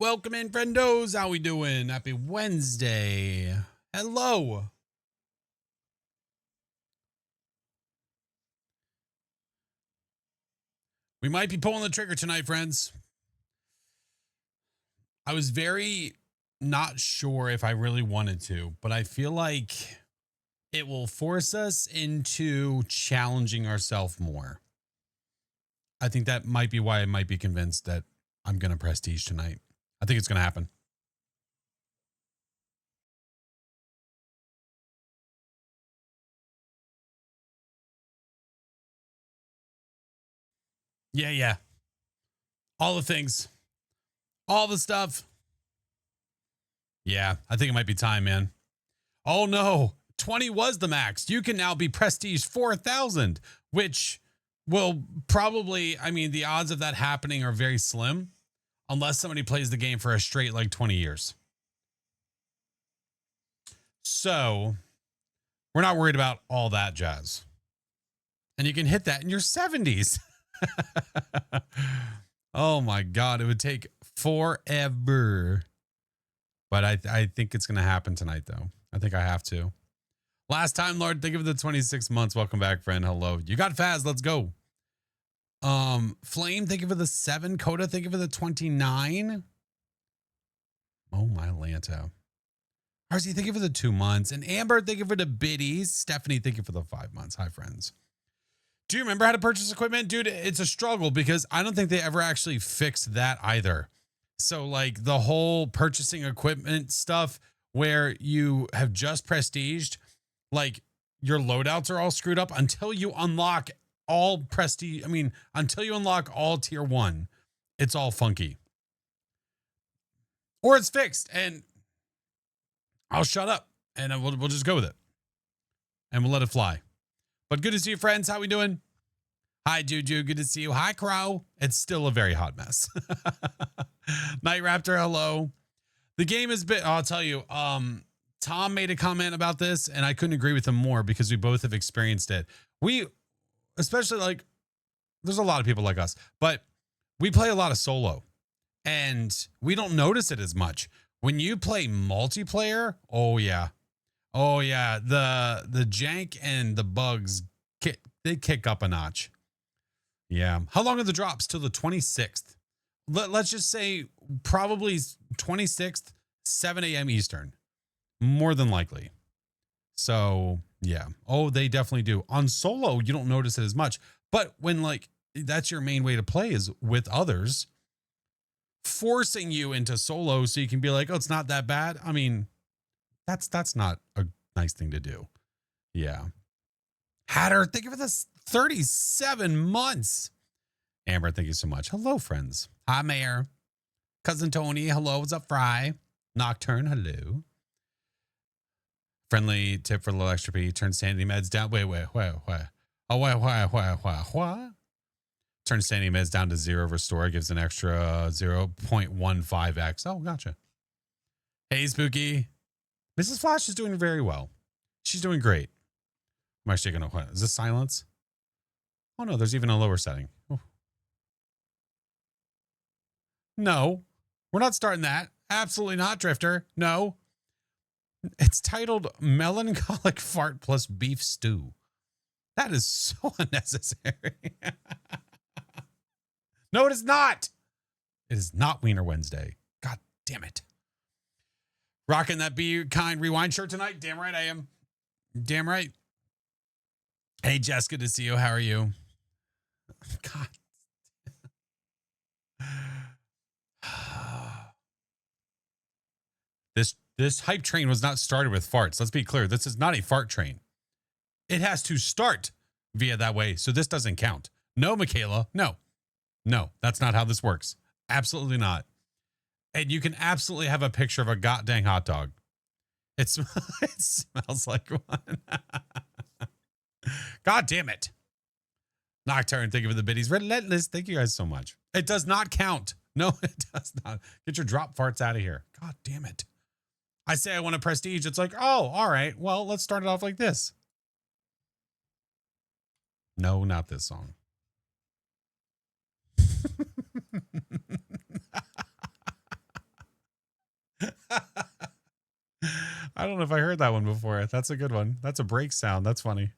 Welcome in, friendos. How we doing? Happy Wednesday. Hello. We might be pulling the trigger tonight, friends. I was very not sure if I really wanted to, but I feel like it will force us into challenging ourselves more. I think that might be why I might be convinced that I'm going to prestige tonight. I think it's going to happen. Yeah. All the things, all the stuff. Yeah, I think it might be time, man. Oh no, 20 was the max. You can now be prestige 4,000, which will probably, I mean, the odds of that happening are very slim unless somebody plays the game for a straight like 20 years. So we're not worried about all that jazz. And you can hit that in your 70s. Oh my God, it would take forever. But I think it's going to happen tonight, though. I think I have to. Last time, Lord, think of the 26 months. Welcome back, friend. Hello. You got Faz. Let's go. Flame, think of the 7. Coda, think of the 29. Oh, my Lanta. RC, think of the 2 months. And Amber, think of the biddies. Stephanie, think of the 5 months. Hi, friends. Do you remember how to purchase equipment? Dude, it's a struggle because I don't think they ever actually fixed that either. So, like, the whole purchasing equipment stuff where you have just prestiged, like, your loadouts are all screwed up until you unlock all prestige. I mean, until you unlock all tier 1, it's all funky. Or it's fixed, and I'll shut up, and we'll just go with it. And we'll let it fly. But good to see you, friends. How we doing? Hi, Juju. Good to see you. Hi, Crow. It's still a very hot mess. Night Raptor, hello. The game is bit. I'll tell you. Tom made a comment about this, and I couldn't agree with him more because we both have experienced it. We, especially like, there's a lot of people like us, but we play a lot of solo, and we don't notice it as much. When you play multiplayer, oh yeah, the jank and the bugs they kick up a notch. Yeah. How long are the drops? Till the 26th. Let's just say probably 26th, 7 a.m. Eastern. More than likely. So, yeah. Oh, they definitely do. On solo, you don't notice it as much. But when, like, that's your main way to play is with others, forcing you into solo so you can be like, oh, it's not that bad. I mean, that's not a nice thing to do. Yeah. Hatter, thank you for this 37 months. Amber, thank you so much. Hello, friends. Hi, Mayor. Cousin Tony, hello. What's up, Fry? Nocturne, hello. Friendly tip for a little extra P. Turn sanity meds down. Wait. Oh, wait. Turn sanity meds down to 0. Restore gives an extra 0.15x. Oh, gotcha. Hey, Spooky. Mrs. Flash is doing very well. She's doing great. I'm actually going to... Is this silence? Oh, no. There's even a lower setting. Oh. No. We're not starting that. Absolutely not, Drifter. No. It's titled Melancholic Fart plus Beef Stew. That is so unnecessary. No, it is not. It is not Wiener Wednesday. God damn it. Rocking that Be Kind Rewind shirt tonight. Damn right I am. Damn right. Hey, Jess, good to see you. How are you? God. This hype train was not started with farts. Let's be clear. This is not a fart train. It has to start via that way. So this doesn't count. No, Michaela. No, that's not how this works. Absolutely not. And you can absolutely have a picture of a goddamn hot dog. It smells like one. God damn it. Nocturne, thank you for the biddies. Relentless, thank you guys so much. It does not count. No, it does not. Get your drop farts out of here. God damn it. I say I want a prestige. It's like, oh, all right. Well, let's start it off like this. No, not this song. I don't know if I heard that one before. That's a good one. That's a break sound. That's funny.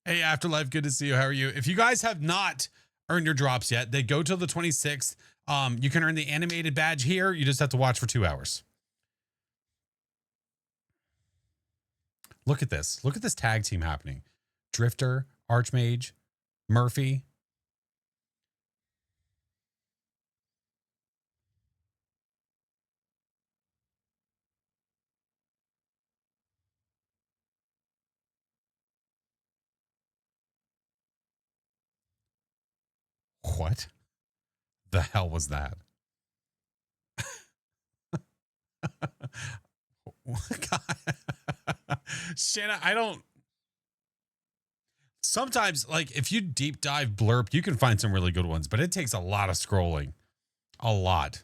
Hey, Afterlife, good to see you. How are you? If you guys have not earned your drops yet, they go till the 26th. You can earn the animated badge here. You just have to watch for 2 hours. Look at this. Look at this tag team happening. Drifter, Archmage, Murphy. What the hell was that? God. Shanna, I don't. Sometimes, like, if you deep dive blurb, you can find some really good ones, but it takes a lot of scrolling. A lot.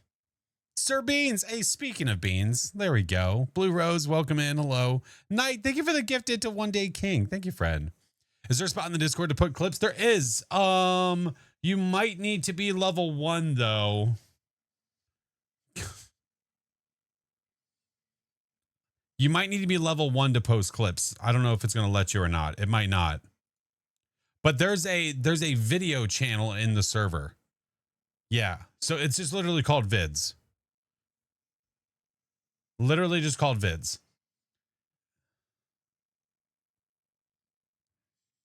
Sir Beans. Hey, speaking of beans, there we go. Blue Rose, welcome in. Hello. Knight, thank you for the gifted to One Day King. Thank you, friend. Is there a spot in the Discord to put clips? There is. You might need to be level 1 though. You might need to be level 1 to post clips. I don't know if it's going to let you or not. It might not. But there's a video channel in the server. Yeah. So it's just literally called vids. Literally just called vids.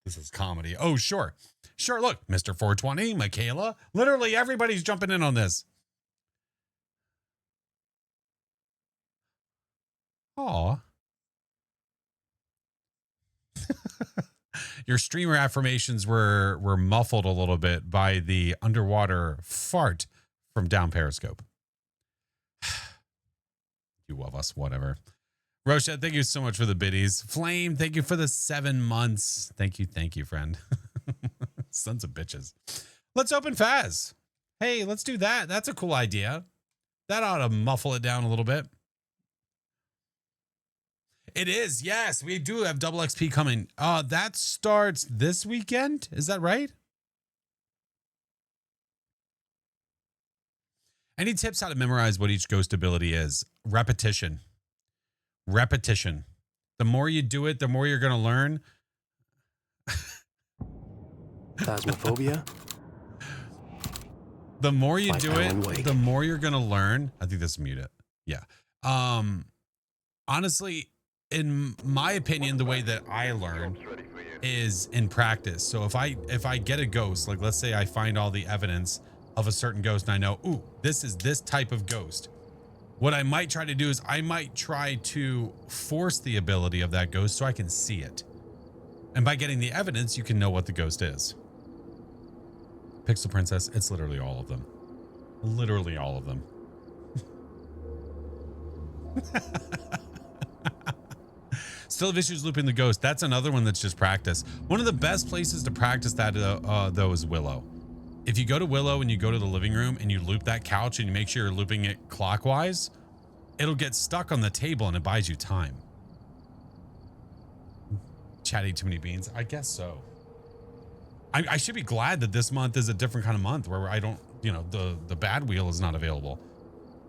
This is comedy. Oh, sure. Sure. Look, Mr. 420, Michaela. Literally everybody's jumping in on this. Aw. Your streamer affirmations were muffled a little bit by the underwater fart from down Periscope. You love us, whatever. Rochette, thank you so much for the biddies. Flame, thank you for the 7 months. Thank you, friend. Sons of bitches. Let's open Phas. Hey, let's do that. That's a cool idea. That ought to muffle it down a little bit. It is. Yes, we do have double XP coming. That starts this weekend. Is that right? Any tips how to memorize what each ghost ability is? Repetition. Repetition. The more you do it, the more you're going to learn. Phasmophobia. The more you do it, the more you're going to learn. I think this is muted. Yeah. Honestly, in my opinion, the way that I learn is in practice. So if I get a ghost, like let's say I find all the evidence of a certain ghost and I know, ooh, this is this type of ghost. What I might try to do is I might try to force the ability of that ghost so I can see it. And by getting the evidence, you can know what the ghost is. Pixel Princess, it's literally all of them. Literally all of them. Still have issues looping the ghost. That's another one that's just practice. One of the best places to practice that though is Willow. If you go to Willow and you go to the living room and you loop that couch and you make sure you're looping it clockwise, it'll get stuck on the table and it buys you time. Chatty too many beans. I guess so. I should be glad that this month is a different kind of month where I don't, you know, the bad wheel is not available,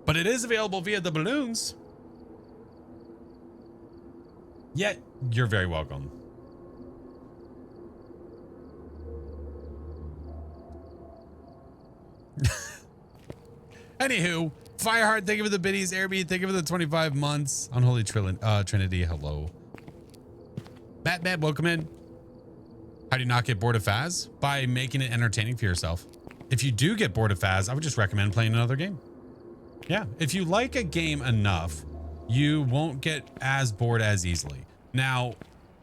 but it is available via the balloons. Yet, you're very welcome. Anywho, Fireheart, thank you for the biddies. Airbeat, thank you for the 25 months. Unholy Trinity, hello. Bat, welcome in. How do you not get bored of Phas? By making it entertaining for yourself. If you do get bored of Phas, I would just recommend playing another game. Yeah, if you like a game enough, you won't get as bored as easily. Now,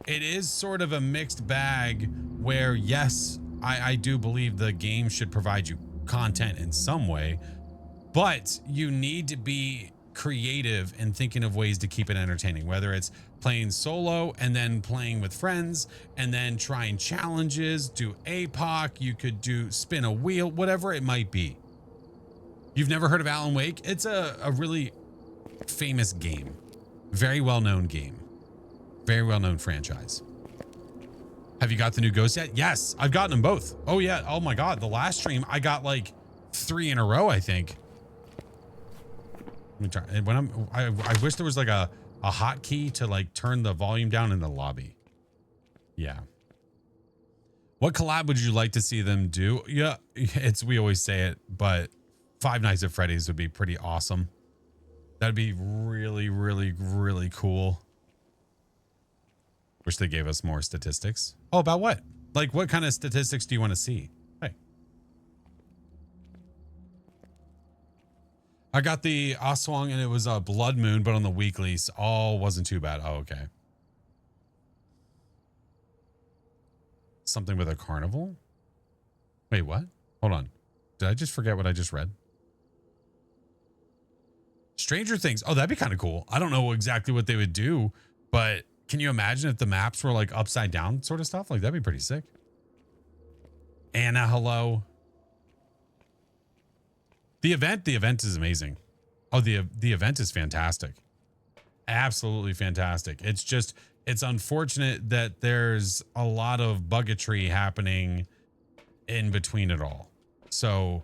it is sort of a mixed bag where, yes, I do believe the game should provide you content in some way, but you need to be creative in thinking of ways to keep it entertaining, whether it's playing solo and then playing with friends and then trying challenges, do APOC, you could do spin a wheel, whatever it might be. You've never heard of Alan Wake? It's a really famous game, very well-known game, very well-known franchise. Have you got the new Ghost yet? Yes, I've gotten them both. Oh yeah. Oh my God. The last stream I got like 3 in a row, I think. Let me try. When I wish there was like a a hotkey to like turn the volume down in the lobby. Yeah. What collab would you like to see them do? Yeah, we always say it, but Five Nights at Freddy's would be pretty awesome. That'd be really, really, really cool. Wish they gave us more statistics. Oh, about what? Like, what kind of statistics do you want to see? Hey. I got the Aswang and it was a Blood Moon, but on the weeklies. Oh, wasn't too bad. Oh, okay. Something with a carnival? Wait, what? Hold on. Did I just forget what I just read? Stranger Things. Oh, that'd be kind of cool. I don't know exactly what they would do, but can you imagine if the maps were like upside down sort of stuff? Like, that'd be pretty sick. Anna, hello. The event is amazing. Oh, the event is fantastic. Absolutely fantastic. It's just, it's unfortunate that there's a lot of buggetry happening in between it all. So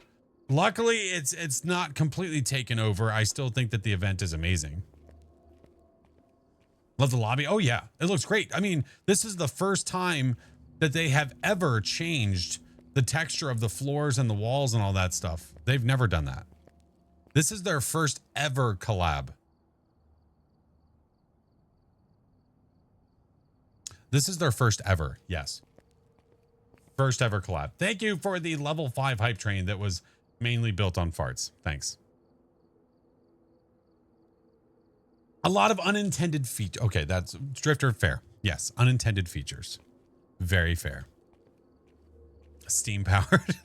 luckily it's not completely taken over. I still think that the event is amazing. Love the lobby. Oh yeah, it looks great. I mean, this is the first time that they have ever changed the texture of the floors and the walls and all that stuff. They've never done that. This is their first ever collab. This is their first ever. Yes. First ever collab. Thank you for the level 5 hype train that was mainly built on farts. Thanks. A lot of unintended features. Okay, that's Drifter fair. Yes, unintended features. Very fair. Steam powered.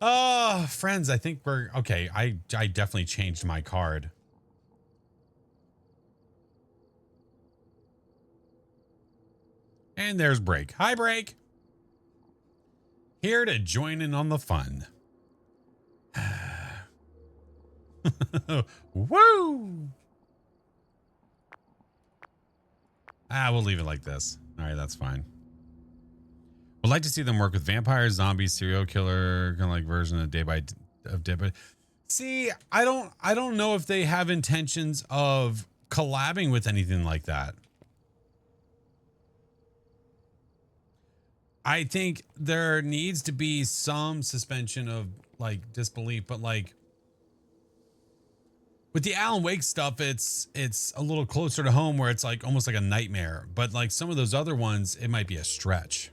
Oh, friends, I think we're okay. I definitely changed my card. And there's Break. Hi, Break. Here to join in on the fun. Woo! We'll leave it like this. All right, that's fine. Would like to see them work with vampires, zombies, serial killer, kind of like version of Dead by Daylight. See, I don't know if they have intentions of collabing with anything like that. I think there needs to be some suspension of like disbelief, but like with the Alan Wake stuff, it's a little closer to home where it's like almost like a nightmare. But like some of those other ones, it might be a stretch.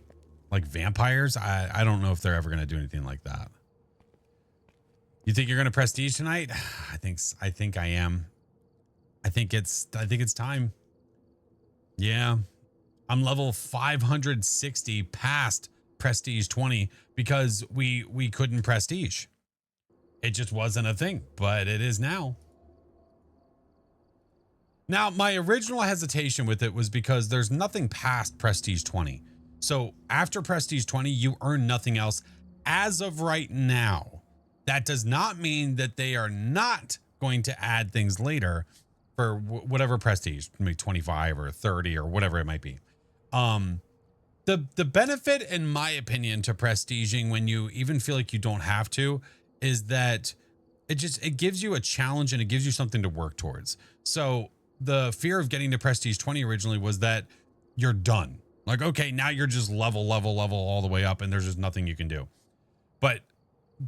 Like vampires, I don't know if they're ever going to do anything like that. You think you're going to prestige tonight? I think I am. I think it's time. Yeah. I'm level 560 past prestige 20 because we couldn't prestige. It just wasn't a thing, but it is now. Now, my original hesitation with it was because there's nothing past prestige 20. So after prestige 20, you earn nothing else as of right now. That does not mean that they are not going to add things later for whatever prestige, maybe 25 or 30 or whatever it might be. The benefit, in my opinion, to prestiging when you even feel like you don't have to is that it gives you a challenge and it gives you something to work towards. So the fear of getting to prestige 20 originally was that you're done. Like, okay, now you're just level all the way up and there's just nothing you can do. But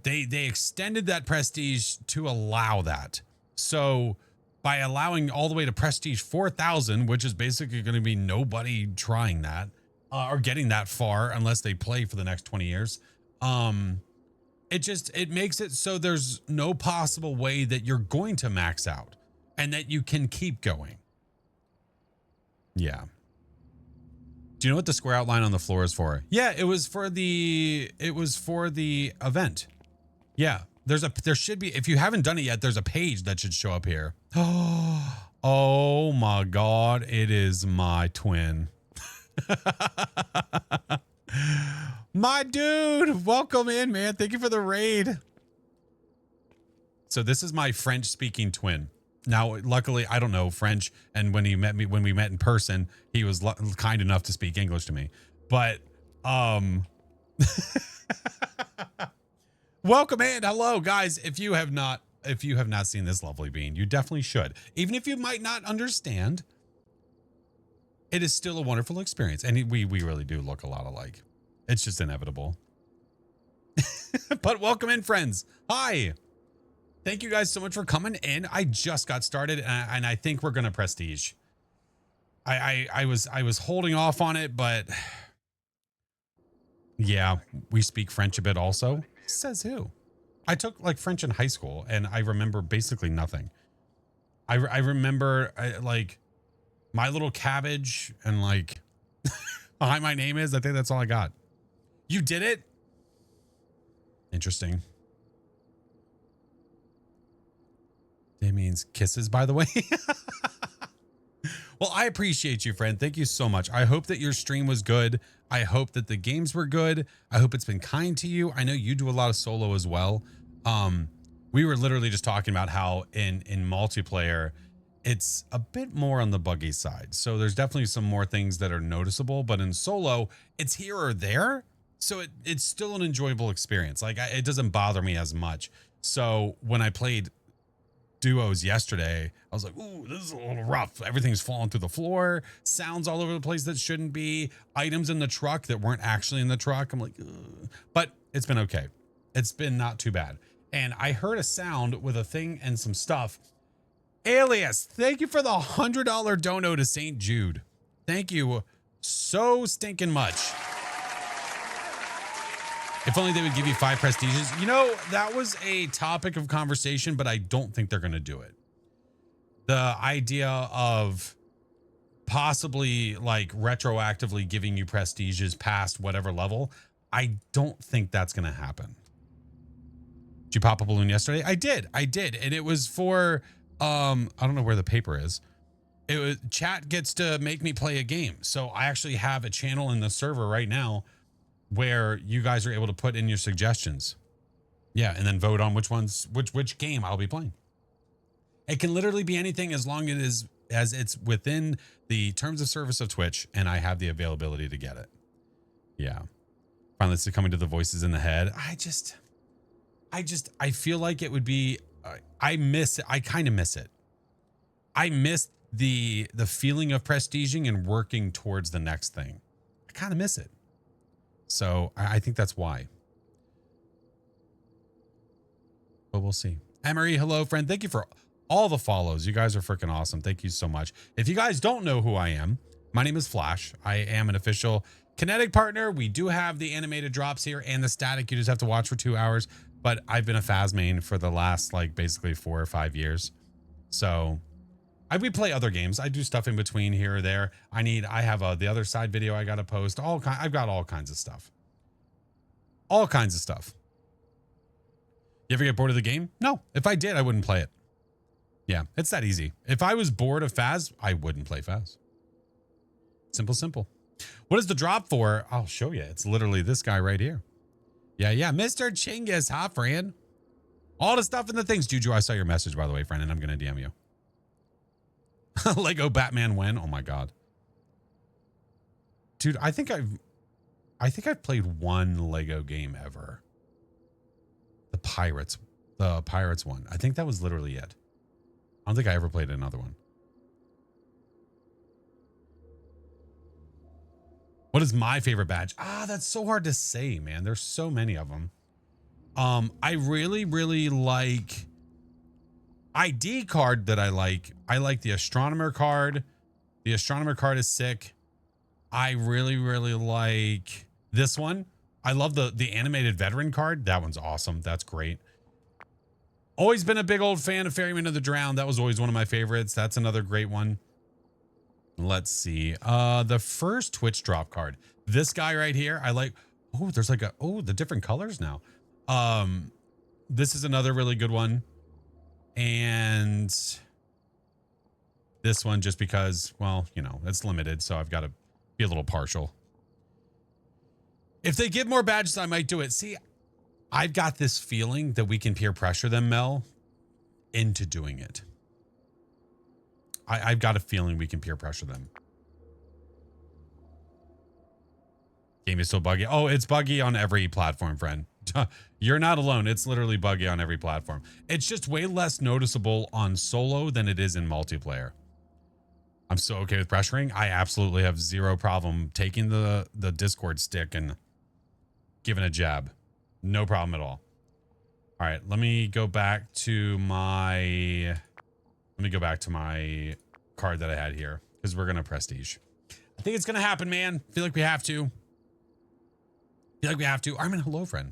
they extended that prestige to allow that. So by allowing all the way to prestige 4,000, which is basically going to be nobody trying that or getting that far unless they play for the next 20 years. It makes it so there's no possible way that you're going to max out and that you can keep going. Yeah. Do you know what the square outline on the floor is for? Yeah, it was for the event. Yeah, there should be, if you haven't done it yet, there's a page that should show up here. Oh my God, it is my twin. My dude, welcome in, man. Thank you for the raid. So this is my French speaking twin. Now, luckily, I don't know French. And when we met in person, he was kind enough to speak English to me. But, welcome in. Hello, guys. If you have not, if you have not seen this lovely being, you definitely should. Even if you might not understand, it is still a wonderful experience. And we really do look a lot alike. It's just inevitable. But welcome in, friends. Hi. Thank you guys so much for coming in. I just got started and I think we're going to prestige. I was holding off on it, but yeah, we speak French a bit also. Says who? I took like French in high school and I remember basically nothing. I remember like my little cabbage and like hi, my name is, I think that's all I got. You did it? Interesting. It means kisses, by the way. Well, I appreciate you, friend. Thank you so much. I hope that your stream was good. I hope that the games were good. I hope it's been kind to you. I know you do a lot of solo as well. We were literally just talking about how in multiplayer, it's a bit more on the buggy side. So there's definitely some more things that are noticeable, but in solo, it's here or there. So it's still an enjoyable experience. Like it doesn't bother me as much. So when I played duos yesterday, I was like, ooh, this is a little rough. Everything's falling through the floor, sounds all over the place that shouldn't be, items in the truck that weren't actually in the truck. I'm like, ugh. But it's been okay. It's been not too bad. And I heard a sound with a thing and some stuff. Alias, thank you for the $100 dono to St. Jude. Thank you so stinking much. If only they would give you 5 prestiges. You know, that was a topic of conversation, but I don't think they're going to do it. The idea of possibly like retroactively giving you prestiges past whatever level, I don't think that's going to happen. Did you pop a balloon yesterday? I did. And it was for, I don't know where the paper is. It was chat gets to make me play a game. So I actually have a channel in the server right now where you guys are able to put in your suggestions. Yeah, and then vote on which game I'll be playing. It can literally be anything as long as it's within the terms of service of Twitch and I have the availability to get it. Yeah. Finally, it's coming to the voices in the head. I feel like it would be, I miss it. I kind of miss it. I miss the feeling of prestiging and working towards the next thing. I kind of miss it. So I think that's why. But we'll see. Emery, hello, friend. Thank you for all the follows. You guys are freaking awesome. Thank you so much. If you guys don't know who I am, my name is Flash. I am an official Kinetic partner. We do have the animated drops here and the static. You just have to watch for 2 hours. But I've been a Phas main for the last like basically 4 or 5 years. So we play other games. I do stuff in between here or there. I have the other side video I got to post. I've got all kinds of stuff. All kinds of stuff. You ever get bored of the game? No. If I did, I wouldn't play it. Yeah, it's that easy. If I was bored of Phas, I wouldn't play Phas. Simple. What is the drop for? I'll show you. It's literally this guy right here. Yeah. Mr. Chinggis, huh, friend? All the stuff and the things. Juju, I saw your message, by the way, friend, and I'm going to DM you. Lego Batman when? Oh my God. Dude, I think I've played one Lego game ever. The Pirates one. I think that was literally it. I don't think I ever played another one. What is my favorite badge? That's so hard to say, man. There's so many of them. I really, really like ID card that I like. I like the astronomer card. The astronomer card is sick. I really, really like this one. I love the animated veteran card. That one's awesome. That's great. Always been a big old fan of Ferryman of the Drowned. That was always one of my favorites. That's another great one. Let's see. The first Twitch drop card. This guy right here. I like. Oh, there's like the different colors now. This is another really good one. And this one just because, well, you know, it's limited, so I've got to be a little partial. If they give more badges, I might do it. See, I've got this feeling that we can peer pressure them, Mel, into doing it. I've got a feeling we can peer pressure them. Game is so buggy. Oh, it's buggy on every platform, friend. You're not alone. It's literally buggy on every platform. It's just way less noticeable on solo than it is in multiplayer. I'm so okay with pressuring. I absolutely have zero problem taking the Discord stick and giving a jab. No problem at all. All right, let me go back to my card that I had here because we're gonna prestige. I think it's gonna happen, man. Feel like we have to. Armin, hello, friend.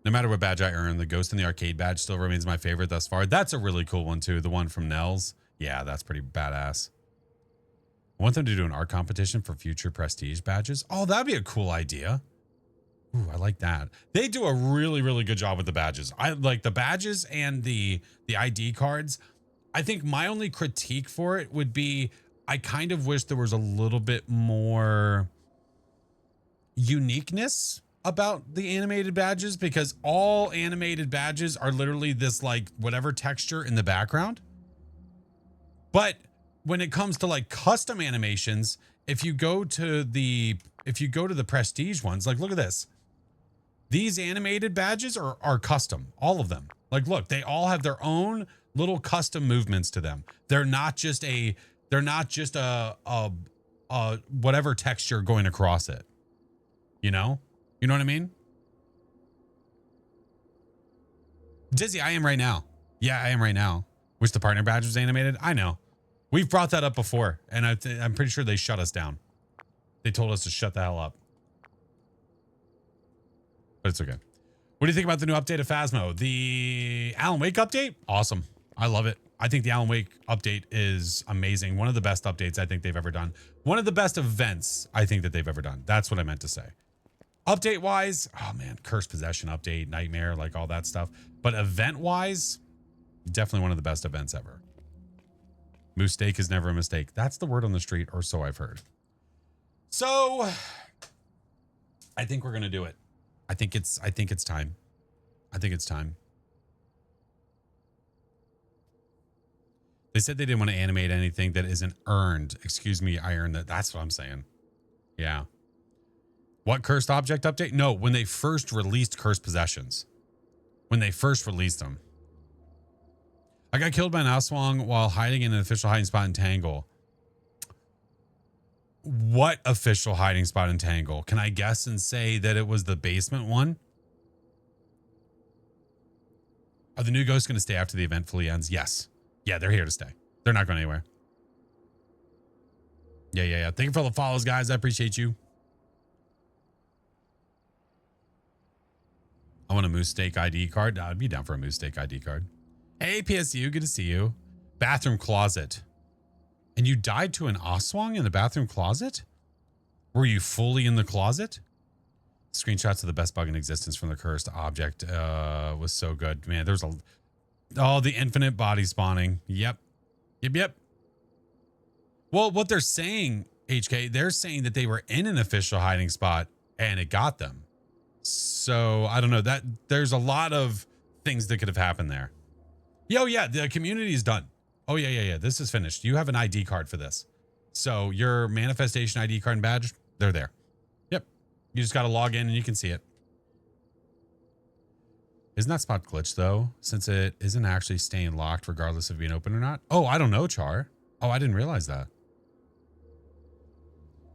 No matter what badge I earn, the Ghost in the Arcade badge still remains my favorite thus far. That's a really cool one too. The one from Nels. Yeah, that's pretty badass. I want them to do an art competition for future prestige badges. Oh, that'd be a cool idea. Ooh, I like that. They do a really, really good job with the badges. I like the badges and the ID cards. I think my only critique for it would be I kind of wish there was a little bit more uniqueness about the animated badges, because all animated badges are literally this like whatever texture in the background. But when it comes to like custom animations, if you go to the prestige ones, like look at this. These animated badges are custom, all of them. Like look, they all have their own little custom movements to them. They're not just a whatever texture going across it. You know what I mean? Dizzy, I am right now. Yeah, I am right now. Wish the partner badge was animated. I know. We've brought that up before, and I'm pretty sure they shut us down. They told us to shut the hell up. But it's okay. What do you think about the new update of Phasmo? The Alan Wake update? Awesome. I love it. I think the Alan Wake update is amazing. One of the best updates I think they've ever done. One of the best events I think that they've ever done. That's what I meant to say. Update wise, oh man, Cursed Possession update, Nightmare, like all that stuff. But event wise, definitely one of the best events ever. Mistake is never a mistake. That's the word on the street, or so I've heard. So I think we're gonna do it. I think it's time. I think it's time. They said they didn't want to animate anything that isn't earned. Excuse me, I earned that. That's what I'm saying. Yeah. What cursed object update? No, when they first released Cursed Possessions. When they first released them. I got killed by an Aswang while hiding in an official hiding spot in Tangle. What official hiding spot in Tangle? Can I guess and say that it was the basement one? Are the new ghosts going to stay after the event fully ends? Yes. Yeah, they're here to stay. They're not going anywhere. Yeah. Thank you for all the follows, guys. I appreciate you. I want a Moose Steak ID card. I'd be down for a Moose Steak ID card. Hey, PSU. Good to see you. Bathroom closet. And you died to an Aswang in the bathroom closet? Were you fully in the closet? Screenshots of the best bug in existence from the cursed object was so good. Man, there's the infinite body spawning. Yep. Well, what they're saying, HK, they're saying that they were in an official hiding spot and it got them. So I don't know, that there's a lot of things that could have happened there. Yo, yeah, the community is done. Oh, yeah. This is finished. You have an ID card for this. So your manifestation ID card and badge, they're there. Yep. You just got to log in and you can see it. Isn't that spot glitched though? Since it isn't actually staying locked regardless of being open or not? Oh, I don't know, Char. Oh, I didn't realize that.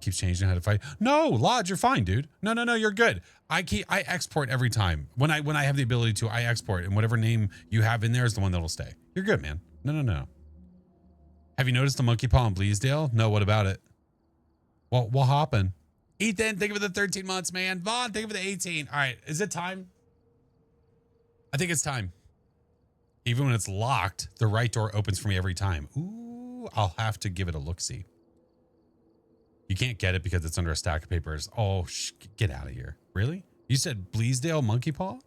Keeps changing how to fight. No, Lodge, you're fine, dude. No, you're good. I export every time. When I have the ability to, I export, and whatever name you have in there is the one that'll stay. You're good, man. No. Have you noticed the monkey paw in Bleasdale? No, what about it? Well, what happened? Ethan, think of the 13 months, man. Vaughn, think of the 18. All right, is it time? I think it's time. Even when it's locked, the right door opens for me every time. Ooh, I'll have to give it a look-see. You can't get it because it's under a stack of papers. Oh, get out of here. Really? You said Bleasdale monkey paw?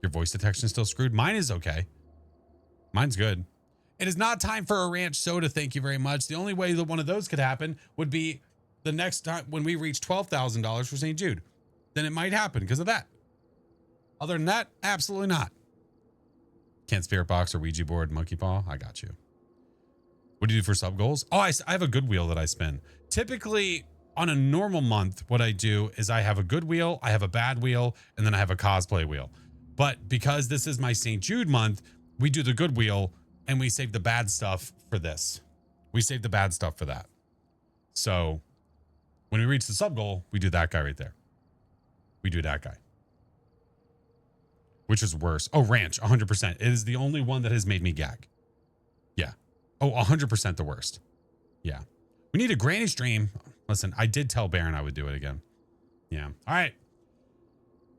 Your voice detection is still screwed? Mine is okay. Mine's good. It is not time for a ranch soda. Thank you very much. The only way that one of those could happen would be the next time when we reach $12,000 for St. Jude. Then it might happen because of that. Other than that, absolutely not. Can't spirit box or Ouija board monkey paw. I got you. What do you do for sub goals? Oh, I have a good wheel that I spin. Typically on a normal month, what I do is I have a good wheel, I have a bad wheel, and then I have a cosplay wheel. But because this is my St. Jude month, we do the good wheel and we save the bad stuff for this. We save the bad stuff for that. So when we reach the sub goal, we do that guy right there. We do that guy. Which is worse. Oh, ranch, 100%. It is the only one that has made me gag. Yeah. Oh, 100% the worst. Yeah. We need a granny stream. Listen, I did tell Baron I would do it again. Yeah. All right.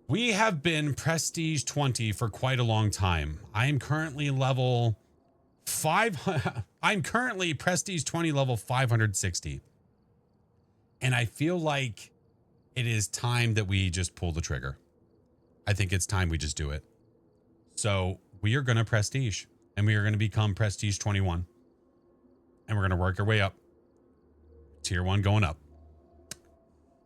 We have been Prestige 20 for quite a long time. I am currently level 5. I'm currently Prestige 20 level 560. And I feel like it is time that we just pull the trigger. I think it's time we just do it. So we are going to Prestige and we are going to become Prestige 21. And we're going to work our way up. Tier 1 going up.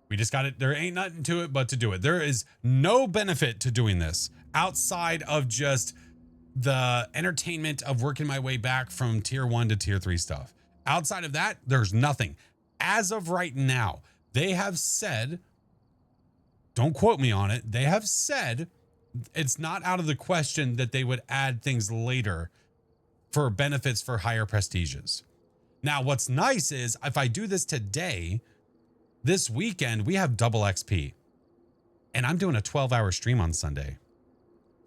We just got it. There ain't nothing to it but to do it. There is no benefit to doing this outside of just the entertainment of working my way back from tier 1 to tier 3 stuff. Outside of that, there's nothing. As of right now, they have said, don't quote me on it, they have said it's not out of the question that they would add things later for benefits for higher prestiges. Now, what's nice is if I do this today, this weekend, we have double XP. And I'm doing a 12-hour stream on Sunday.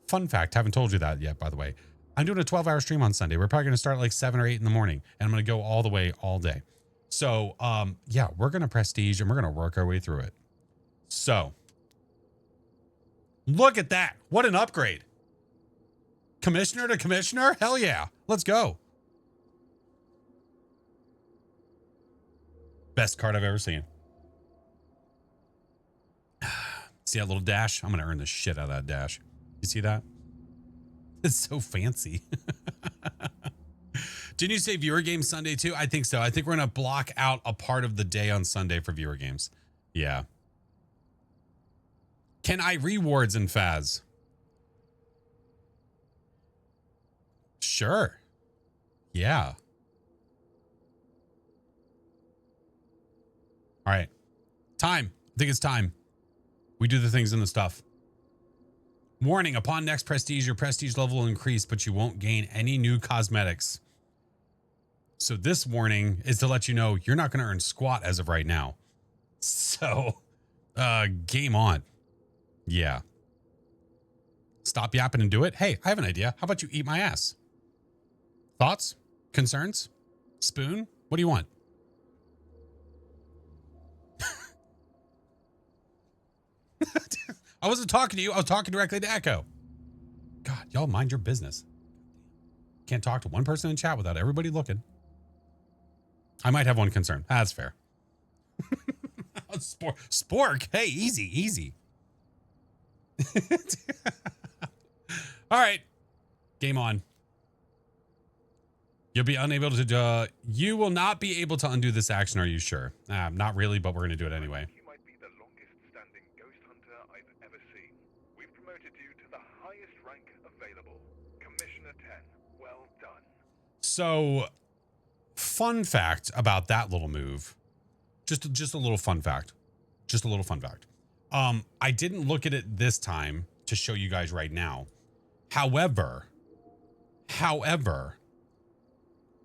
Fun fact, haven't told you that yet, by the way. I'm doing a 12-hour stream on Sunday. We're probably going to start at like 7 or 8 in the morning. And I'm going to go all the way all day. So, yeah, we're going to Prestige and we're going to work our way through it. So, look at that. What an upgrade. Commissioner to commissioner? Hell yeah. Let's go. Best card I've ever seen. See that little dash? I'm going to earn the shit out of that dash. You see that? It's so fancy. Didn't you say viewer games Sunday too? I think so. I think we're going to block out a part of the day on Sunday for viewer games. Yeah. Can I rewards in Phas? Sure. Yeah. All right. Time. I think it's time. We do the things in the stuff. Warning, upon next prestige, your prestige level will increase, but you won't gain any new cosmetics. So this warning is to let you know you're not going to earn squat as of right now. So, game on. Yeah. Stop yapping and do it. Hey, I have an idea. How about you eat my ass? Thoughts? Concerns? Spoon? What do you want? I wasn't talking to you. I was talking directly to Echo. God, y'all mind your business. Can't talk to one person in chat without everybody looking. I might have one concern. That's fair. Spork. Hey, easy. All right. Game on. You'll be unable to, you will not be able to undo this action. Are you sure? Not really, but we're going to do it anyway. You might be the longest standing ghost hunter I've ever seen. We've promoted you to the highest rank available. Commissioner 10. Well done. So, fun fact about that little move. Just a little fun fact. Just a little fun fact. I didn't look at it this time to show you guys right now. However,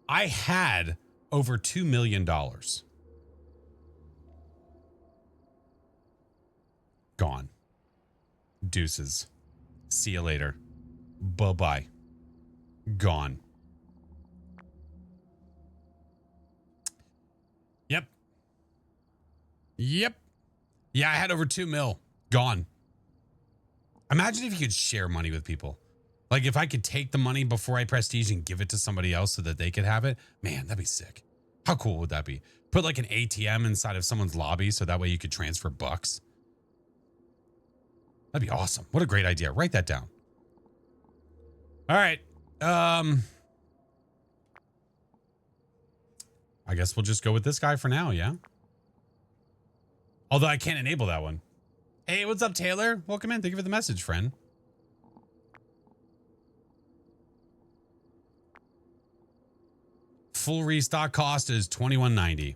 I had over $2 million. Gone. Deuces. See you later. Bye-bye. Gone. Yep. Yeah, I had over 2 mil. Gone. Imagine if you could share money with people. Like if I could take the money before I prestige and give it to somebody else so that they could have it. Man, that'd be sick. How cool would that be? Put like an ATM inside of someone's lobby so that way you could transfer bucks. That'd be awesome. What a great idea. Write that down. All right. I guess we'll just go with this guy for now, yeah? Although I can't enable that one. Hey, what's up, Taylor? Welcome in. Thank you for the message, friend. Full restock cost is $21.90.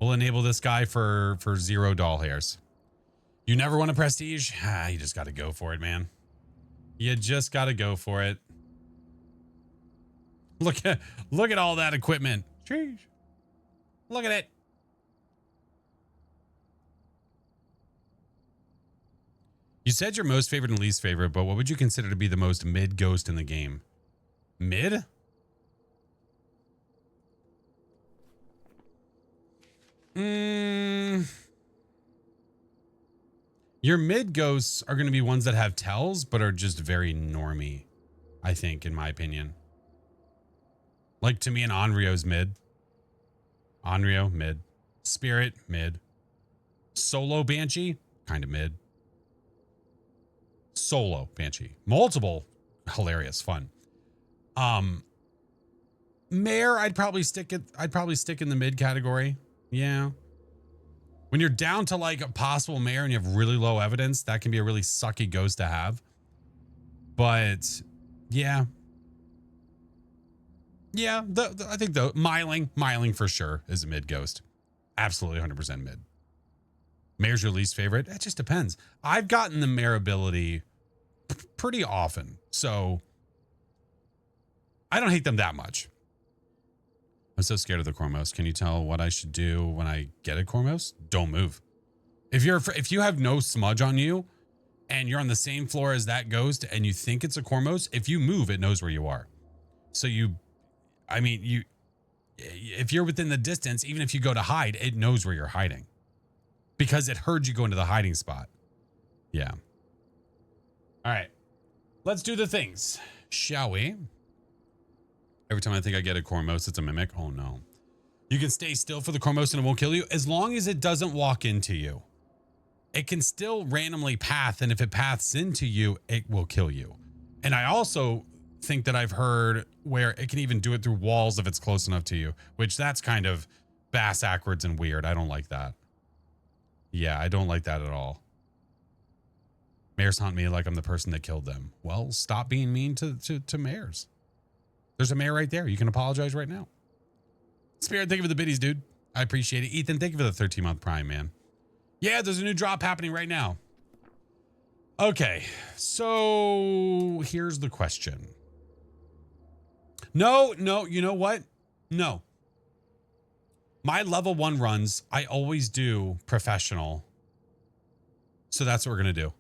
We'll enable this guy for 0 doll hairs. You never want a prestige? You just got to go for it, man. You just got to go for it. Look at all that equipment. Jeez. Look at it. You said your most favorite and least favorite, but what would you consider to be the most mid ghost in the game? Mid? Your mid ghosts are going to be ones that have tells, but are just very normy, I think, in my opinion. Like, to me, an Onryo's mid. Onryo, mid. Spirit, mid. Solo Banshee, kind of mid. Solo Banshee. Multiple, hilarious, fun. Mare, I'd probably stick in the mid category. Yeah. When you're down to like a possible mare and you have really low evidence, that can be a really sucky ghost to have. But yeah. Yeah, I think the Myling for sure is a mid ghost. Absolutely 100% mid. Mare's your least favorite? It just depends. I've gotten the mare ability pretty often, so I don't hate them that much. I'm so scared of the Cormos. Can you tell what I should do when I get a Cormos? Don't move. If you have no smudge on you and you're on the same floor as that ghost and you think it's a Cormos, if you move, it knows where you are. So if you're within the distance, even if you go to hide, it knows where you're hiding because it heard you go into the hiding spot. Yeah. All right. Let's do the things, shall we? Every time I think I get a Cormos, it's a mimic. Oh no. You can stay still for the Cormos and it won't kill you as long as it doesn't walk into you. It can still randomly path, and if it paths into you, it will kill you. And I also think that I've heard where it can even do it through walls if it's close enough to you, which that's kind of bass-ackwards and weird. I don't like that. Yeah, I don't like that at all. Mares haunt me like I'm the person that killed them. Well, stop being mean to mares. There's a mare right there. You can apologize right now. Spirit, thank you for the biddies, dude. I appreciate it. Ethan, thank you for the 13-month prime, man. Yeah, there's a new drop happening right now. Okay, so here's the question. No, you know what? No. My level 1 runs, I always do professional. So that's what we're going to do.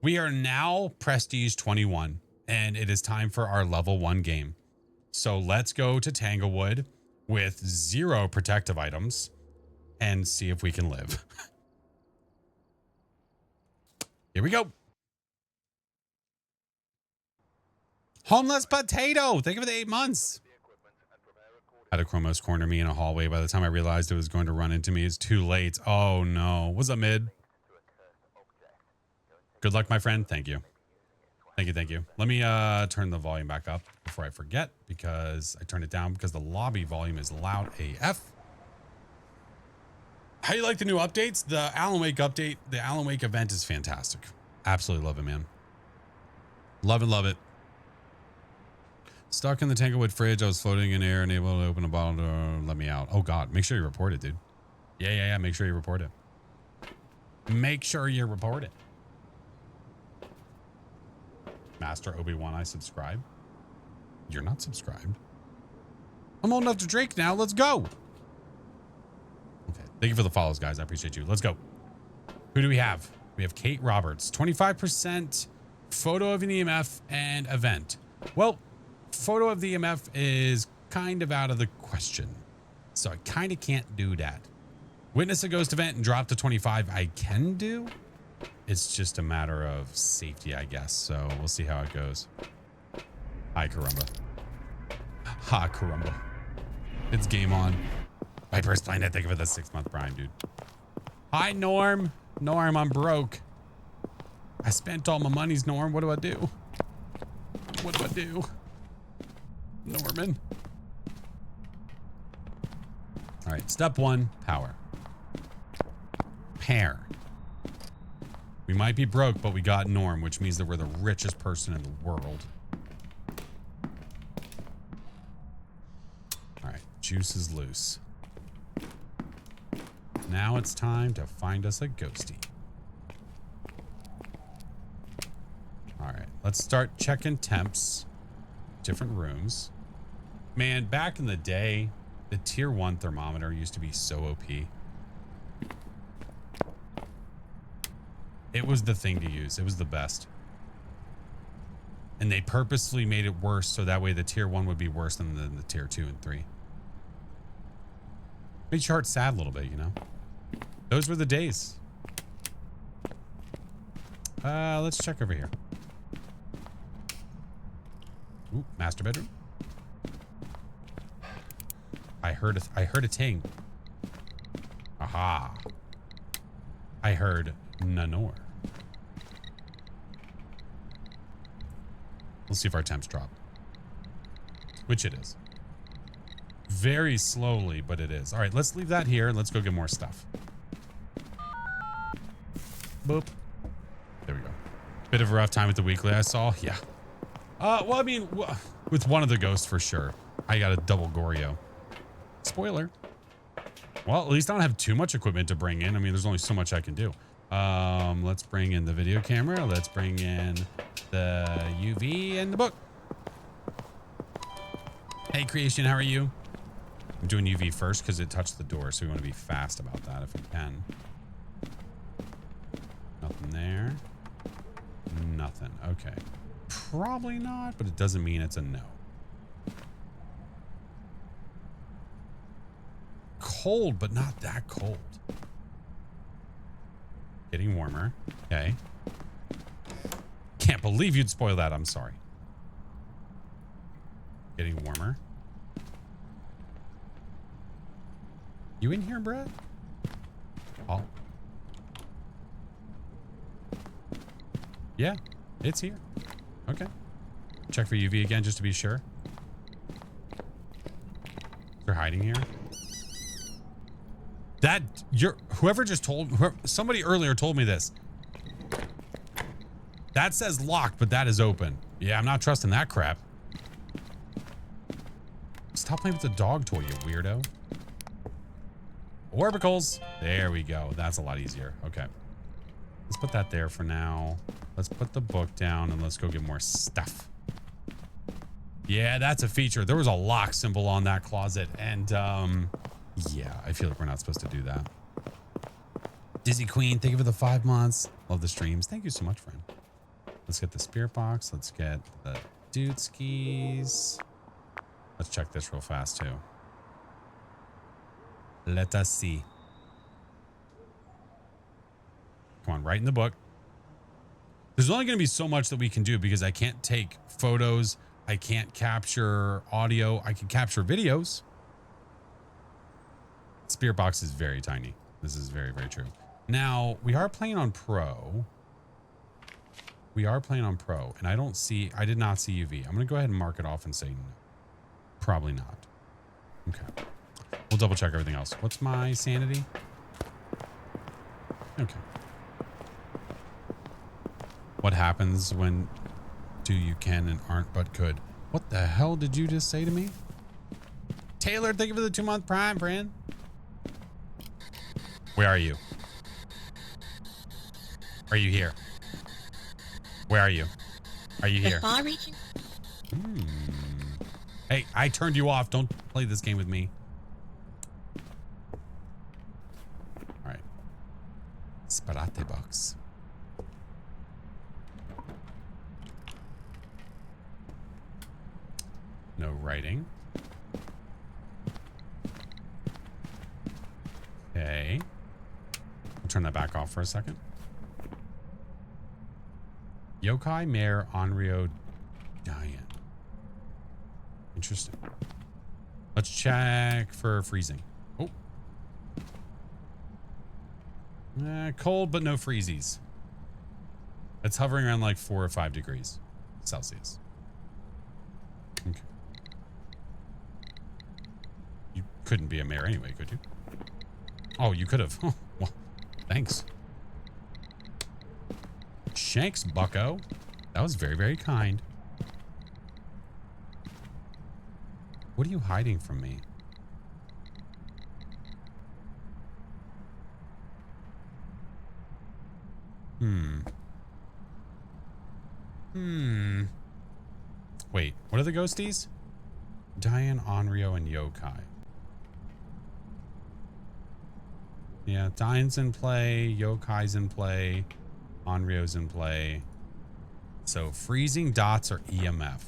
We are now Prestige 21. And it is time for our level 1 game. So let's go to Tanglewood with 0 protective items and see if we can live. Here we go. Homeless Potato. Thank you for the 8 months. Had a Chromos corner me in a hallway. By the time I realized it was going to run into me, it's too late. Oh no. What's up, mid? Good luck, my friend. Thank you. Thank you. Let me turn the volume back up before I forget, because I turned it down because the lobby volume is loud AF. How you like the new updates? The Alan Wake update, the Alan Wake event is fantastic. Absolutely love it, man. Love it. Stuck in the Tanglewood fridge. I was floating in air and able to open a bottle to let me out. Oh God, make sure you report it, dude. Yeah. Make sure you report it. Make sure you report it. Master Obi-Wan, I subscribe. You're not subscribed. I'm old enough to drink now. Let's go. Okay. Thank you for the follows, guys. I appreciate you. Let's go. Who do we have? We have Kate Roberts. 25% photo of an EMF and event. Well, photo of the EMF is kind of out of the question. So I kind of can't do that. Witness a ghost event and drop to 25. I can do. It's just a matter of safety, I guess. So we'll see how it goes. Hi, Carumba. Ha, Carumba. It's game on. Viper's Planet, thank you for the 6-month prime, dude. Hi, Norm. Norm, I'm broke. I spent all my monies, Norm. What do I do? What do I do? Norman. All right, step 1, power. Pair. We might be broke, but we got Norm, which means that we're the richest person in the world. All right, juice is loose. Now it's time to find us a ghosty. All right, let's start checking temps. Different rooms. Man, back in the day, the tier 1 thermometer used to be so OP. It was the thing to use. It was the best. And they purposely made it worse so that way the tier 1 would be worse than the tier 2 and 3. Made your heart sad a little bit, you know? Those were the days. Let's check over here. Ooh, master bedroom. I heard a ting. Aha. I heard Nanor. Let's see if our temps drop. Which it is. Very slowly, but it is. All right, let's leave that here and let's go get more stuff. Boop. There we go. Bit of a rough time with the weekly, I saw. Yeah. Well, I mean, with one of the ghosts for sure. I got a double Goryo. Spoiler. Well, at least I don't have too much equipment to bring in. I mean, there's only so much I can do. Let's bring in the video camera. Let's bring in the UV and the book. Hey, Creation, how are you? I'm doing UV first because it touched the door, so we want to be fast about that if we can. Nothing there. Nothing. Okay. Probably not, but it doesn't mean it's a no. Cold, but not that cold. Getting warmer. Okay. Can't believe you'd spoil that. I'm sorry. Getting warmer. You in here, Brett? Oh. Yeah, it's here. Okay. Check for UV again just to be sure. They're hiding here. That whoever just told somebody earlier told me this. That says locked, but that is open. Yeah, I'm not trusting that crap. Stop playing with the dog toy, you weirdo. Orbicals. There we go. That's a lot easier. Okay. Let's put that there for now. Let's put the book down and let's go get more stuff. Yeah, that's a feature. There was a lock symbol on that closet. And, yeah, I feel like we're not supposed to do that. Dizzy Queen, thank you for the 5 months. Love the streams. Thank you so much, friend. Let's get the spirit box. Let's get the dude skis. Let's check this real fast, too. Let us see. Come on, right in the book. There's only going to be so much that we can do because I can't take photos. I can't capture audio. I can capture videos. Spirit box is very tiny. This is very, very true. Now, we are playing on Pro. We are playing on Pro, and I did not see UV. I'm going to go ahead and mark it off and say no. Probably not. Okay. We'll double check everything else. What's my sanity? Okay. What happens when do you can and aren't but could? What the hell did you just say to me? Taylor, thank you for the 2-month Prime, friend. Where are you? Are you here? Where are you? Are you here? Far reaching. Hey, I turned you off. Don't play this game with me. All right. Sparate box. No writing. Okay. I'll turn that back off for a second. Yokai Mare Onryo Giant. Interesting. Let's check for freezing. Oh. Cold, but no freezies. It's hovering around like 4 or 5 degrees Celsius. Okay. You couldn't be a mare anyway, could you? Oh, you could have. Oh, well, thanks. Shanks, bucko. That was very, very kind. What are you hiding from me? Wait, what are the ghosties? Diane, Onryo, and Yokai. Yeah, Diane's in play. Yokai's in play. Onryo's in play. So freezing dots or EMF.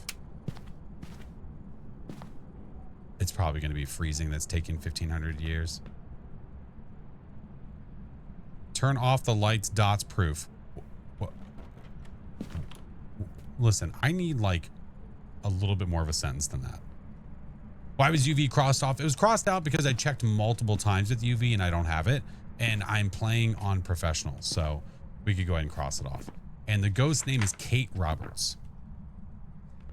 It's probably going to be freezing. That's taking 1,500 years. Turn off the lights, dots proof. What? Listen, I need like a little bit more of a sentence than that. Why was UV crossed off? It was crossed out because I checked multiple times with UV and I don't have it. And I'm playing on professional. So we could go ahead and cross it off. And the ghost name is Kate Roberts.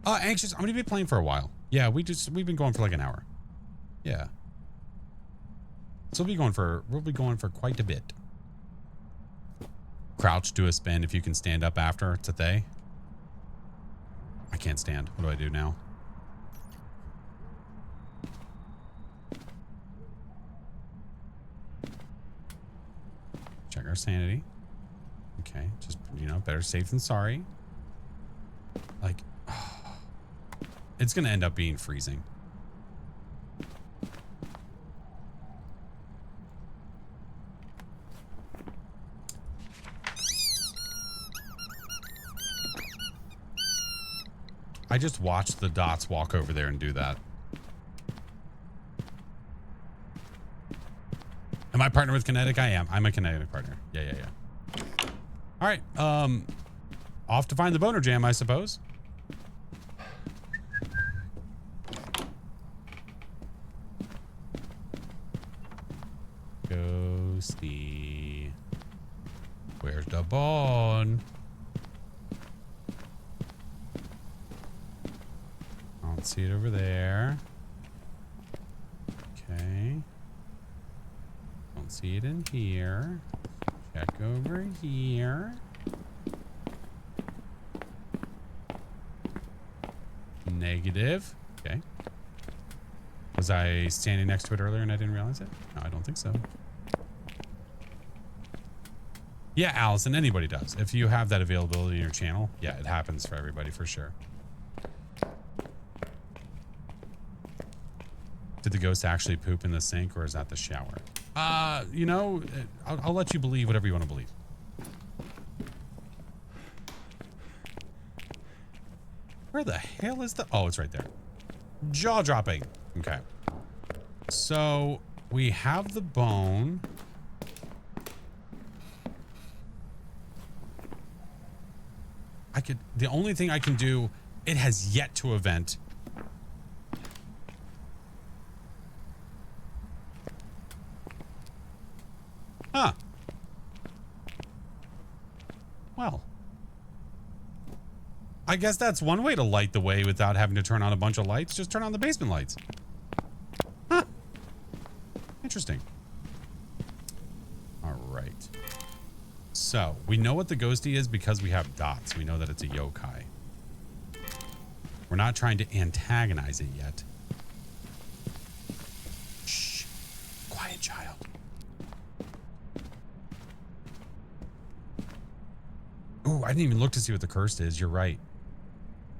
Anxious. I'm going to be playing for a while. Yeah, we've been going for like an hour. Yeah. So we'll be going for quite a bit. Crouch, do a spin if you can stand up after. It's a they. I can't stand. What do I do now? Check our sanity. Okay, just, you know, better safe than sorry. Like, it's going to end up being freezing. I just watched the dots walk over there and do that. Am I partnered with Kinetic? I am. I'm a Kinetic partner. Yeah. All right. Off to find the boner jam, I suppose. Ghosty. Where's the bone? I don't see it over there. Okay. Don't see it in here. Check over here. Negative. Okay. Was I standing next to it earlier and I didn't realize it? No, I don't think so. Yeah, Allison, anybody does. If you have that availability in your channel, yeah, it happens for everybody for sure. Did the ghost actually poop in the sink or is that the shower? You know, I'll let you believe whatever you want to believe. Where the hell is the... Oh, it's right there. Jaw dropping. Okay. So we have the bone. The only thing I can do, it has yet to event. Huh. Well. I guess that's one way to light the way without having to turn on a bunch of lights. Just turn on the basement lights. Huh. Interesting. All right. So, we know what the ghosty is because we have dots. We know that it's a yokai. We're not trying to antagonize it yet. Shh. Quiet, child. Ooh, I didn't even look to see what the curse is. You're right.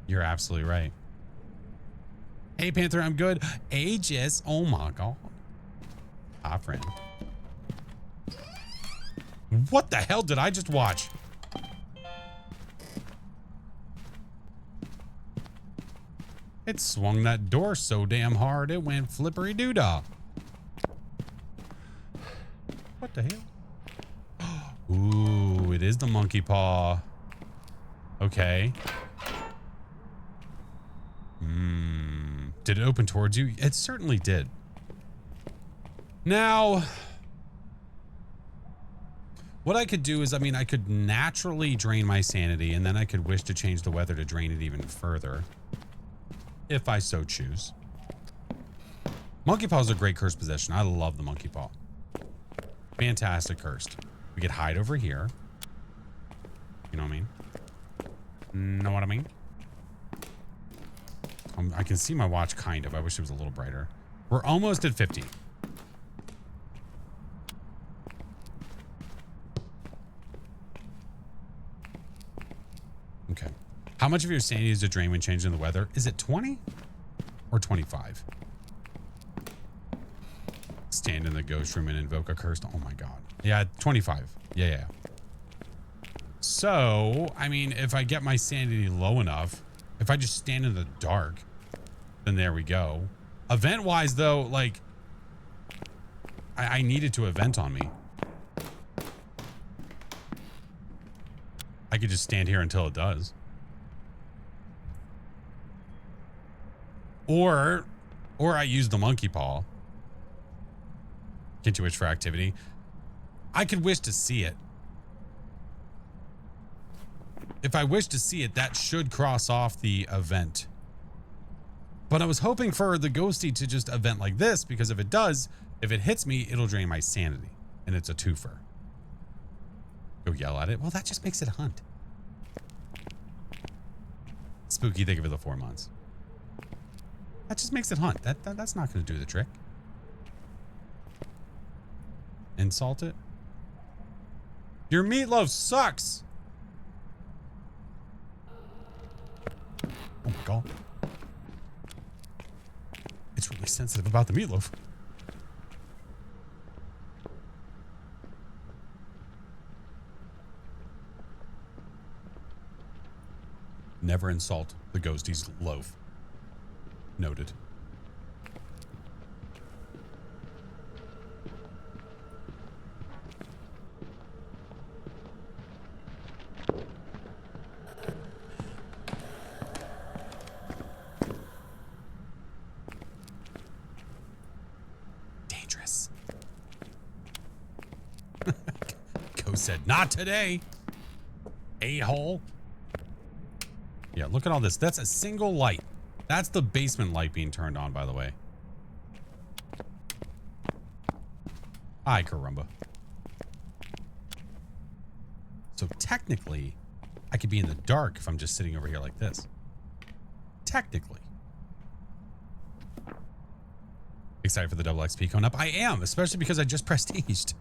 You're absolutely right. Hey, Panther, I'm good. Aegis. Oh, my God. Ah, friend. What the hell did I just watch? It swung that door so damn hard it went flippery doodah. What the hell? Ooh, it is the monkey paw. Okay. Did it open towards you? It certainly did. Now, what I could do is, I mean, I could naturally drain my sanity and then I could wish to change the weather to drain it even further. If I so choose. Monkey paw is a great curse possession. I love the monkey paw. Fantastic cursed. We could hide over here. You know what I mean? Know what I mean? I can see my watch kind of. I wish it was a little brighter. We're almost at 50. How much of your sanity is to drain when changing the weather? Is it 20 or 25? Stand in the ghost room and invoke a curse. Oh my god. Yeah, 25. Yeah. So, I mean, if I get my sanity low enough, if I just stand in the dark, then there we go. Event-wise, though, like, I needed to event on me. I could just stand here until it does. Or I use the monkey paw. Can't you wish for activity? I could wish to see it. If I wish to see it, that should cross off the event. But I was hoping for the ghosty to just event like this, because if it does, if it hits me, it'll drain my sanity. And it's a twofer. Go yell at it. Well, that just makes it a hunt. Spooky, thank you for the 4 months. That just makes it hunt. That's not going to do the trick. Insult it. Your meatloaf sucks. Oh my god. It's really sensitive about the meatloaf. Never insult the ghostie's loaf. Noted. Dangerous. Ghost said, not today. A-hole. Yeah, look at all this. That's a single light. That's the basement light being turned on, by the way. Ay, caramba. So technically, I could be in the dark if I'm just sitting over here like this. Technically. Excited for the double XP coming up? I am, especially because I just prestiged.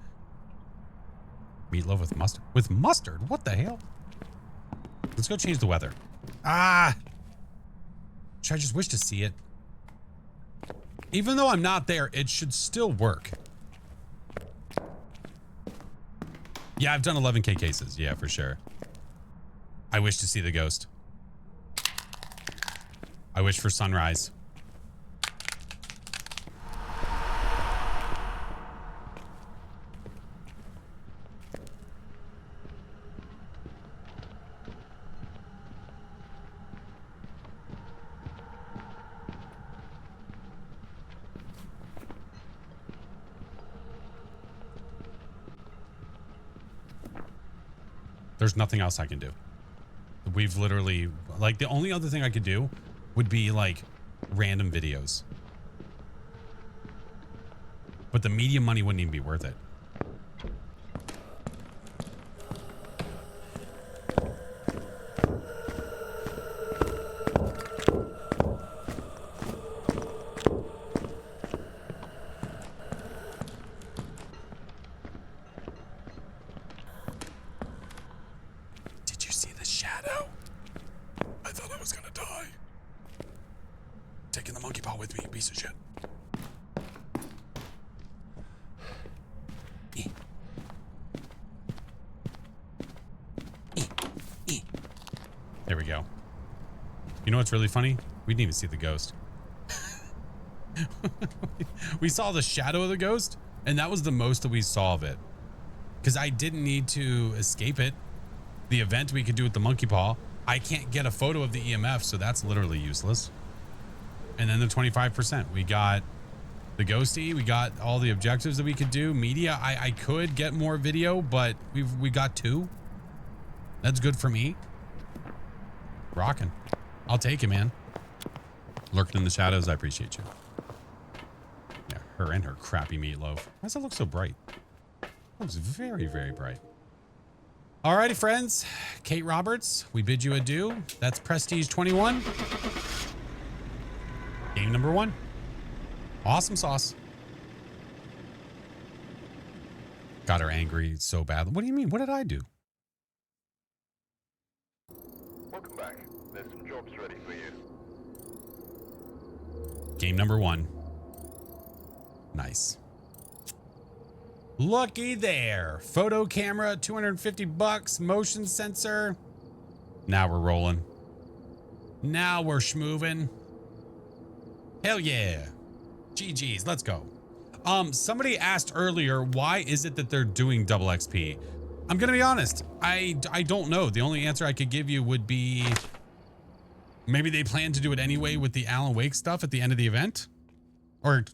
Meatloaf with mustard? With mustard? What the hell? Let's go change the weather. Ah! Should I just wish to see it? Even though I'm not there, it should still work. Yeah, I've done 11K cases. Yeah, for sure. I wish to see the ghost. I wish for sunrise. There's nothing else I can do. We've literally, like, the only other thing I could do would be like random videos. But the media money wouldn't even be worth it. There we go. You know what's really funny? We didn't even see the ghost. We saw the shadow of the ghost, and that was the most that we saw of it. Because I didn't need to escape it. The event we could do with the monkey paw. I can't get a photo of the EMF, so that's literally useless. And then the 25%. We got the ghosty. We got all the objectives that we could do. Media, I could get more video, but we got 2. That's good for me. Rocking. I'll take it, man. Lurking in the shadows, I appreciate you. Yeah, her and her crappy meatloaf. Why does it look so bright? It looks very, very bright. Alrighty, friends. Kate Roberts, we bid you adieu. That's Prestige 21. Game number 1. Awesome sauce. Got her angry so bad. What do you mean? What did I do? Welcome back. There's some jobs ready for you. Game number 1. Nice. Looky there. Photo camera, $250. Motion sensor. Now we're rolling. Now we're schmoovin'. Hell yeah. GG's. Let's go. Somebody asked earlier, why is it that they're doing double XP? I'm going to be honest. I don't know. The only answer I could give you would be maybe they plan to do it anyway with the Alan Wake stuff at the end of the event, or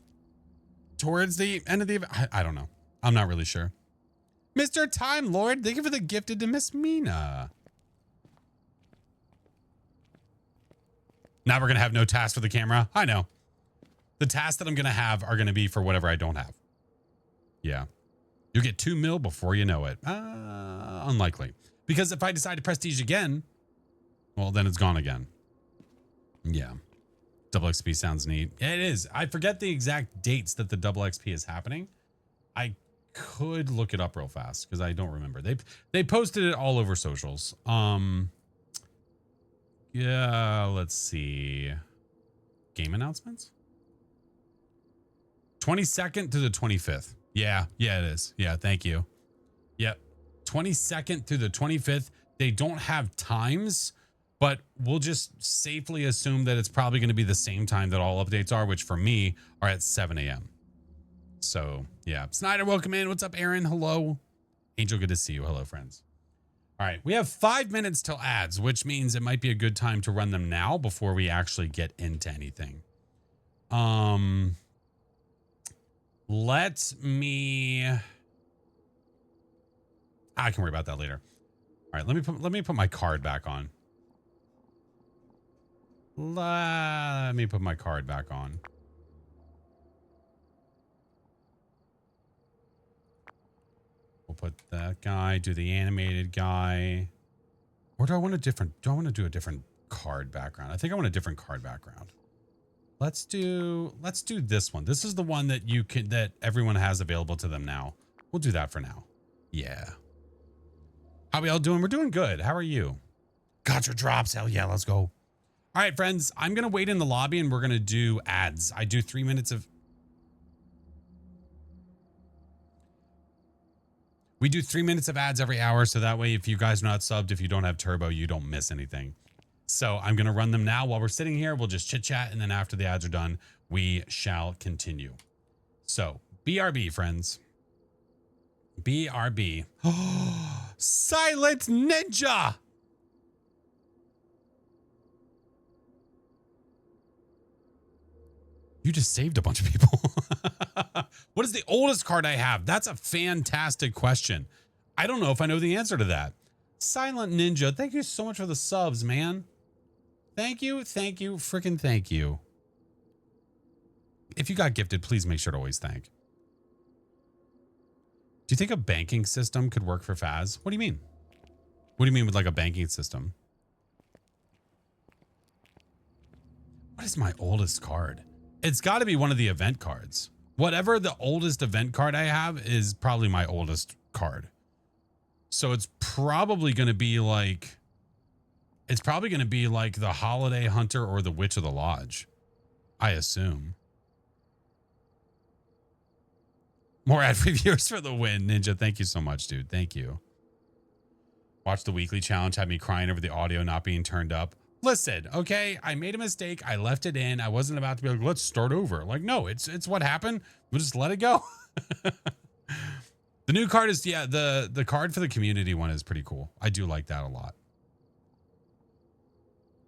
towards the end of the event. I don't know. I'm not really sure. Mr. Time Lord, thank you for the gifted to Miss Mina. Now we're going to have no tasks for the camera. I know. The tasks that I'm going to have are going to be for whatever I don't have. Yeah. You'll get 2 mil before you know it. Unlikely. Because if I decide to prestige again, well, then it's gone again. Yeah. Double XP sounds neat. It is. I forget the exact dates that the double XP is happening. I could look it up real fast because I don't remember. They posted it all over socials. Yeah, let's see. Game announcements? 22nd to the 25th. Yeah, it is. Yeah, thank you. Yep. 22nd through the 25th. They don't have times, but we'll just safely assume that it's probably going to be the same time that all updates are, which for me are at 7 a.m. So, yeah. Snyder, welcome in. What's up, Aaron? Hello. Angel, good to see you. Hello, friends. All right. We have 5 minutes till ads, which means it might be a good time to run them now before we actually get into anything. Let me... I can worry about that later. All right, let me put my card back on. Let me put my card back on. We'll put that guy, do the animated guy. Or do I want a different, do I want to do a different card background? I think I want a different card background. Let's do this one. This is the one that that everyone has available to them now. We'll do that for now. Yeah. How are we all doing? We're doing good. How are you? Gotcha drops. Hell yeah, let's go. All right, friends, I'm going to wait in the lobby and we're going to do ads. I do 3 minutes of... We do 3 minutes of ads every hour. So that way, if you guys are not subbed, if you don't have turbo, you don't miss anything. So I'm going to run them now while we're sitting here. We'll just chit chat. And then after the ads are done, we shall continue. So BRB, friends. BRB. Silent Ninja. You just saved a bunch of people. What is the oldest card I have? That's a fantastic question. I don't know if I know the answer to that. Silent Ninja, thank you so much for the subs, man. Thank you, freaking thank you. If you got gifted, please make sure to always thank. Do you think a banking system could work for Phas? What do you mean? What do you mean with like a banking system? What is my oldest card? It's got to be one of the event cards. Whatever the oldest event card I have is probably my oldest card. So it's probably going to be like... It's probably going to be like the Holiday Hunter or the Witch of the Lodge. I assume. More ad-free viewers for the win. Ninja, thank you so much, dude. Thank you. Watch the weekly challenge. Had me crying over the audio not being turned up. Listen, okay, I made a mistake. I left it in. I wasn't about to be like, let's start over. Like, no, it's what happened. We'll just let it go. The new card is, yeah, the card for the community one is pretty cool. I do like that a lot.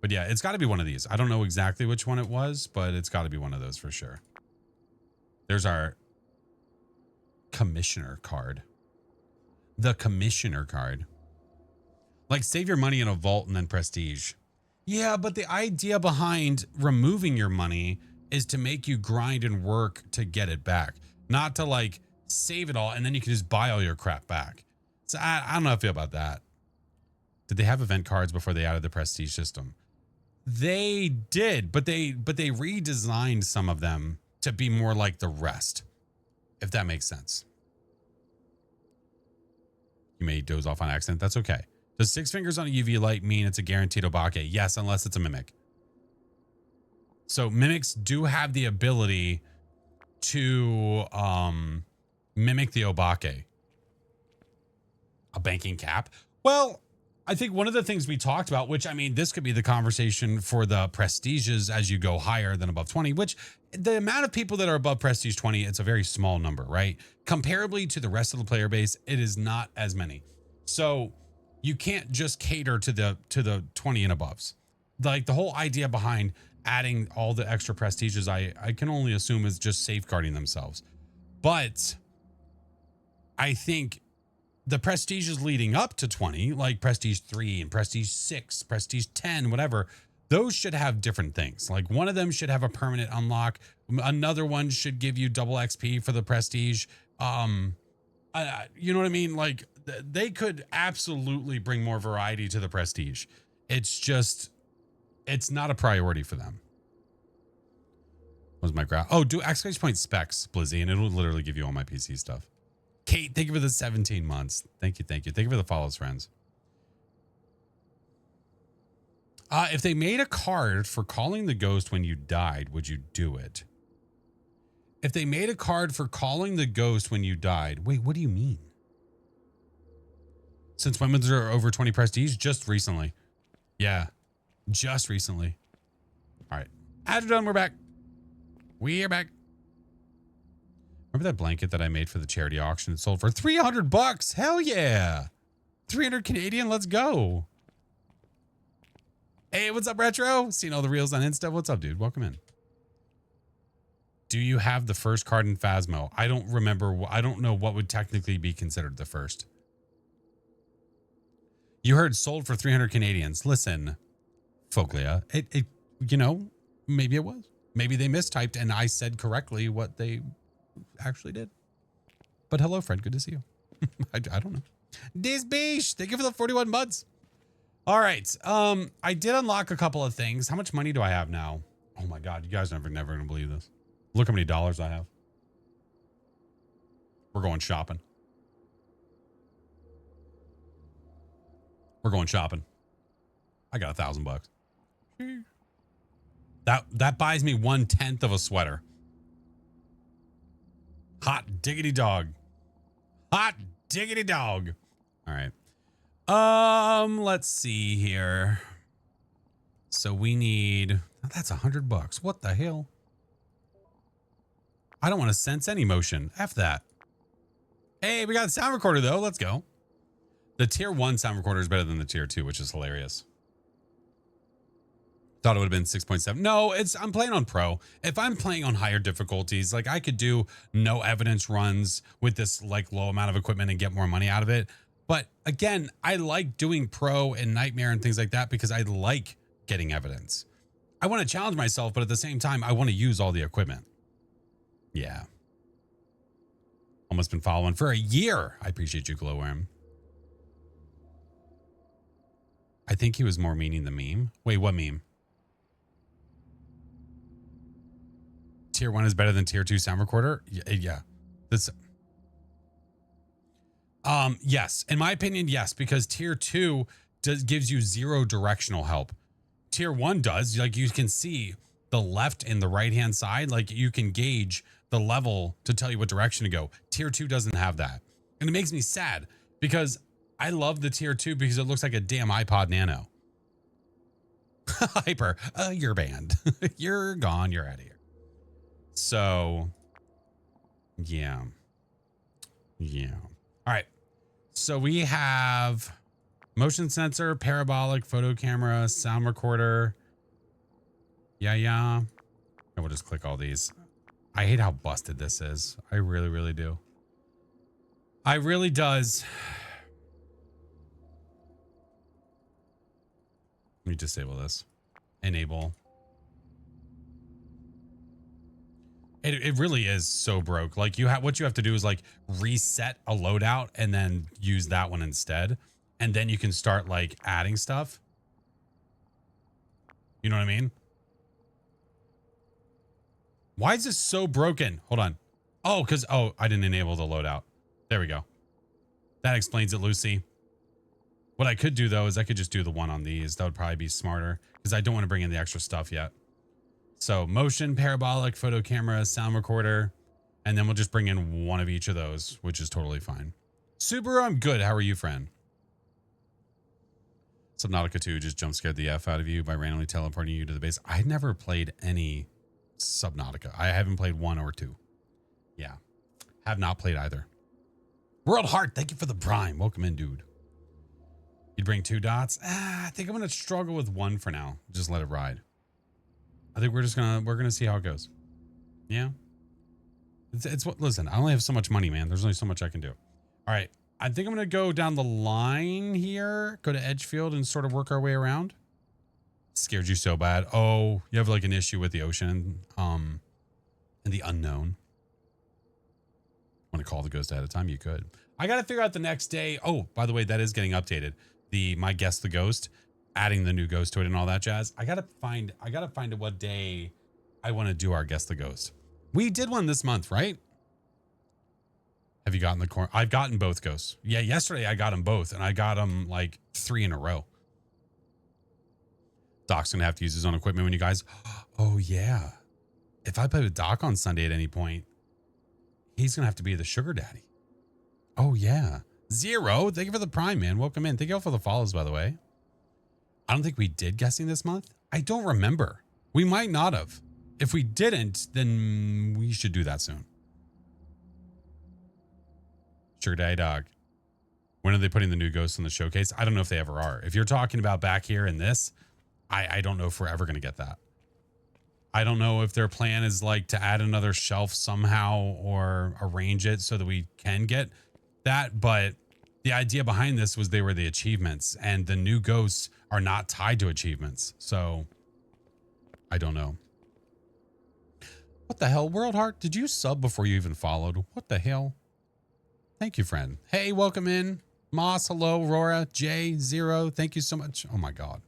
But yeah, it's got to be one of these. I don't know exactly which one it was, but it's got to be one of those for sure. There's our commissioner card. The commissioner card. Like, save your money in a vault and then prestige. Yeah, but the idea behind removing your money is to make you grind and work to get it back. Not to like save it all and then you can just buy all your crap back. So I don't know how I feel about that. Did they have event cards before they added the prestige system? They did, but they redesigned some of them to be more like the rest, if that makes sense. You may doze off on accident. That's okay. Does 6 fingers on a UV light mean it's a guaranteed Obake? Yes, unless it's a mimic. So mimics do have the ability to mimic the Obake. A banking cap? Well, I think one of the things we talked about, which I mean, this could be the conversation for the prestiges as you go higher than above 20, which the amount of people that are above prestige 20, it's a very small number, right? Comparably to the rest of the player base, it is not as many. So you can't just cater to the 20 and aboves. Like the whole idea behind adding all the extra prestiges, I can only assume is just safeguarding themselves. But I think the prestiges leading up to 20, like prestige 3 and prestige 6, prestige 10, whatever, those should have different things. Like one of them should have a permanent unlock. Another one should give you double XP for the prestige. You know what I mean? Like they could absolutely bring more variety to the prestige. It's just, it's not a priority for them. What was my graph? Oh, do exclamation point specs, Blizzy, and it'll literally give you all my PC stuff. Kate, thank you for the 17 months. Thank you. Thank you. Thank you for the follows, friends. If they made a card for calling the ghost when you died, would you do it? If they made a card for calling the ghost when you died, wait, what do you mean? Since when was there over 20 prestige? Just recently. Yeah, just recently. All right. After done, we're back. We are back. Remember that blanket that I made for the charity auction? It sold for $300. Hell yeah. 300 Canadian. Let's go. Hey, what's up, Retro? Seeing all the reels on Insta. What's up, dude? Welcome in. Do you have the first card in Phasmo? I don't remember. I don't know what would technically be considered the first. You heard sold for 300 Canadians. Listen, Foglia, you know, maybe it was. Maybe they mistyped and I said correctly what they actually did. But hello, Fred. Good to see you. I don't know. Disbeesh. Thank you for the 41 months. All right. I did unlock a couple of things. How much money do I have now? Oh my God. You guys are never going to believe this. Look how many dollars I have. We're going shopping. We're going shopping. I got $1,000. That buys me 1/10 of a sweater. Hot diggity dog. Hot diggity dog. All right. Let's see here. So we need, that's $100. What the hell? I don't want to sense any motion. F that. Hey, we got a sound recorder though. Let's go. The tier 1 sound recorder is better than the tier 2, which is hilarious. Thought it would have been 6.7. No, I'm playing on pro. If I'm playing on higher difficulties, like I could do no evidence runs with this like low amount of equipment and get more money out of it. But again, I like doing pro and nightmare and things like that because I like getting evidence. I want to challenge myself, but at the same time, I want to use all the equipment. Yeah. Almost been following for a year. I appreciate you, Glowworm. I think he was more meaning the meme. Wait, what meme? Tier 1 is better than tier 2 sound recorder? Yeah. This. Yes. In my opinion, yes, because tier 2 gives you 0 directional help. Tier 1 does. Like you can see the left and the right hand side. Like you can gauge the level to tell you what direction to go. Tier 2 doesn't have that. And it makes me sad because I love the tier 2 because it looks like a damn iPod Nano. Hyper. You're banned. You're gone. You're out of here. So, yeah. Yeah. All right. So we have motion sensor, parabolic, photo camera, sound recorder. Yeah. And we'll just click all these. I hate how busted this is. I really, really do. I really does. Let me disable this. Enable. It really is so broke. Like what you have to do is like reset a loadout and then use that one instead. And then you can start like adding stuff. You know what I mean? Why is this so broken? Hold on. Oh, I didn't enable the loadout. There we go. That explains it, Lucy. What I could do though is I could just do the one on these. That would probably be smarter because I don't want to bring in the extra stuff yet. So motion, parabolic, photo camera, sound recorder, and then we'll just bring in one of each of those, which is totally fine. Subaru, I'm good. How are you, friend? Subnautica 2 just jump scared the F out of you by randomly teleporting you to the base. I never played any Subnautica. I haven't played 1 or 2. Yeah. Have not played either. World Heart, thank you for the prime. Welcome in, dude. You'd bring 2 dots? I think I'm going to struggle with 1 for now. Just let it ride. I think we're going to see how it goes. Yeah. It's what, listen, I only have so much money, man. There's only so much I can do. All right. I think I'm going to go down the line here, go to Edgefield and sort of work our way around. Scared you so bad. Oh, you have like an issue with the ocean, and the unknown. Want to call the ghost ahead of time? You could. I got to figure out the next day. Oh, by the way, that is getting updated. My Guess the Ghost, adding the new ghost to it and all that jazz. I got to find what day I want to do our Guess the Ghost. We did one this month, right? Have you gotten the corn? I've gotten both ghosts. Yeah, yesterday I got them both, and I got them like 3 in a row. Doc's gonna have to use his own equipment when you guys. Oh yeah, if I play with Doc on Sunday at any point, he's gonna have to be the sugar daddy. Oh yeah, Zero. Thank you for the prime, man. Welcome in. Thank you all for the follows, by the way. I don't think we did guessing this month. I don't remember. We might not have. If we didn't, then we should do that soon. Sugar Daddy Dog. When are they putting the new ghosts in the showcase? I don't know if they ever are. If you're talking about back here in this, I don't know if we're ever going to get that. I don't know if their plan is like to add another shelf somehow or arrange it so that we can get that. But the idea behind this was they were the achievements, and the new ghosts are not tied to achievements. So I don't know. What the hell? World Heart, did you sub before you even followed? What the hell? Thank you, friend. Hey, welcome in. Moss, hello. Aurora, Jay, Zero, thank you so much. Oh my God.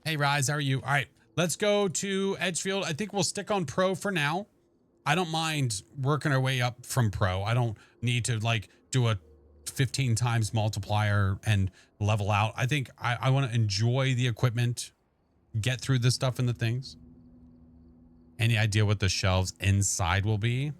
Hey, Rise, how are you? All right, let's go to Edgefield. I think we'll stick on Pro for now. I don't mind working our way up from Pro. I don't need to like do a 15 times multiplier and level out. I think I want to enjoy the equipment, get through the stuff and the things. Any idea what the shelves inside will be?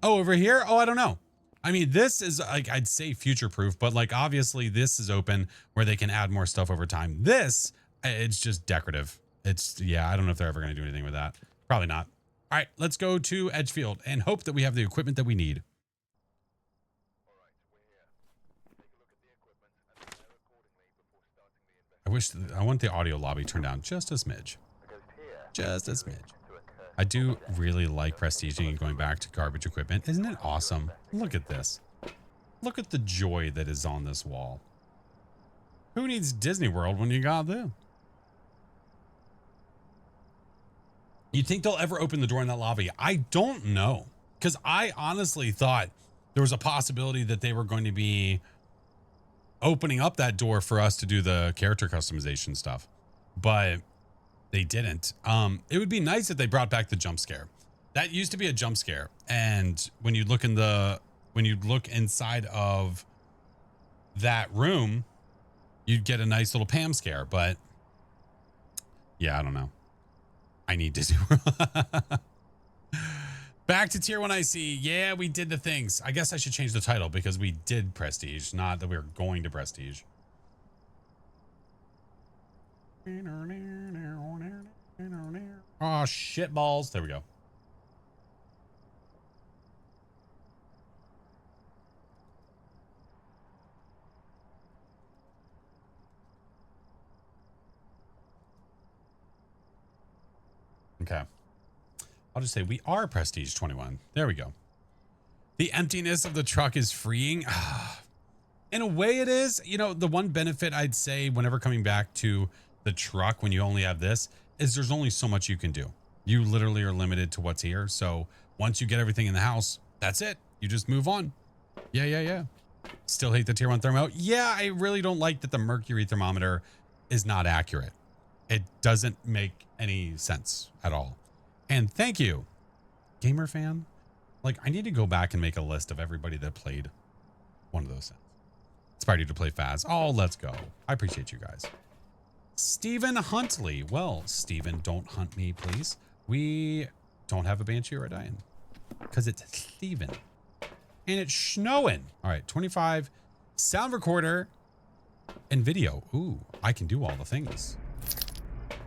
Oh, over here? Oh, I don't know. I mean, this is like, I'd say future proof, but like, obviously this is open where they can add more stuff over time. This, it's just decorative. It's, yeah, I don't know if they're ever going to do anything with that. Probably not. All right, let's go to Edgefield and hope that we have the equipment that we need. I want the audio lobby turned down just a smidge. Just a smidge. I do really like prestiging and going back to garbage equipment. Isn't it awesome? Look at this. Look at the joy that is on this wall. Who needs Disney World when you got them? You think they'll ever open the door in that lobby? I don't know. Because I honestly thought there was a possibility that they were going to be opening up that door for us to do the character customization stuff. But they didn't. It would be nice if they brought back the jump scare. That used to be a jump scare. And when you look inside of that room, you'd get a nice little Pam scare. But yeah, I don't know. I need to do back to tier 1 IC. Yeah, we did the things. I guess I should change the title because we did prestige, not that we're going to prestige. Oh, shit balls. There we go. Okay. I'll just say we are prestige 21. There we go. The emptiness of the truck is freeing. In a way it is. You know, the one benefit I'd say whenever coming back to the truck when you only have this is there's only so much you can do. You literally are limited to what's here. So once you get everything in the house, that's it. You just move on. Yeah. Still hate the tier 1 thermo. Yeah, I really don't like that the mercury thermometer is not accurate. It doesn't make any sense at all. And thank you, gamer fan. Like, I need to go back and make a list of everybody that played one of those things. inspired you to play Phas. Oh, let's go. I appreciate you guys. Stephen Huntley. Well, Stephen, don't hunt me, please. We don't have a Banshee or a Dian because it's Stephen and it's snowing. All right, 25 sound recorder and video. Ooh, I can do all the things.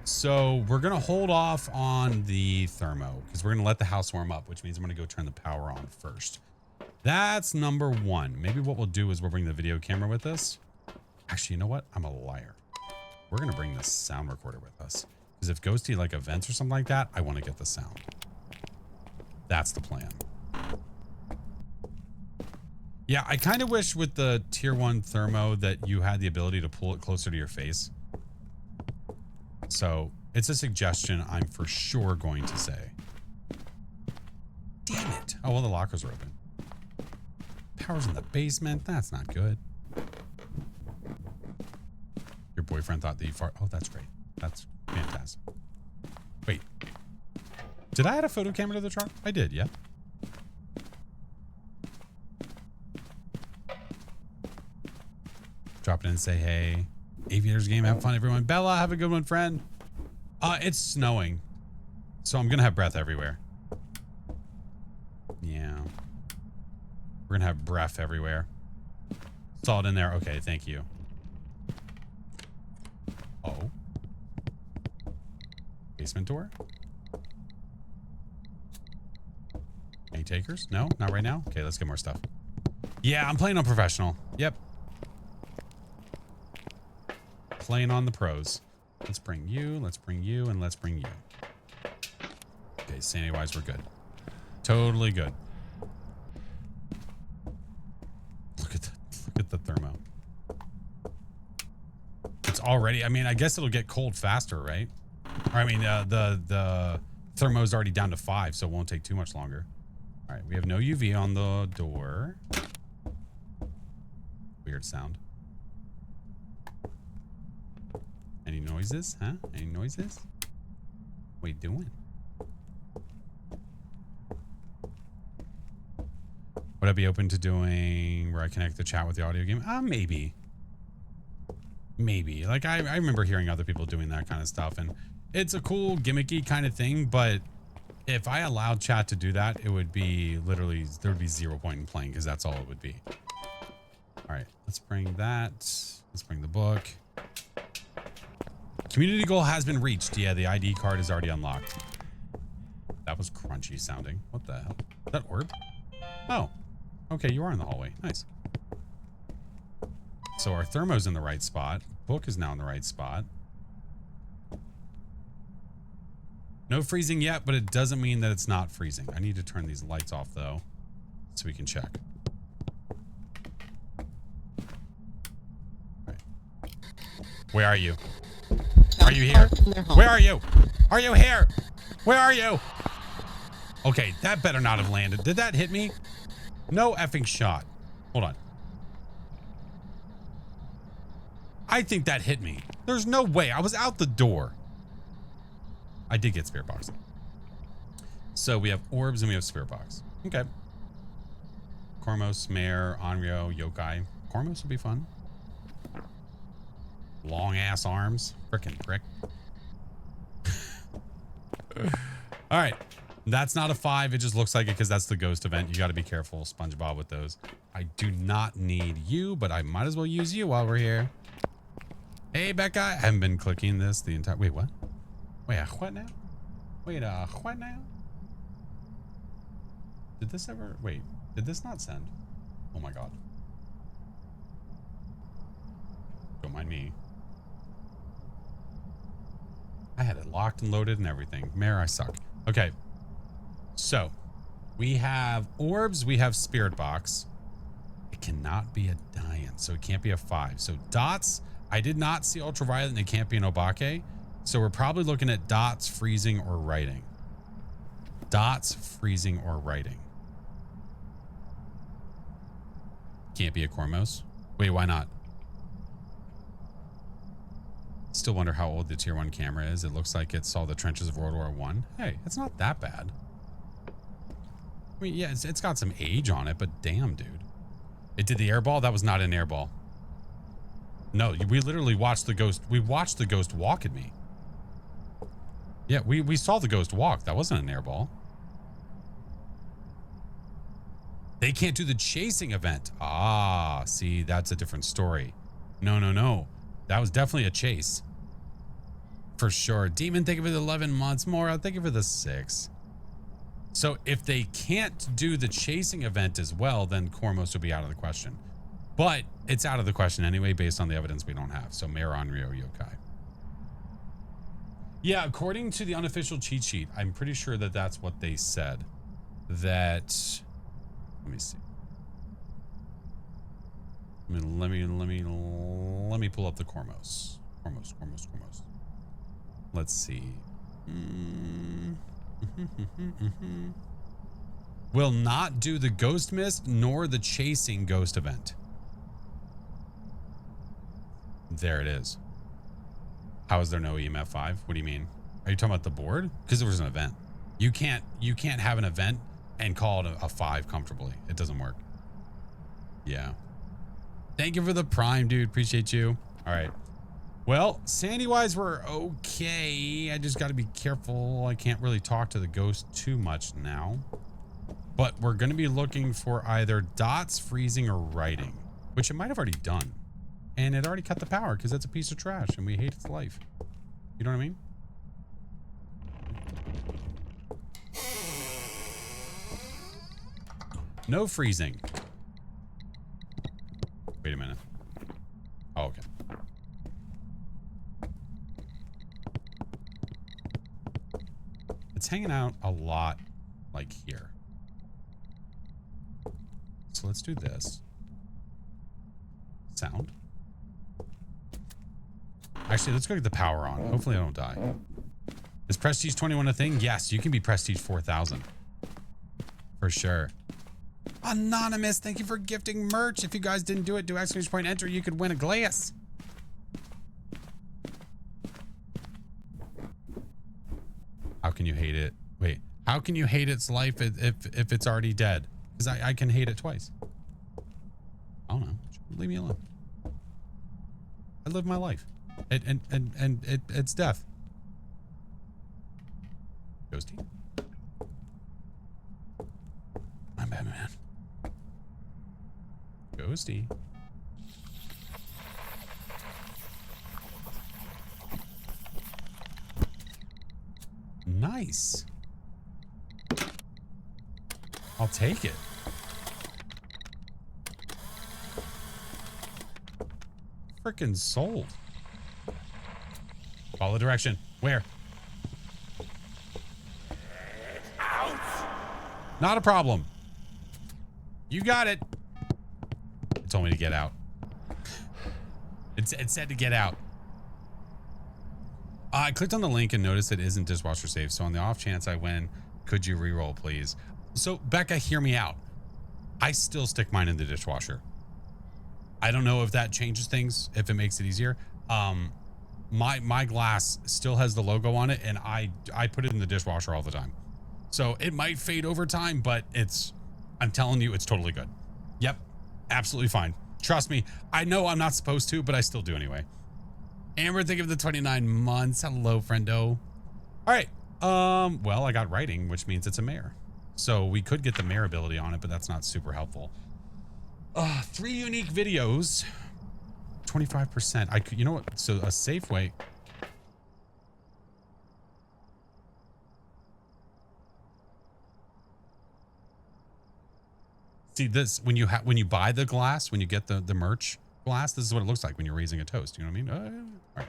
So we're going to hold off on the thermo because we're going to let the house warm up, which means I'm going to go turn the power on first. That's number one. Maybe what we'll do is we'll bring the video camera with us. Actually, you know what? I'm a liar. We're going to bring the sound recorder with us because if Ghosty like events or something like that, I want to get the sound. That's the plan. Yeah, I kind of wish with the tier 1 thermo that you had the ability to pull it closer to your face. So it's a suggestion I'm for sure going to say. Damn it. Oh, well, the lockers are open. Power's in the basement. That's not good. Your boyfriend thought that you fart. Oh, that's great. That's fantastic. Wait. Did I add a photo camera to the truck? I did, yeah. Drop it in and say, hey. Aviators game, have fun, everyone. Bella, have a good one, friend. It's snowing. So I'm going to have breath everywhere. Yeah. We're going to have breath everywhere. Saw it in there. Okay, thank you. Oh. Basement door? Any takers? No, not right now. Okay, let's get more stuff. Yeah, I'm playing on professional. Yep. Playing on the pros. Let's bring you, and let's bring you. Okay, sanity wise, we're good. Totally good. Look at the thermo. It's already, I mean, I guess it'll get cold faster, right? Or I mean, the thermo's already down to 5, so it won't take too much longer. All right, we have no UV on the door. Weird sound. Any noises? Huh? Any noises? What are you doing? Would I be open to doing where I connect the chat with the audio game? Maybe. Maybe. Like, I remember hearing other people doing that kind of stuff, and it's a cool, gimmicky kind of thing, but if I allowed chat to do that, it would be literally, there would be 0 point in playing, because that's all it would be. All right, let's bring that. Let's bring the book. Community goal has been reached. Yeah, the ID card is already unlocked. That was crunchy sounding. What the hell? Is that orb? Oh, okay, you are in the hallway. Nice. So our thermo's in the right spot. Book is now in the right spot. No freezing yet, but it doesn't mean that it's not freezing. I need to turn these lights off though, so we can check. Right. Where are you? Are you here? Where are you? Are you here? Where are you? Okay, that better not have landed. Did that hit me? No effing shot. Hold on. I think that hit me. There's no way. I was out the door. I did get spirit box. So we have orbs and we have spirit box. Okay. Kormos, Mare, Onryo, Yokai. Kormos would be fun. Long ass arms. Frickin' prick. All right. That's not a 5. It just looks like it because that's the ghost event. You got to be careful, SpongeBob, with those. I do not need you, but I might as well use you while we're here. Hey, Becca. I haven't been clicking this the entire... Wait, what? Wait, what now? Wait, what now? Did this ever... Wait, did this not send? Oh my god. Don't mind me. I had it locked and loaded and everything. Mare, I suck. Okay. So, we have orbs, we have spirit box. It cannot be a Dian, so it can't be a 5. So dots, I did not see ultraviolet and it can't be an Obake. So we're probably looking at dots, freezing, or writing. Dots, freezing, or writing. Can't be a Kormos. Wait, why not? Still wonder how old the tier 1 camera is. It looks like it saw the trenches of World War I. Hey, it's not that bad. I mean, yeah, it's got some age on it, but damn, dude. It did the airball? That was not an airball. No, we literally watched the ghost. We watched the ghost walk at me. Yeah, we saw the ghost walk. That wasn't an airball. They can't do the chasing event. Ah, see, that's a different story. No, no, no. That was definitely a chase. For sure. Demon, thank you for the 11 months more. I'll thank you for the 6. So if they can't do the chasing event as well, then Kormos will be out of the question. But it's out of the question anyway, based on the evidence we don't have. So Mayor Onryo Yokai. Yeah, according to the unofficial cheat sheet, I'm pretty sure that that's what they said. That, let me see. Let me pull up the Kormos. Kormos. Let's see. Will not do the ghost mist nor the chasing ghost event. There it is. How is there no EMF 5? What do you mean? Are you talking about the board? Because there was an event. You can't have an event and call it a 5 comfortably. It doesn't work. Yeah. Thank you for the prime, dude. Appreciate you. All right. Well, sanity-wise, we're okay. I just got to be careful. I can't really talk to the ghost too much now. But we're going to be looking for either dots, freezing, or writing, which it might have already done. And it already cut the power because it's a piece of trash and we hate its life. You know what I mean? No freezing. Wait a minute. Oh, okay. It's hanging out a lot like here. So let's do this. Sound. Actually, let's go get the power on. Hopefully I don't die. Is Prestige 21 a thing? Yes, you can be Prestige 4000. For sure. Anonymous, thank you for gifting merch. If you guys didn't do it, do exclamation point enter, you could win a glass. How can you hate it? Wait, how can you hate its life if it's already dead? Because I can hate it twice. I don't know. Leave me alone. I live my life. It's death. Ghosty. I'm Batman. Ghosty. Nice. I'll take it. Frickin' sold. Follow direction. Where? Ouch. Not a problem. You got it. It told me to get out. It said to get out. I clicked on the link and noticed it isn't dishwasher safe. So on the off chance I win, could you reroll, please? So Becca, hear me out. I still stick mine in the dishwasher. I don't know if that changes things, if it makes it easier. My glass still has the logo on it, and I put it in the dishwasher all the time. So it might fade over time, but I'm telling you, it's totally good. Yep, absolutely fine. Trust me, I know I'm not supposed to, but I still do anyway. Amber, think of the 29 months. Hello, friendo. All right. Well, I got writing, which means it's a mare. So we could get the mare ability on it, but that's not super helpful. 3 unique videos. 25%. I could, you know what? So a safe way. See this, when you buy the glass, when you get the merch glass, this is what it looks like when you're raising a toast. You know what I mean? All right.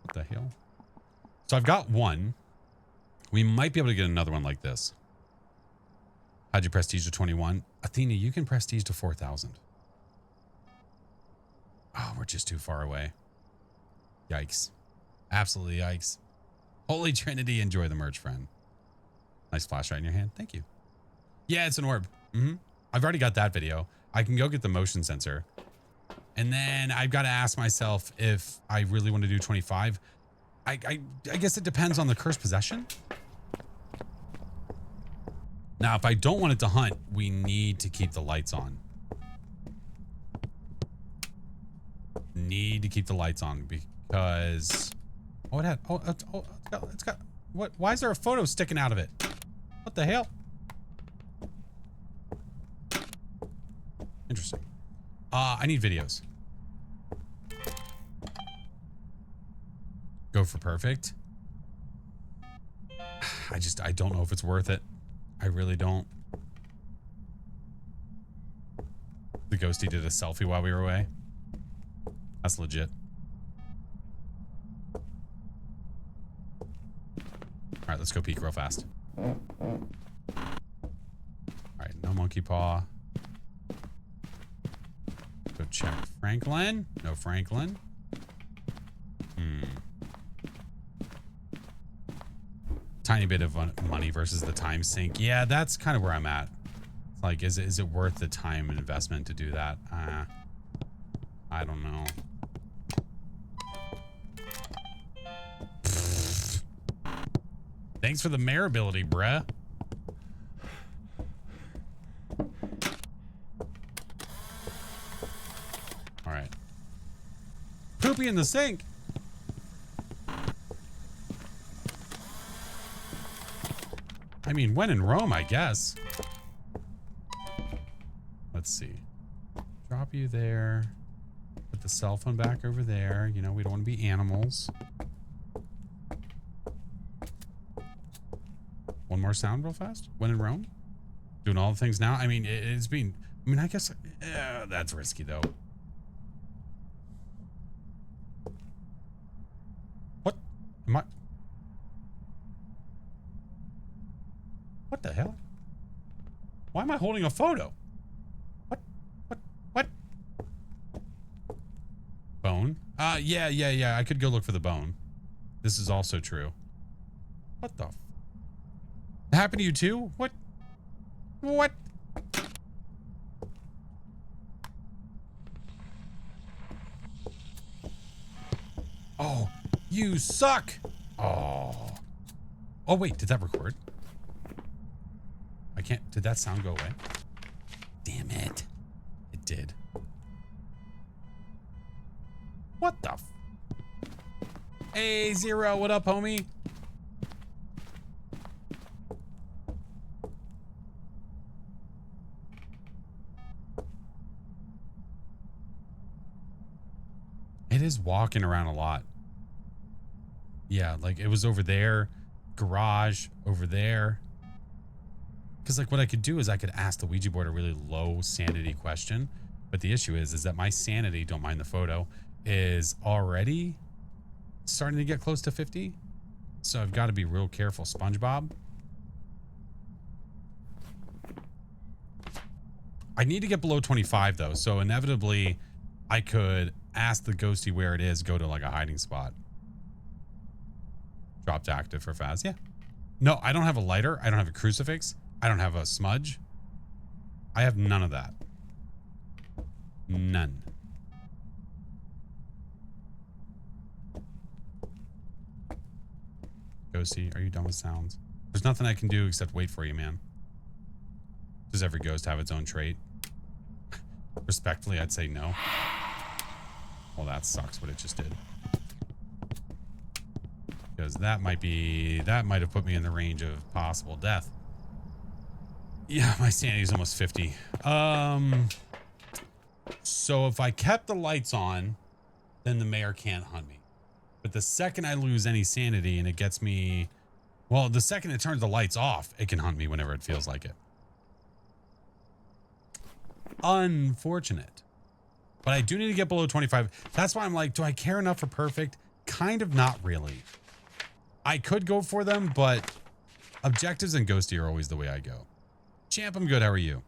What the hell? So I've got one. We might be able to get another one like this. How'd you prestige to 21? Athena, you can prestige to 4,000. Oh, we're just too far away. Yikes. Absolutely yikes. Holy Trinity, enjoy the merch, friend. Nice flashlight in your hand. Thank you. Yeah, it's an orb. I've already got that video. I can go get the motion sensor. And then I've got to ask myself if I really want to do 25. I guess it depends on the cursed possession. Now, if I don't want it to hunt, we need to keep the lights on. need to keep the lights on because oh, it's got what? Why is there a photo sticking out of it? What the hell? Interesting. I need videos. Go for perfect. I don't know if it's worth it. I really don't. The ghosty did a selfie while we were away. That's legit. All right, let's go peek real fast. All right, no monkey paw. Go check Franklin. No Franklin. Tiny bit of money versus the time sink. Yeah, that's kind of where I'm at. It's like, is it worth the time and investment to do that? I don't know. Thanks for the mayor ability, bruh. All right. Poopy in the sink. I mean, when in Rome, I guess. Let's see. Drop you there. Put the cell phone back over there. You know, we don't want to be animals. One more sound real fast. When in Rome. Doing all the things now. I mean, it's been... I mean, I guess... that's risky, though. What? Am I... What the hell? Why am I holding a photo? What? Bone? Yeah. I could go look for the bone. This is also true. What the? Happened to you too? What? Oh, you suck. Oh, wait, did that record? I can't, did that sound go away? Damn it. It did. What the f? Hey, Zero, what up, homie? It is walking around a lot. Yeah, like it was over there, garage over there. Because like what I could do is I could ask the Ouija board a really low sanity question. But the issue is that my sanity, don't mind the photo, is already starting to get close to 50. So I've got to be real careful. SpongeBob. I need to get below 25 though. So inevitably I could ask the ghosty where it is, go to like a hiding spot. Dropped active for Phaz. Yeah. No, I don't have a lighter. I don't have a crucifix. I don't have a smudge. I have none of that. None. Ghosty, are you done with sounds? There's nothing I can do except wait for you, man. Does every ghost have its own trait? Respectfully, I'd say no. Well, that sucks what it just did. Because that might have put me in the range of possible death. Yeah, my sanity is almost 50. So if I kept the lights on, then the mayor can't hunt me. But the second I lose any sanity and it gets me, well, the second it turns the lights off, it can hunt me whenever it feels like it. Unfortunate. But I do need to get below 25. That's why I'm like, do I care enough for perfect? Kind of not really. I could go for them, but objectives and ghosty are always the way I go. Champ, I'm good. How are you?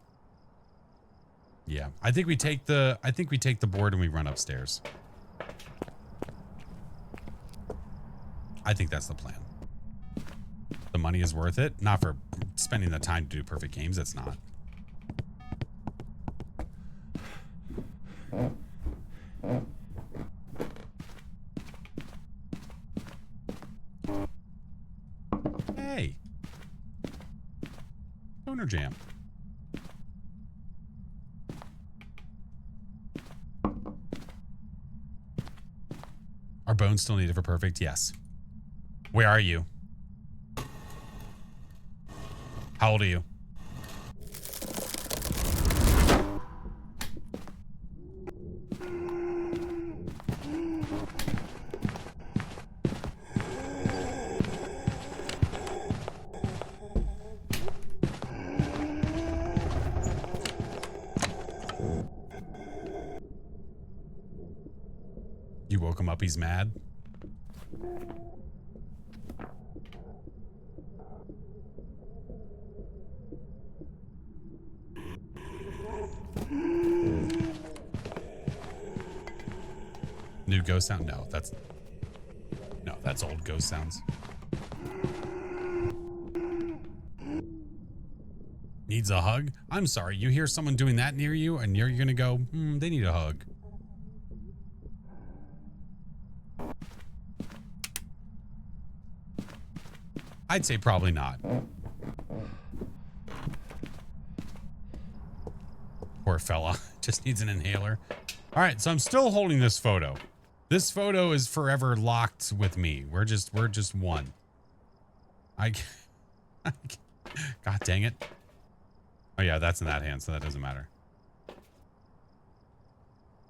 Yeah, I think we take the board and we run upstairs. I think that's the plan. The money is worth it. Not for spending the time to do perfect games. It's not. Hey. Owner jam. Are bones still needed for perfect? Yes. Where are you? How old are you? You woke him up, he's mad. New ghost sound? No, that's old ghost sounds. Needs a hug? I'm sorry, you hear someone doing that near you and you're gonna go, they need a hug. I'd say probably not. Poor fella. Just needs an inhaler. All right, so I'm still holding this photo. This photo is forever locked with me. We're just one. God dang it. Oh yeah, that's in that hand, so that doesn't matter.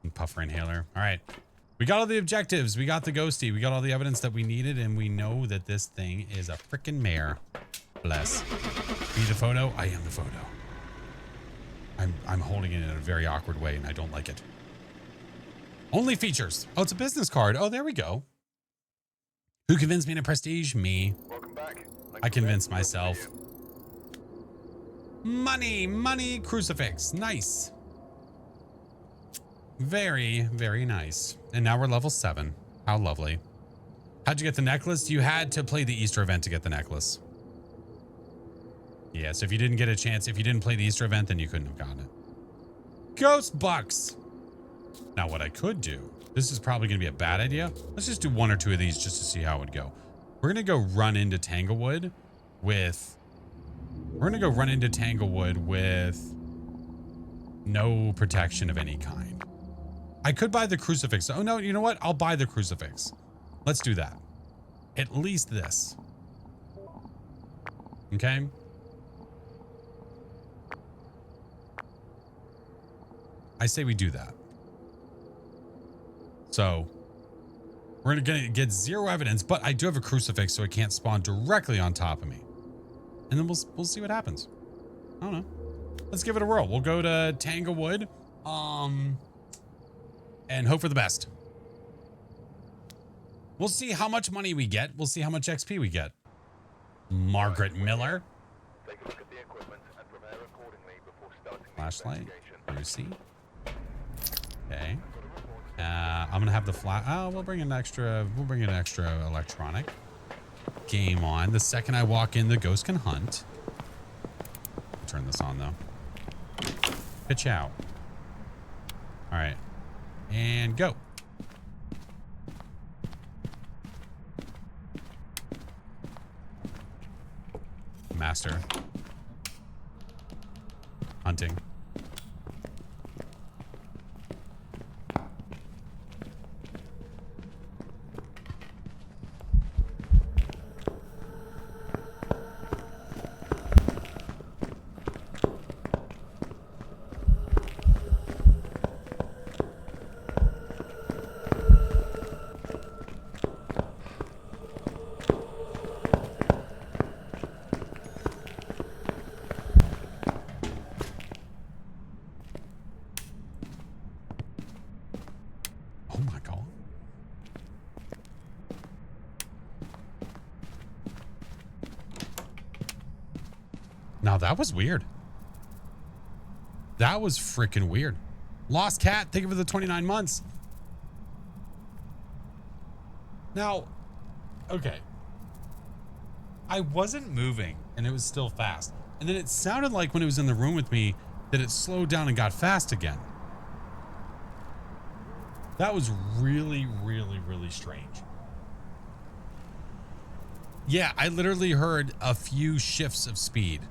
And puffer inhaler. All right. We got all the objectives. We got the ghosty. We got all the evidence that we needed, and we know that this thing is a freaking mare. Bless. Be the photo? I am the photo. I'm holding it in a very awkward way, and I don't like it. Only features. Oh, it's a business card. Oh, there we go. Who convinced me to prestige? Me. Welcome back. I convinced myself. Money, crucifix. Nice. Very, very nice. And now we're level 7. How lovely. How'd you get the necklace? You had to play the Easter event to get the necklace. Yeah, so if you didn't get a chance, if you didn't play the Easter event, then you couldn't have gotten it. Ghost bucks. Now what I could do, this is probably going to be a bad idea. Let's just do 1 or 2 of these just to see how it would go. We're going to go run into Tanglewood with... no protection of any kind. I could buy the crucifix. Oh no, you know what? I'll buy the crucifix. Let's do that. At least this. Okay. I say we do that. So we're gonna get 0 evidence, but I do have a crucifix, so it can't spawn directly on top of me. And then we'll see what happens. I don't know. Let's give it a whirl. We'll go to Tanglewood, and hope for the best. We'll see how much money we get. We'll see how much XP we get. Margaret Miller. Take a look at the equipment and prepare accordingly before starting the Flashlight. investigation. Lucy. Okay. I'm gonna have the flat. Oh, we'll bring an extra electronic game on. The second I walk in, the ghost can hunt. I'll turn this on though. Pitch out. All right, and go. Master. Hunting. Now that was weird. That was freaking weird. Lost cat, thank you for the 29 months. Now, okay. I wasn't moving and it was still fast. And then it sounded like when it was in the room with me that it slowed down and got fast again. That was really, really, really strange. Yeah, I literally heard a few shifts of speed.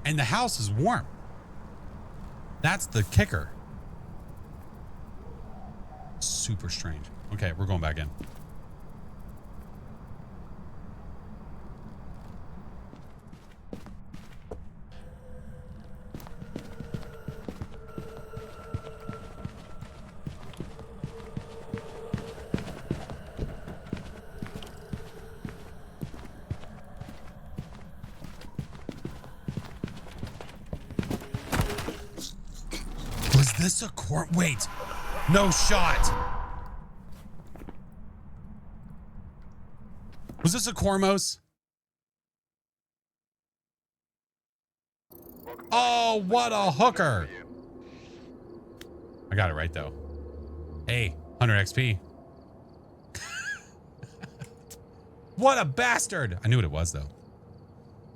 And the house is warm. That's the kicker. super strange. Okay, we're going back in. Was this a wait, no shot. Was this a Cormos? Oh, what a hooker. I got it right though. Hey, 100 XP. What a bastard. I knew what it was though.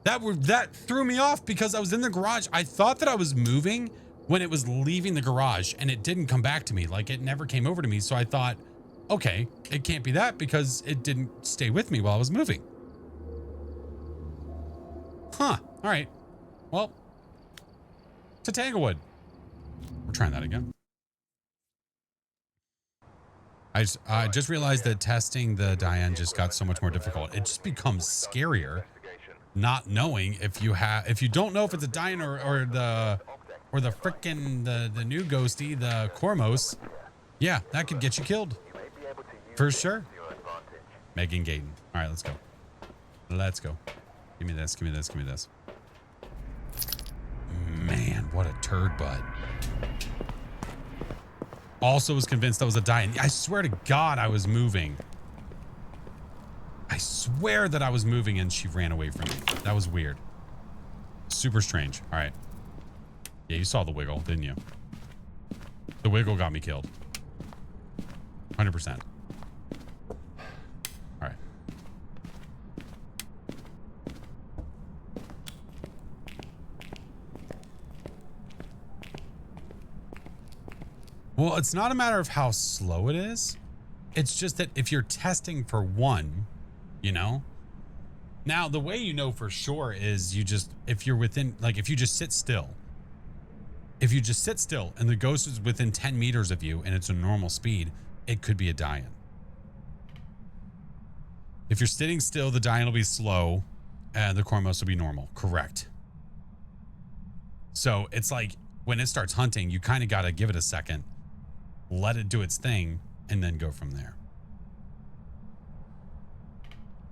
That threw me off because I was in the garage. I thought that I was moving when it was leaving the garage and it didn't come back to me. Like it never came over to me. So I thought, okay, it can't be that because it didn't stay with me while I was moving. Huh. All right. Well, to Tanglewood. We're trying that again. I just realized that testing the Diane just got so much more difficult. It just becomes scarier not knowing if you don't know if it's a Diane or the frickin' the new ghosty, the Cormos. Yeah, that could get you killed. For sure. Megan Gayton. All right, let's go. Let's go. Give me this, give me this, give me this. Man, what a turd bud. Also was convinced that was a Diane. I swear to God I was moving. I swear that I was moving and she ran away from me. That was weird. Super strange. All right. Yeah, you saw the wiggle, didn't you? The wiggle got me killed. 100%. All right. Well, it's not a matter of how slow it is. It's just that if you're testing for one, you know? Now, the way you know for sure is if you're within, like if you just sit still. If you just sit still and the ghost is within 10 meters of you and it's a normal speed, it could be a die-in. If you're sitting still, the die-in will be slow and the Cormos will be normal. Correct. So it's like when it starts hunting, you kind of got to give it a second, let it do its thing, and then go from there.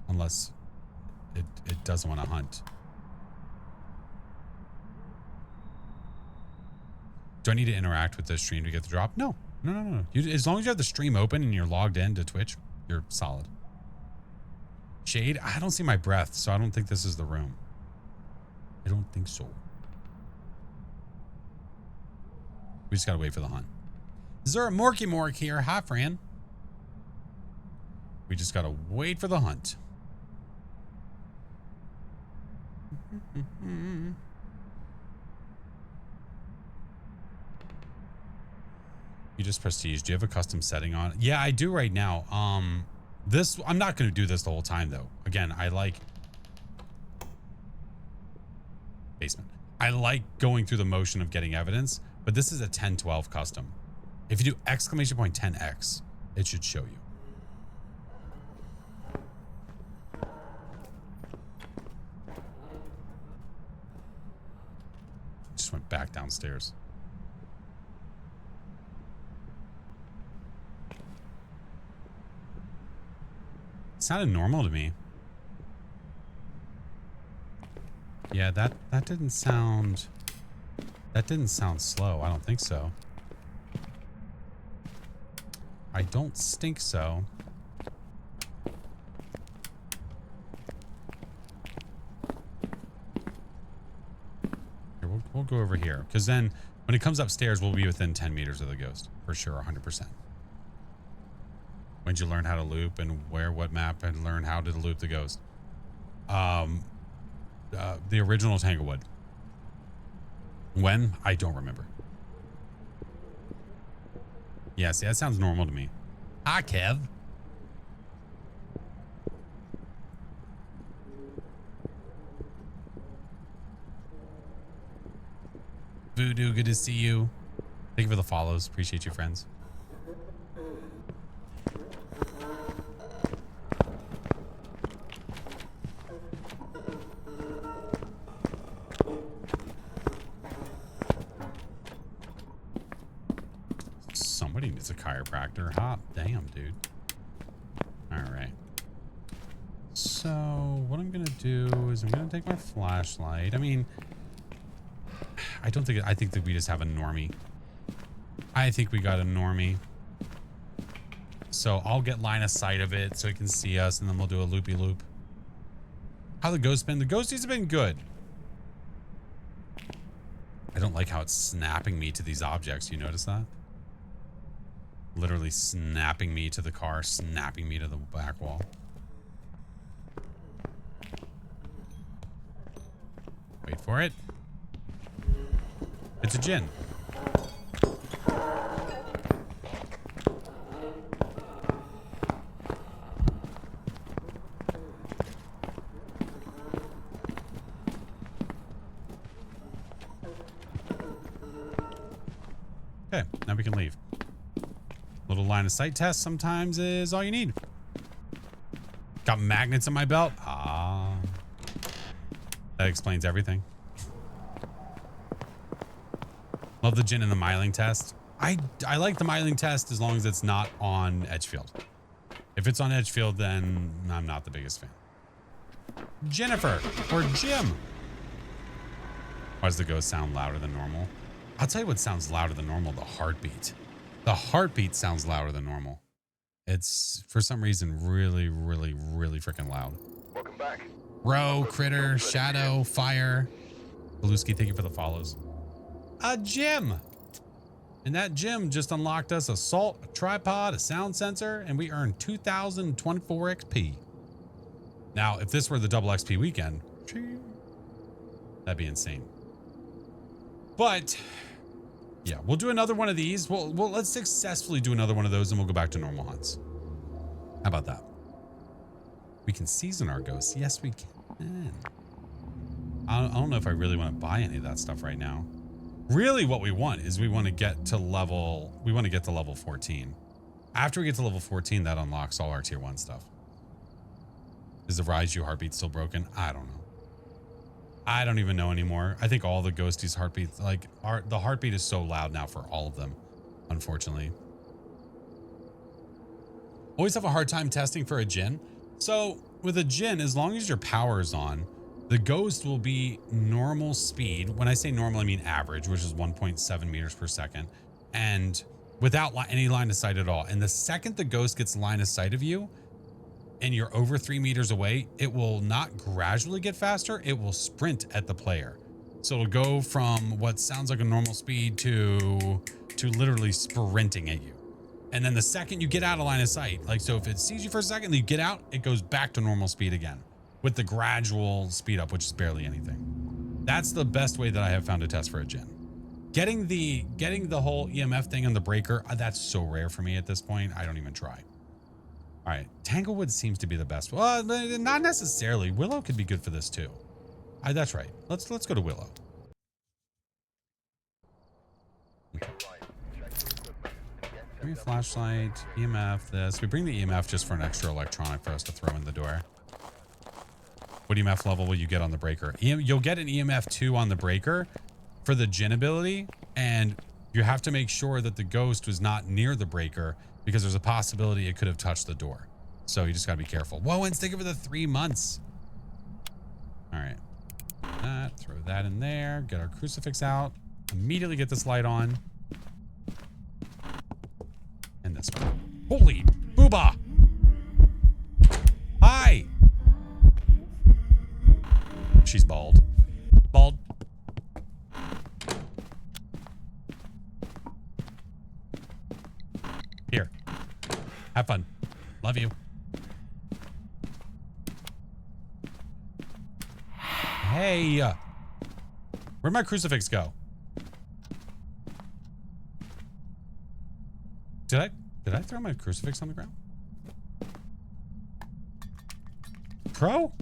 Unless it doesn't want to hunt. Do I need to interact with the stream to get the drop? No. No. As long as you have the stream open and you're logged in to Twitch, you're solid. Shade? I don't see my breath, so I don't think this is the room. I don't think so. We just gotta wait for the hunt. Is there a Morky Mork here? Hi, Fran. We just gotta wait for the hunt. You just prestige. Do you have a custom setting on it? Yeah, I do right now. I'm not going to do this the whole time though. Again, I like basement. I like going through the motion of getting evidence, but this is a 1012 custom. If you do exclamation point 10x, it should show you. Just went back downstairs. It sounded normal to me. Yeah, that didn't sound slow. I don't think so. I don't stink so. Here, we'll go over here, because then when it comes upstairs, we'll be within 10 meters of the ghost for sure, 100%. When'd you learn how to loop and what map and learn how to loop the ghost? The original Tanglewood. When? I don't remember. Yeah, see, that sounds normal to me. Hi, Kev. Voodoo, good to see you. Thank you for the follows. Appreciate you, friends. What do you need? It's a chiropractor. Hot damn, dude. All right. So what I'm gonna do is I'm gonna take my flashlight. I mean, I think that we just have a normie. I think we got a normie. So I'll get line of sight of it so it can see us, and then we'll do a loopy loop. How the ghosts been? The ghosties have been good. I don't like how it's snapping me to these objects. You notice that? Literally snapping me to the car, snapping me to the back wall. Wait for it. It's a djinn. Okay, now we can leave. Little line of sight test sometimes is all you need. Got magnets in my belt. Ah. That explains everything. Love the djinn and the myling test. I like the myling test as long as it's not on Edgefield. If it's on Edgefield, then I'm not the biggest fan. Jennifer or Jim. Why does the ghost sound louder than normal? I'll tell you what sounds louder than normal, the heartbeat. The heartbeat sounds louder than normal. It's, for some reason, really, really, really freaking loud. Welcome back. Row, Critter, Shadow, Fire. Beluski, thank you for the follows. A gym. And that gym just unlocked us a salt, a tripod, a sound sensor, and we earned 2,024 XP. Now, if this were the double XP weekend, that'd be insane. But yeah, we'll do another one of these. Well, let's successfully do another one of those and we'll go back to normal hunts. How about that? We can season our ghosts. Yes, we can. I don't know if I really want to buy any of that stuff right now. Really what we want is we want to get to level 14. After we get to level 14, that unlocks all our tier 1 stuff. Is the Raiju heartbeat still broken? I don't know. I don't even know anymore. I think all the ghosties heartbeats, like the heartbeat is so loud now for all of them, unfortunately. Always have a hard time testing for a djinn. So with a djinn, as long as your power is on, the ghost will be normal speed. When I say normal, I mean average, which is 1.7 meters per second, and without any line of sight at all. And the second the ghost gets line of sight of you, and you're over 3 meters away, it will not gradually get faster. It will sprint at the player. So it'll go from what sounds like a normal speed to literally sprinting at you. And then the second you get out of line of sight, like, so if it sees you for a second, then you get out, it goes back to normal speed again with the gradual speed up, which is barely anything. That's the best way that I have found to test for a djinn. Getting the whole EMF thing on the breaker, that's so rare for me at this point. I don't even try. All right, Tanglewood seems to be the best. Well, not necessarily. Willow could be good for this too. That's right. Let's go to Willow. Okay. Bring a flashlight, EMF, this. We bring the EMF just for an extra electronic for us to throw in the door. What EMF level will you get on the breaker? You'll get an EMF 2 on the breaker for the djinn ability, and you have to make sure that the ghost was not near the breaker, because there's a possibility it could have touched the door. So you just gotta be careful. Whoa, and stick it for the 3 months. All right. Throw that in there. Get our crucifix out. Immediately get this light on. And this one. Holy booba! Hi! She's bald. Bald. Here. Have fun. Love you. Hey. Where'd my crucifix go? Did I throw my crucifix on the ground? Crow?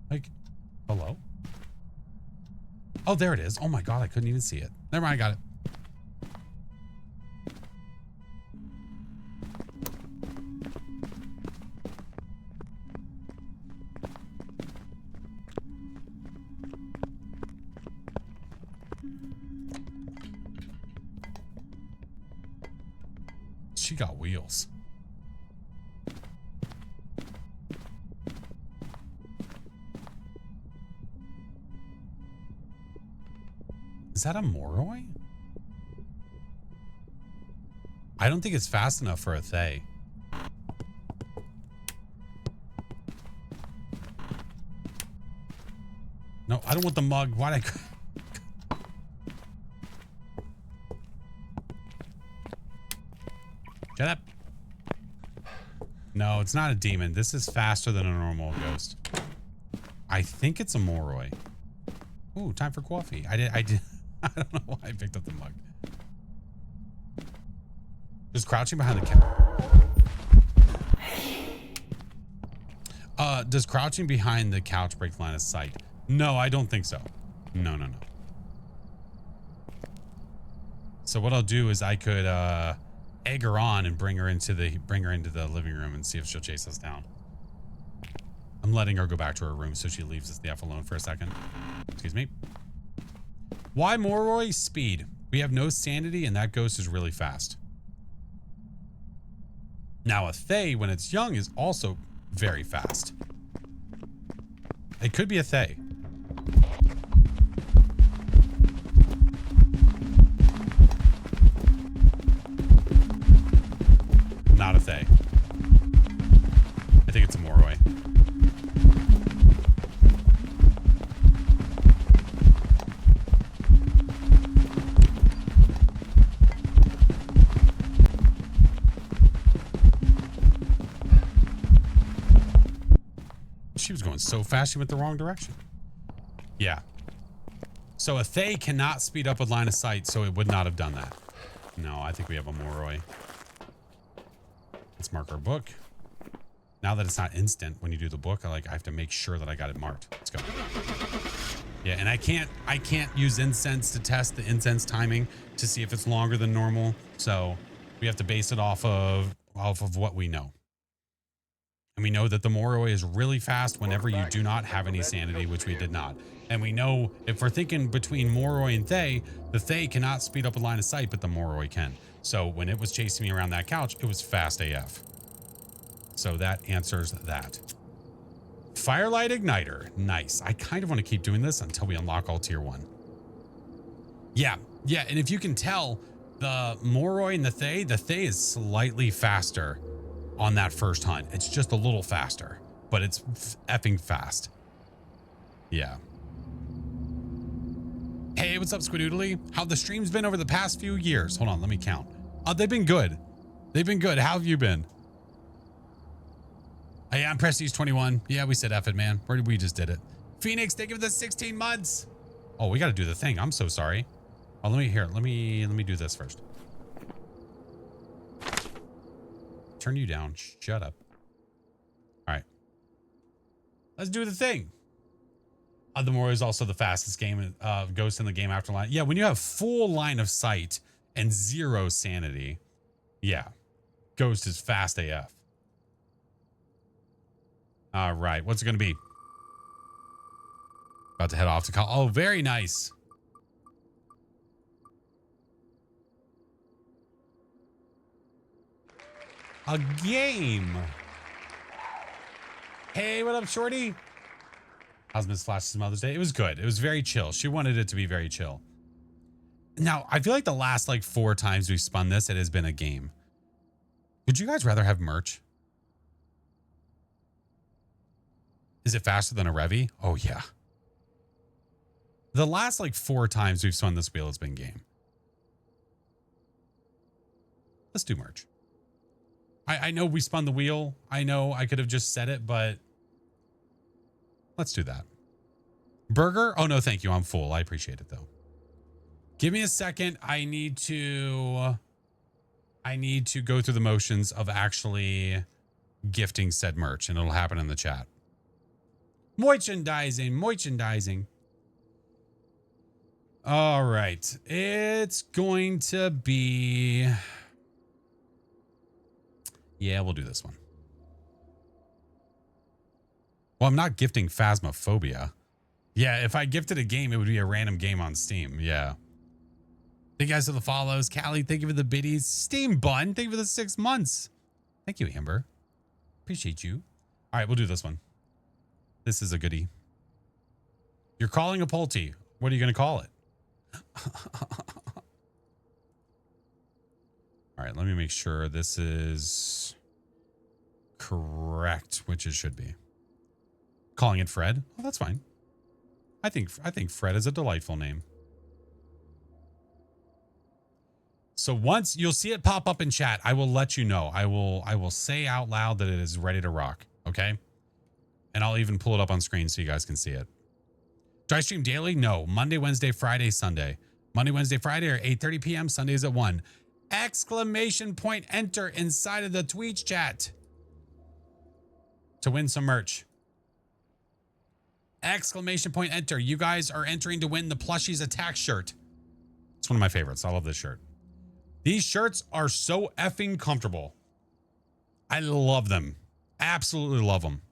Like, hello? Oh, there it is. Oh my God, I couldn't even see it. Never mind, I got it. She got wheels. Is that a Moroi? I don't think it's fast enough for a Thay. No, I don't want the mug. Why'd I... Shut up. No, it's not a demon. This is faster than a normal ghost. I think it's a Moroi. Ooh, time for coffee. I did. I don't know why I picked up the mug. Just crouching behind the couch. Does crouching behind the couch break line of sight? No, I don't think so. No. So what I'll do is I could egg her on and bring her into the living room and see if she'll chase us down. I'm letting her go back to her room so she leaves us the F alone for a second. Excuse me. Why Moroi? Speed. We have no sanity and that ghost is really fast. Now a Thay, when it's young, is also very fast. It could be a Thay. Not a Thay. I think it's a Moroi. She was going so fast she went the wrong direction. Yeah. So a Thay cannot speed up with line of sight, so it would not have done that. No, I think we have a Moroi. Let's mark our book. Now that it's not instant when you do the book, I have to make sure that I got it marked. Let's go. Yeah, and I can't use incense to test the incense timing to see if it's longer than normal. So we have to base it off of what we know. And we know that the Moroi is really fast whenever you do not have any sanity, which we did not. And we know if we're thinking between Moroi and Thay, the Thay cannot speed up a line of sight, but the Moroi can. So when it was chasing me around that couch, it was fast AF. So that answers that. Firelight Igniter. Nice. I kind of want to keep doing this until we unlock all tier 1. Yeah. And if you can tell, the Moroi and the Thay is slightly faster on that first hunt. It's just a little faster, but it's effing fast. Yeah. Hey, what's up, Squidoodly? How the stream's been over the past few years? Hold on, let me count. They've been good. They've been good. How have you been? Hey, I'm Prestige 21. Yeah, we said F it, man. We just did it. Phoenix, thank you for the 16 months. Oh, we got to do the thing. I'm so sorry. Oh, let me do this first. Turn you down. Shut up. All right. Let's do the thing. The Moroi is also the fastest game ghost in the game after line. Yeah, when you have full line of sight and 0 sanity. Yeah. Ghost is fast AF. All right. What's it going to be? About to head off to call. Oh, very nice. A game. Hey, what up, Shorty? How's Miss Flash's Mother's Day? It was good. It was very chill. She wanted it to be very chill. Now, I feel like the last 4 times we've spun this, it has been a game. Would you guys rather have merch? Is it faster than a Revy? Oh, yeah. The last 4 times we've spun this wheel, it's been game. Let's do merch. I know we spun the wheel. I know I could have just said it, but let's do that. Burger? Oh, no, thank you. I'm full. I appreciate it, though. Give me a second. I need to go through the motions of actually gifting said merch, and it'll happen in the chat. Merchandising. All right. It's going to be... Yeah, we'll do this one. Well, I'm not gifting Phasmophobia. Yeah, if I gifted a game, it would be a random game on Steam. Yeah. Thank you guys for the follows. Callie, thank you for the biddies. Steam Bun, thank you for the 6 months. Thank you, Amber. Appreciate you. All right, we'll do this one. This is a goodie. You're calling a Pulte. What are you going to call it? All right, let me make sure this is correct, which it should be. Calling it Fred? Oh, that's fine. I think Fred is a delightful name. So once you'll see it pop up in chat, I will let you know. I will say out loud that it is ready to rock. Okay. And I'll even pull it up on screen so you guys can see it. Do I stream daily? No. Monday, Wednesday, Friday, Sunday. Monday, Wednesday, Friday are 8:30 p.m. Sundays at 1. Exclamation point enter inside of the Twitch chat to win some merch. Exclamation point enter. You guys are entering to win the Plushies Attack shirt. It's one of my favorites. I love this shirt. These shirts are so effing comfortable. I love them. Absolutely love them.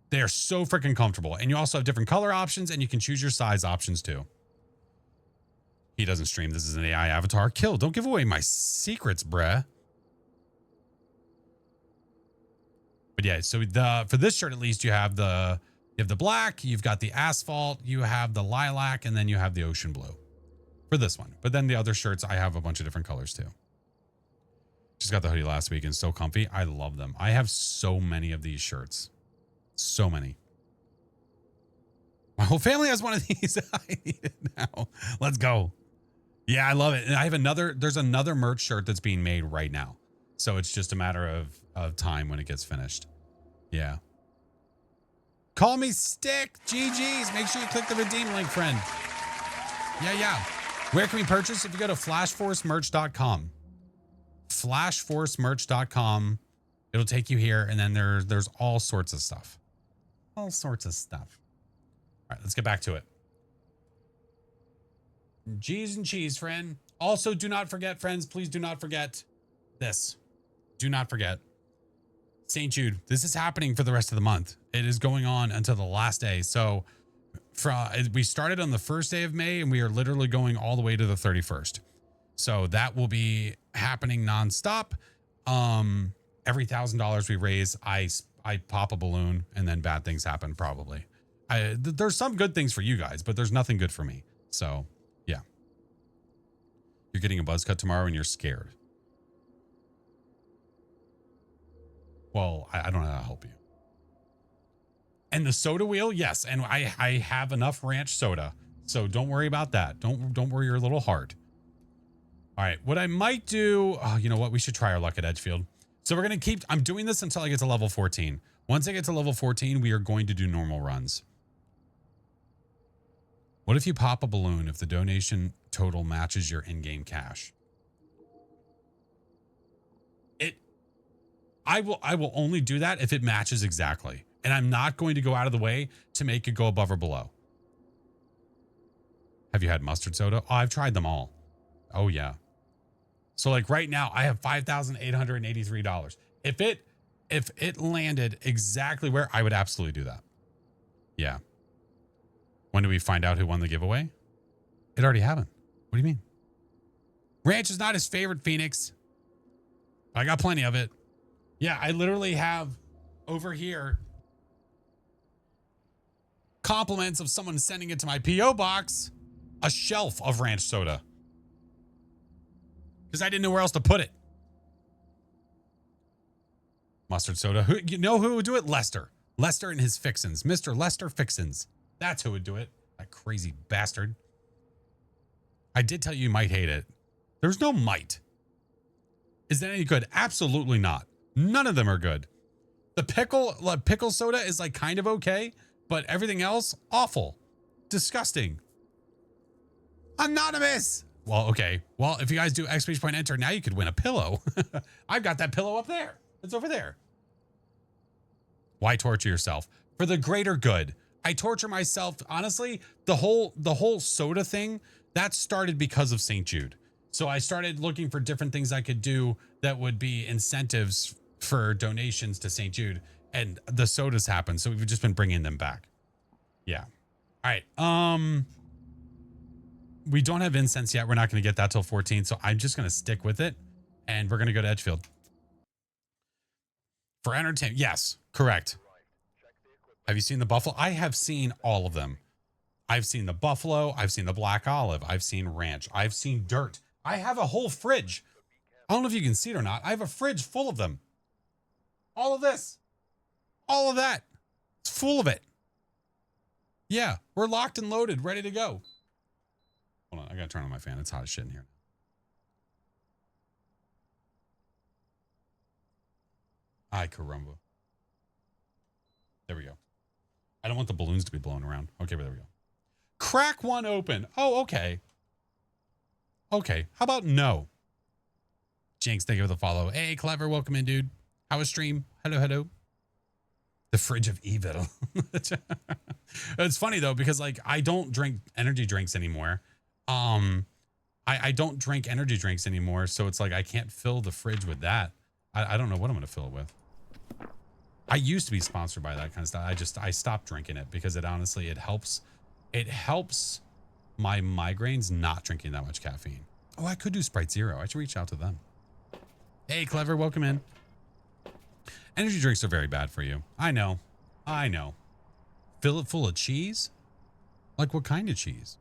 They are so freaking comfortable. And you also have different color options and you can choose your size options too. He doesn't stream. This is an AI avatar. Kill. Don't give away my secrets, bruh. But yeah, so for this shirt at least you have the black, you've got the asphalt, you have the lilac, and then you have the ocean blue. For this one. But then the other shirts, I have a bunch of different colors too. Just got the hoodie last week and so comfy. I love them. I have so many of these shirts. So many. My whole family has one of these. I need it now. Let's go. Yeah, I love it. And I have there's another merch shirt that's being made right now. So it's just a matter of time when it gets finished. Yeah. Call me Stick. GG's. Make sure you click the redeem link, friend. Yeah. Where can we purchase? If you go to flashforcemerch.com. Flashforcemerch.com. It'll take you here. And then there's all sorts of stuff. All sorts of stuff. All right, let's get back to it. G's and cheese, friend. Also, do not forget, friends, please do not forget this. Do not forget. St. Jude. This is happening for the rest of the month. It is going on until the last day. So we started on the first day of May and we are literally going all the way to the 31st. So that will be happening nonstop. Every $1,000 we raise, I pop a balloon and then bad things happen probably. There's some good things for you guys, but there's nothing good for me. So yeah. You're getting a buzz cut tomorrow and you're scared. Well, I don't know how to help you. And the soda wheel, yes. And I have enough ranch soda. So don't worry about that. Don't worry your little heart. All right. What I might do, you know what? We should try our luck at Edgefield. So we're going to I'm doing this until I get to level 14. Once I get to level 14, we are going to do normal runs. What if you pop a balloon if the donation total matches your in-game cash? I will only do that if it matches exactly. And I'm not going to go out of the way to make it go above or below. Have you had mustard soda? Oh, I've tried them all. Oh yeah. So like right now I have $5,883. If it landed exactly where, I would absolutely do that. Yeah. When do we find out who won the giveaway? It already happened. What do you mean? Ranch is not his favorite, Phoenix. I got plenty of it. Yeah, I literally have over here compliments of someone sending it to my P.O. box, a shelf of ranch soda. Because I didn't know where else to put it. Mustard soda. You know who would do it? Lester. Lester and his fixins. Mr. Lester Fixins. That's who would do it. That crazy bastard. I did tell you might hate it. There's no might. Is that any good? Absolutely not. None of them are good. The pickle soda is like kind of okay, but everything else, awful. Disgusting. Anonymous. Well, okay. Well, if you guys do exclamation point enter, now you could win a pillow. I've got that pillow up there. It's over there. Why torture yourself? For the greater good. I torture myself. Honestly, the whole soda thing, that started because of St. Jude. So I started looking for different things I could do that would be incentives for donations to St. Jude, and the sodas happened. So we've just been bringing them back. Yeah. All right. we don't have incense yet. We're not going to get that till 14. So I'm just going to stick with it. And we're going to go to Edgefield. For entertainment. Yes, correct. Have you seen the buffalo? I have seen all of them. I've seen the buffalo. I've seen the black olive. I've seen ranch. I've seen dirt. I have a whole fridge. I don't know if you can see it or not. I have a fridge full of them. All of this. All of that. It's full of it. Yeah, we're locked and loaded, ready to go. Hold on, I gotta turn on my fan. It's hot as shit in here. Ay, caramba. There we go. I don't want the balloons to be blowing around. Okay, but there we go. Crack one open. Oh, okay. Okay, how about no? Jinx, thank you for the follow. Hey, Clever, welcome in, dude. How was stream? Hello, hello. The fridge of evil. It's funny though, because like I don't drink energy drinks anymore. I don't drink energy drinks anymore. So it's like I can't fill the fridge with that. I don't know what I'm going to fill it with. I used to be sponsored by that kind of stuff. I stopped drinking it because it honestly, it helps my migraines not drinking that much caffeine. Oh, I could do Sprite Zero. I should reach out to them. Hey, Clever, welcome in. Energy drinks are very bad for you. I know. I know. Fill it full of cheese? Like what kind of cheese?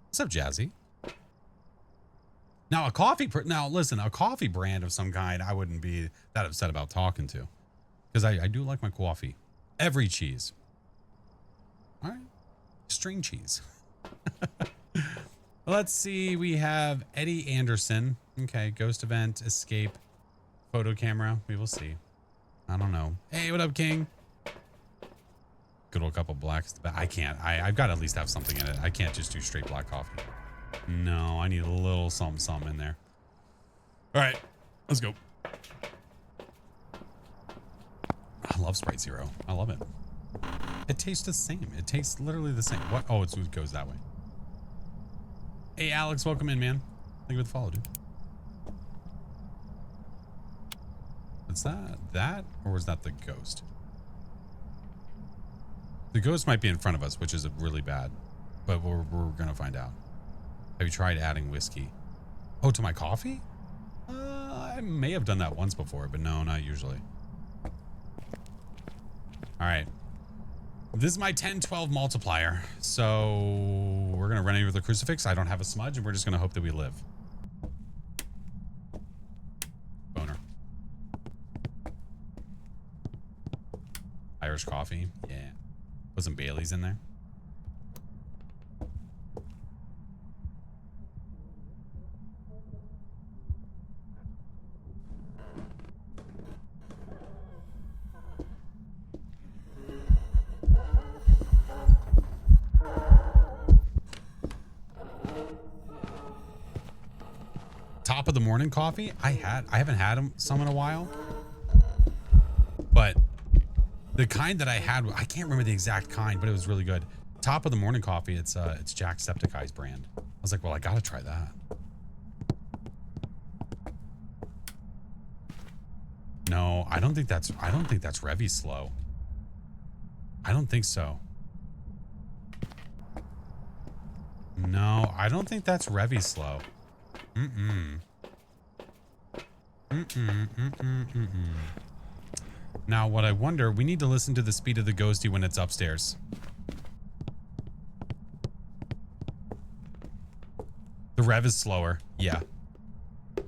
What's up, Jazzy? Now, listen, a coffee brand of some kind, I wouldn't be that upset about talking to. Because I do like my coffee. Every cheese. All right. String cheese. Let's see. We have Eddie Anderson. Okay. Ghost event, escape, photo camera. We will see. I don't know. Hey, what up, King? Good old cup of blacks. I can't. I've got to at least have something in it. I can't just do straight black coffee. No, I need a little something in there. All right. Let's go. I love Sprite Zero. I love it. It tastes the same. It tastes literally the same. What? Oh, it goes that way. Hey, Alex, welcome in, man. Thank you for the follow, dude. What's that? That? Or was that the ghost? The ghost might be in front of us, which is really bad. But we're going to find out. Have you tried adding whiskey? Oh, to my coffee? I may have done that once before, but no, not usually. All right. This is my 10-12 multiplier. So we're going to run over the crucifix. I don't have a smudge, and we're just going to hope that we live. Boner. Irish coffee. Yeah. Put some Baileys in there. Top of the morning coffee. I haven't had some in a while, but the kind that I had, I can't remember the exact kind, but it was really good. Top of the morning coffee. It's Jacksepticeye's brand. I was like, well, I gotta try that. No, I don't think that's Revy slow. I don't think so. No, I don't think that's Revy slow. Now, what I wonder, we need to listen to the speed of the ghosty when it's upstairs. The rev is slower. Yeah.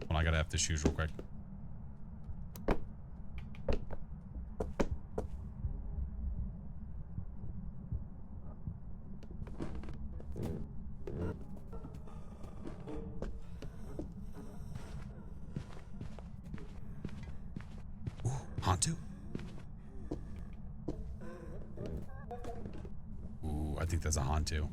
Well, I gotta have the shoes real quick. Hantu? Ooh, I think that's a Hantu.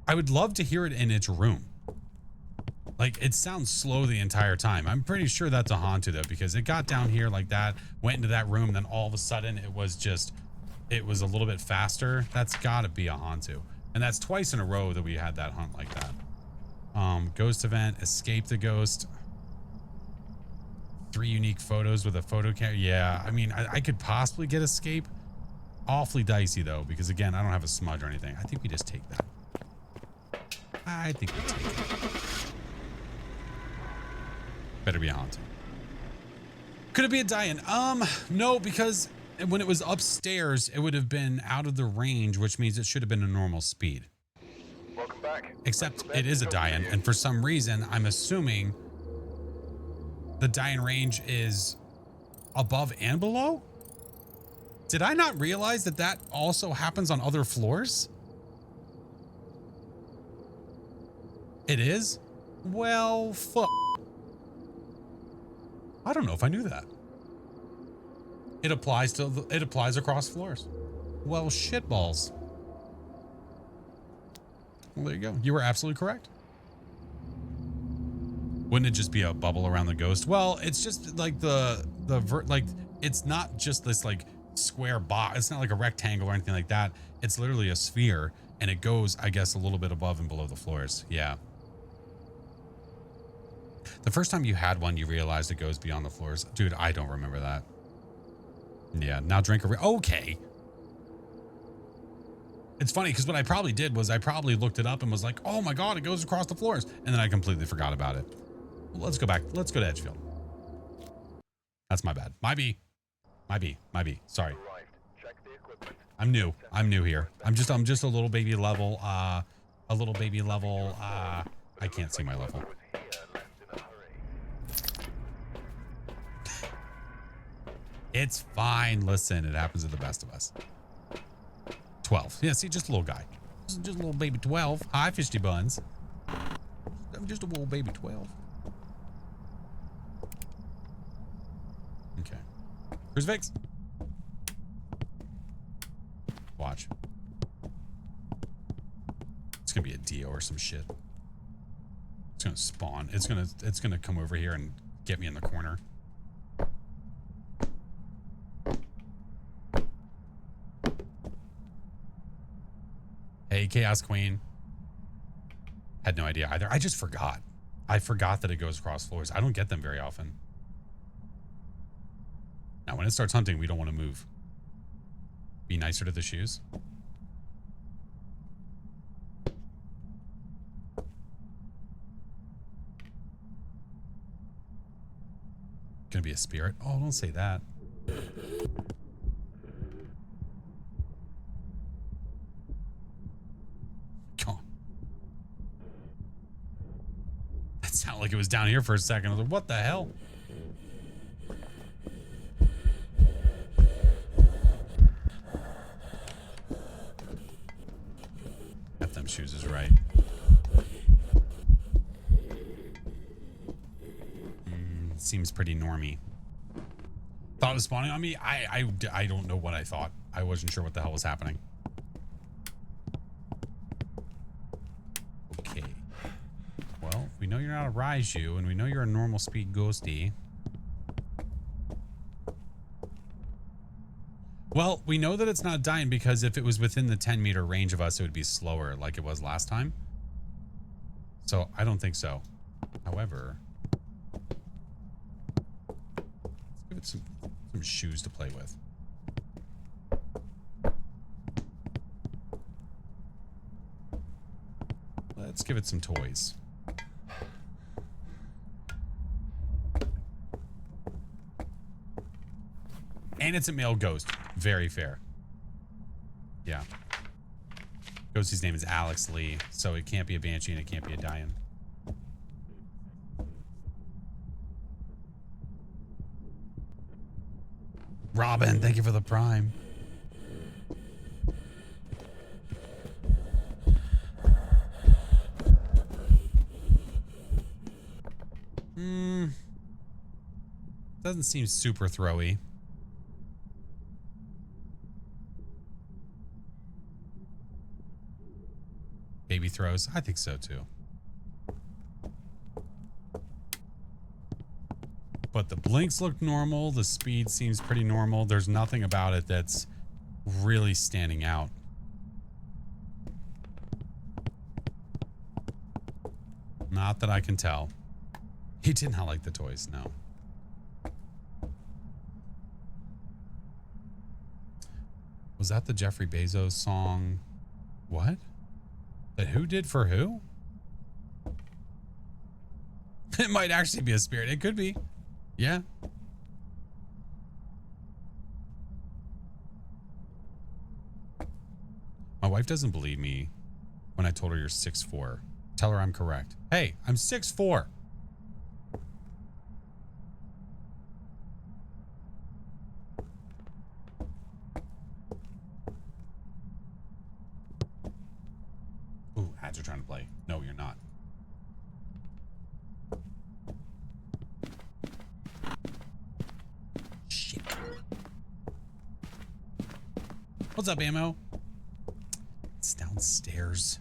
I would love to hear it in its room. Like, it sounds slow the entire time. I'm pretty sure that's a Hantu though, because it got down here like that, went into that room, then all of a sudden it was a little bit faster. That's gotta be a Hantu. And that's twice in a row that we had that hunt like that. Ghost event, escape the ghost. 3 unique photos with a photo camera. Yeah, I mean, I could possibly get escape. Awfully dicey though, because again, I don't have a smudge or anything. I think we just take that. I think we take it. Better be a haunting. Could it be a die-in? No, because when it was upstairs, it would have been out of the range, which means it should have been a normal speed. Welcome back. Except it is a die-in, and for some reason, I'm assuming the die-in range is above and below? Did I not realize that that also happens on other floors? It is? Well, fuck. I don't know if I knew that. It applies across floors. Well, shitballs. Well, there you go. You were absolutely correct. Wouldn't it just be a bubble around the ghost? Well, it's just like it's not just this like square box. It's not like a rectangle or anything like that. It's literally a sphere, and it goes, I guess, a little bit above and below the floors. Yeah. The first time you had one, you realized it goes beyond the floors. Dude, I don't remember that. Yeah, now drink a... Okay. It's funny, because what I probably did was I probably looked it up and was like, oh my God, it goes across the floors. And then I completely forgot about it. Let's go back. Let's go to Edgefield. That's my bad. My B. Sorry. I'm new. I'm new here. I'm just a little baby level. I can't see my level. It's fine. Listen, it happens to the best of us. 12. Yeah, see, just a little guy. Just a little baby 12. Hi, Fishy Buns. I'm just a little baby 12. Okay. Crucifix. Watch. It's gonna be a Dio or some shit. It's gonna spawn. It's gonna come over here and get me in the corner. Hey, Chaos Queen. Had no idea either. I just forgot. I forgot that it goes across floors. I don't get them very often. Now, when it starts hunting, we don't want to move. Be nicer to the shoes. Gonna be a spirit? Oh, don't say that. That sounded like it was down here for a second. I was like, what the hell? F them shoes is right. Seems pretty normy. Thought it was spawning on me? I don't know what I thought. I wasn't sure what the hell was happening. Okay. Well, we know you're not a Raiju, and we know you're a normal speed ghosty. Well, we know that it's not dying because if it was within the 10-meter range of us, it would be slower like it was last time. So I don't think so. However, let's give it some shoes to play with. Let's give it some toys. And it's a male ghost. Very fair. Yeah. Ghosty's name is Alex Lee, so it can't be a Banshee and it can't be a Dian. Robin, thank you for the prime. Doesn't seem super throwy. Baby throws? I think so too. But the blinks look normal. The speed seems pretty normal. There's nothing about it that's really standing out. Not that I can tell. He did not like the toys, no. Was that the Jeffrey Bezos song? What? That who did for who? It might actually be a spirit. It could be. Yeah. My wife doesn't believe me when I told her you're 6'4". Tell her I'm correct. Hey, I'm 6'4". Ooh, ads are trying to play. No, you're not. Shit. What's up, Ammo? It's downstairs.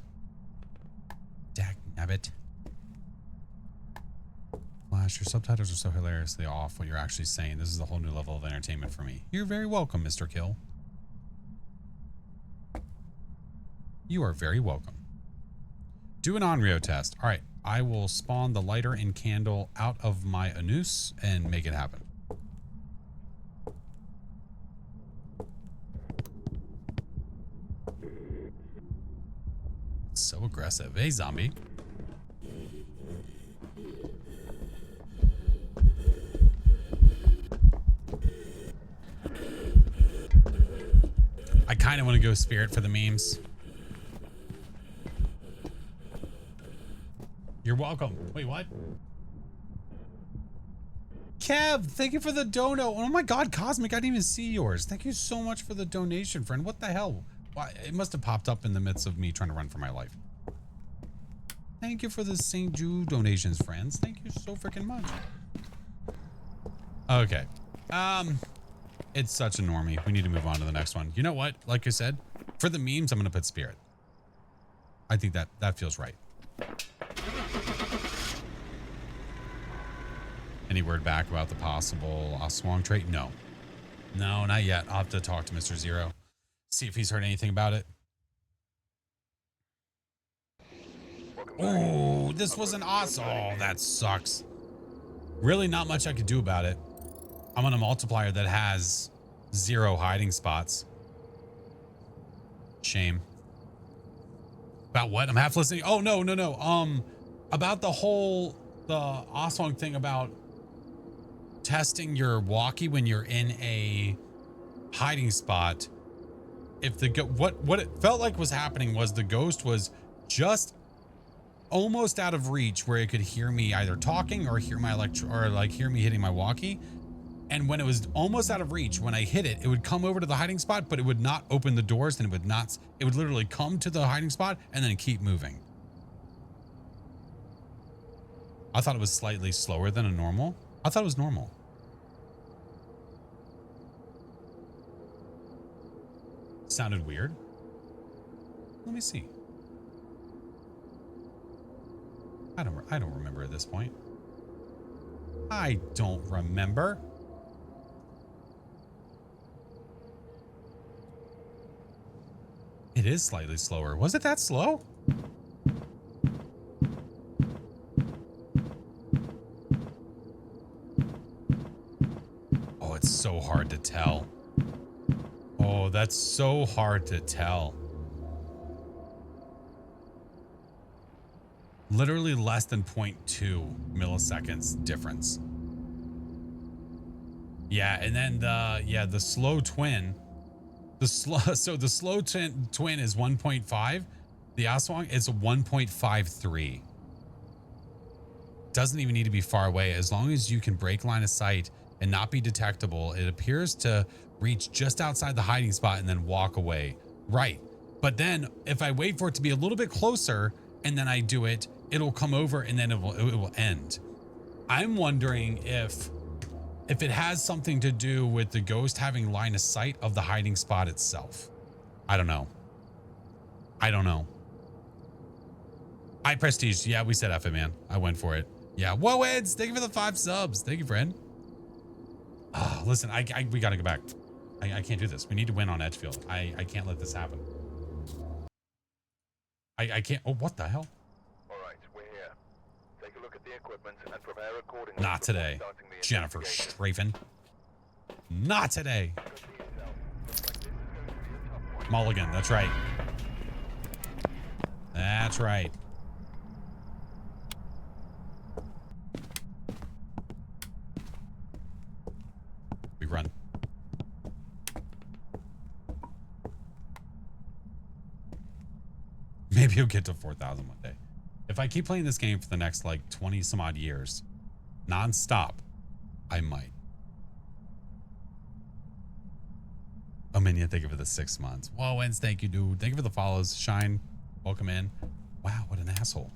Dag nabbit. Flash, your subtitles are so hilariously off what you're actually saying. This is a whole new level of entertainment for me. You're very welcome, Mr. Kill. You are very welcome. Do an Onryo test. All right, I will spawn the lighter and candle out of my anus and make it happen. So aggressive. Hey, zombie. I kind of want to go spirit for the memes. You're welcome. Wait, what? Kev, thank you for the dono. Oh my God, Cosmic, I didn't even see yours. Thank you so much for the donation, friend. What the hell? Why, it must have popped up in the midst of me trying to run for my life. Thank you for the St. Jude donations, friends. Thank you so freaking much. Okay. It's such a normie. We need to move on to the next one. You know what? Like I said, for the memes, I'm going to put spirit. I think that feels right. Any word back about the possible Oswong trait? No. No, not yet. I'll have to talk to Mr. Zero. See if he's heard anything about it. Oh, this was an awesome. Oh, that sucks. Really not much I could do about it. I'm on a multiplier that has 0 hiding spots. Shame. About what? I'm half listening. Oh, no. About the Oswong thing about testing your walkie when you're in a hiding spot. If the what it felt like was happening was the ghost was just almost out of reach where it could hear me either talking or hear my hear me hitting my walkie. And when it was almost out of reach, when I hit it, it would come over to the hiding spot, but it would not open the doors, and it would literally come to the hiding spot and then keep moving. I thought it was slightly slower than a normal. I thought it was normal. Sounded weird. Let me see. I don't remember at this point. I don't remember. It is slightly slower. Was it that slow? Oh, it's so hard to tell. Oh, that's so hard to tell. Literally less than 0.2 milliseconds difference. Yeah, and then the slow twin. The slow twin is 1.5. The Oswong is 1.53. Doesn't even need to be far away. As long as you can break line of sight and not be detectable, it appears to reach just outside the hiding spot and then walk away. Right. But then if I wait for it to be a little bit closer and then I do it, it'll come over and then it will end. I'm wondering if it has something to do with the ghost having line of sight of the hiding spot itself. I don't know. I Prestige. Yeah, we said F it, man. I went for it. Yeah. Whoa, Eds. Thank you for the 5 subs. Thank you, friend. Oh, listen, we got to go back. I can't do this. We need to win on Edgefield. I can't let this happen. I can't. Oh, what the hell? All right, we're here. Take a look at the equipment and prepare accordingly. Not today, Jennifer Strafen. Not today. Mulligan, that's right. That's right. We run. Maybe you'll get to 4,000 one day. If I keep playing this game for the next like 20 some odd years, non-stop, I might. Oh, Minion, thank you for the 6 months. Whoa, Wens, thank you, dude. Thank you for the follows. Shine, welcome in. Wow, what an asshole.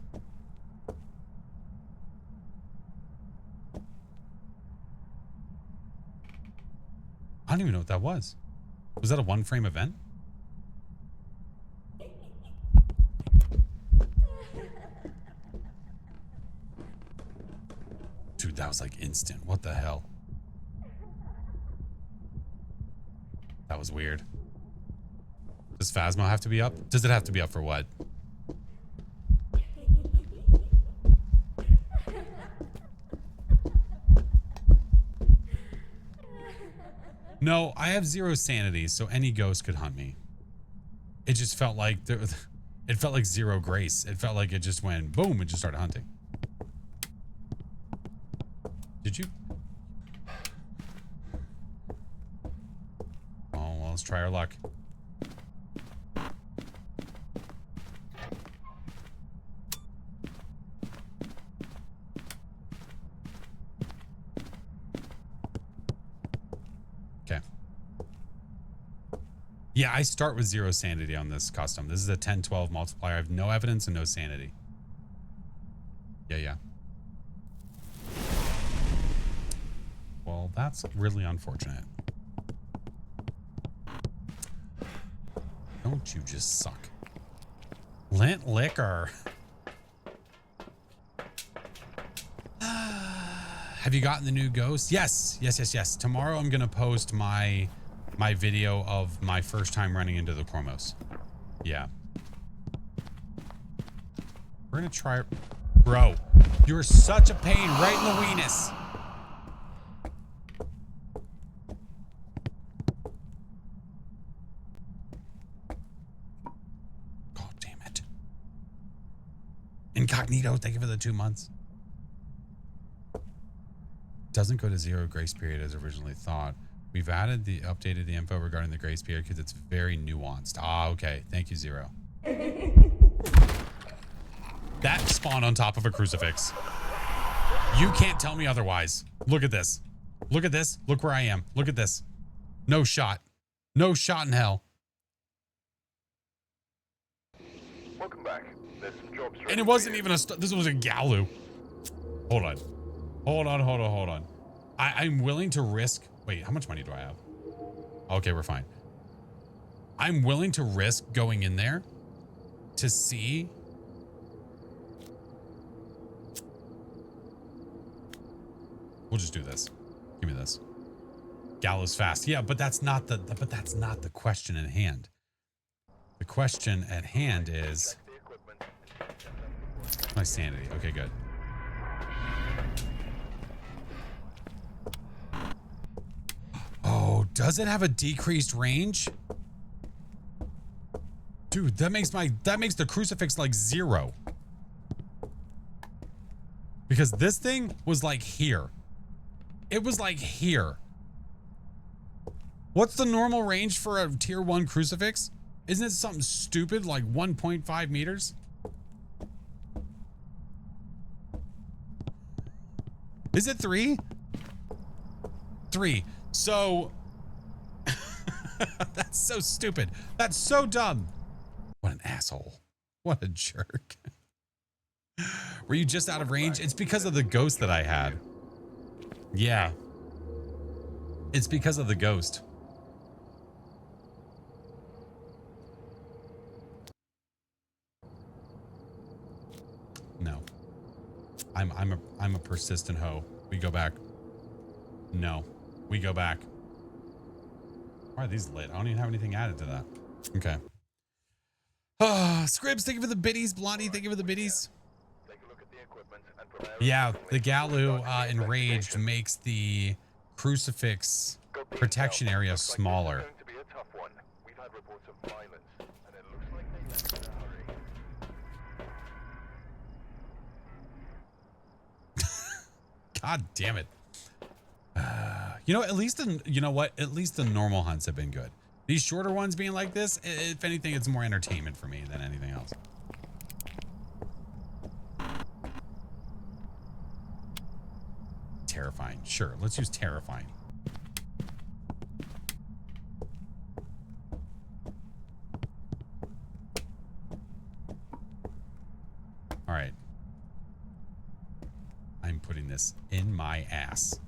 I don't even know what that was. Was that a one-frame event? Dude, that was like instant. What the hell? That was weird. Does Phasmo have to be up? Does it have to be up for what? No, I have 0 sanity, so any ghost could hunt me. It just felt like it felt like 0 grace. It felt like it just went boom and just started hunting. Did you? Oh, well, let's try our luck. Okay. Yeah, I start with 0 sanity on this custom. This is a 10-12 multiplier. I have no evidence and no sanity. Yeah. Well, that's really unfortunate. Don't you just suck. Lint liquor. Have you gotten the new ghost? Yes. Tomorrow I'm gonna post my video of my first time running into the Chromos. Yeah. We're gonna try. Bro, you're such a pain right in the weenus. Incognito, thank you for the 2 months. Doesn't go to 0 grace period as originally thought. We've updated the info regarding the grace period because it's very nuanced. Ah, okay. Thank you, 0. That spawned on top of a crucifix. You can't tell me otherwise. Look at this. Look at this. Look where I am. Look at this. No shot. No shot in hell. Welcome back. There's some jobs. And it wasn't even this was a Galu. Hold on. I'm willing to risk. Wait, how much money do I have? Okay, we're fine. I'm willing to risk going in there to see. We'll just do this. Give me this. Galu's fast. Yeah, but that's not the question at hand. The question at hand is my sanity. Okay, good. Oh, does it have a decreased range? Dude, that makes the crucifix like 0. Because this thing was like here. It was like here. What's the normal range for a tier 1 crucifix? Isn't it something stupid like 1.5 meters? Is it 3? 3. So that's so stupid. That's so dumb. What an asshole. What a jerk. Were you just out of range? It's because of the ghost that I had. Yeah. It's because of the ghost. No. I'm a persistent hoe. We go back. No. We go back. Why are these lit? I don't even have anything added to that. Okay. Scribs, thank you for the biddies. Blondie, thank you for the biddies. Yeah, the Galu enraged makes the crucifix protection area smaller. had reports of violence, and it looks like they left in a hurry. God damn it. You know, at least you know what? At least the normal hunts have been good. These shorter ones being like this, if anything, it's more entertainment for me than anything else. Terrifying. Sure, let's use terrifying. All right. I'm putting this in my ass.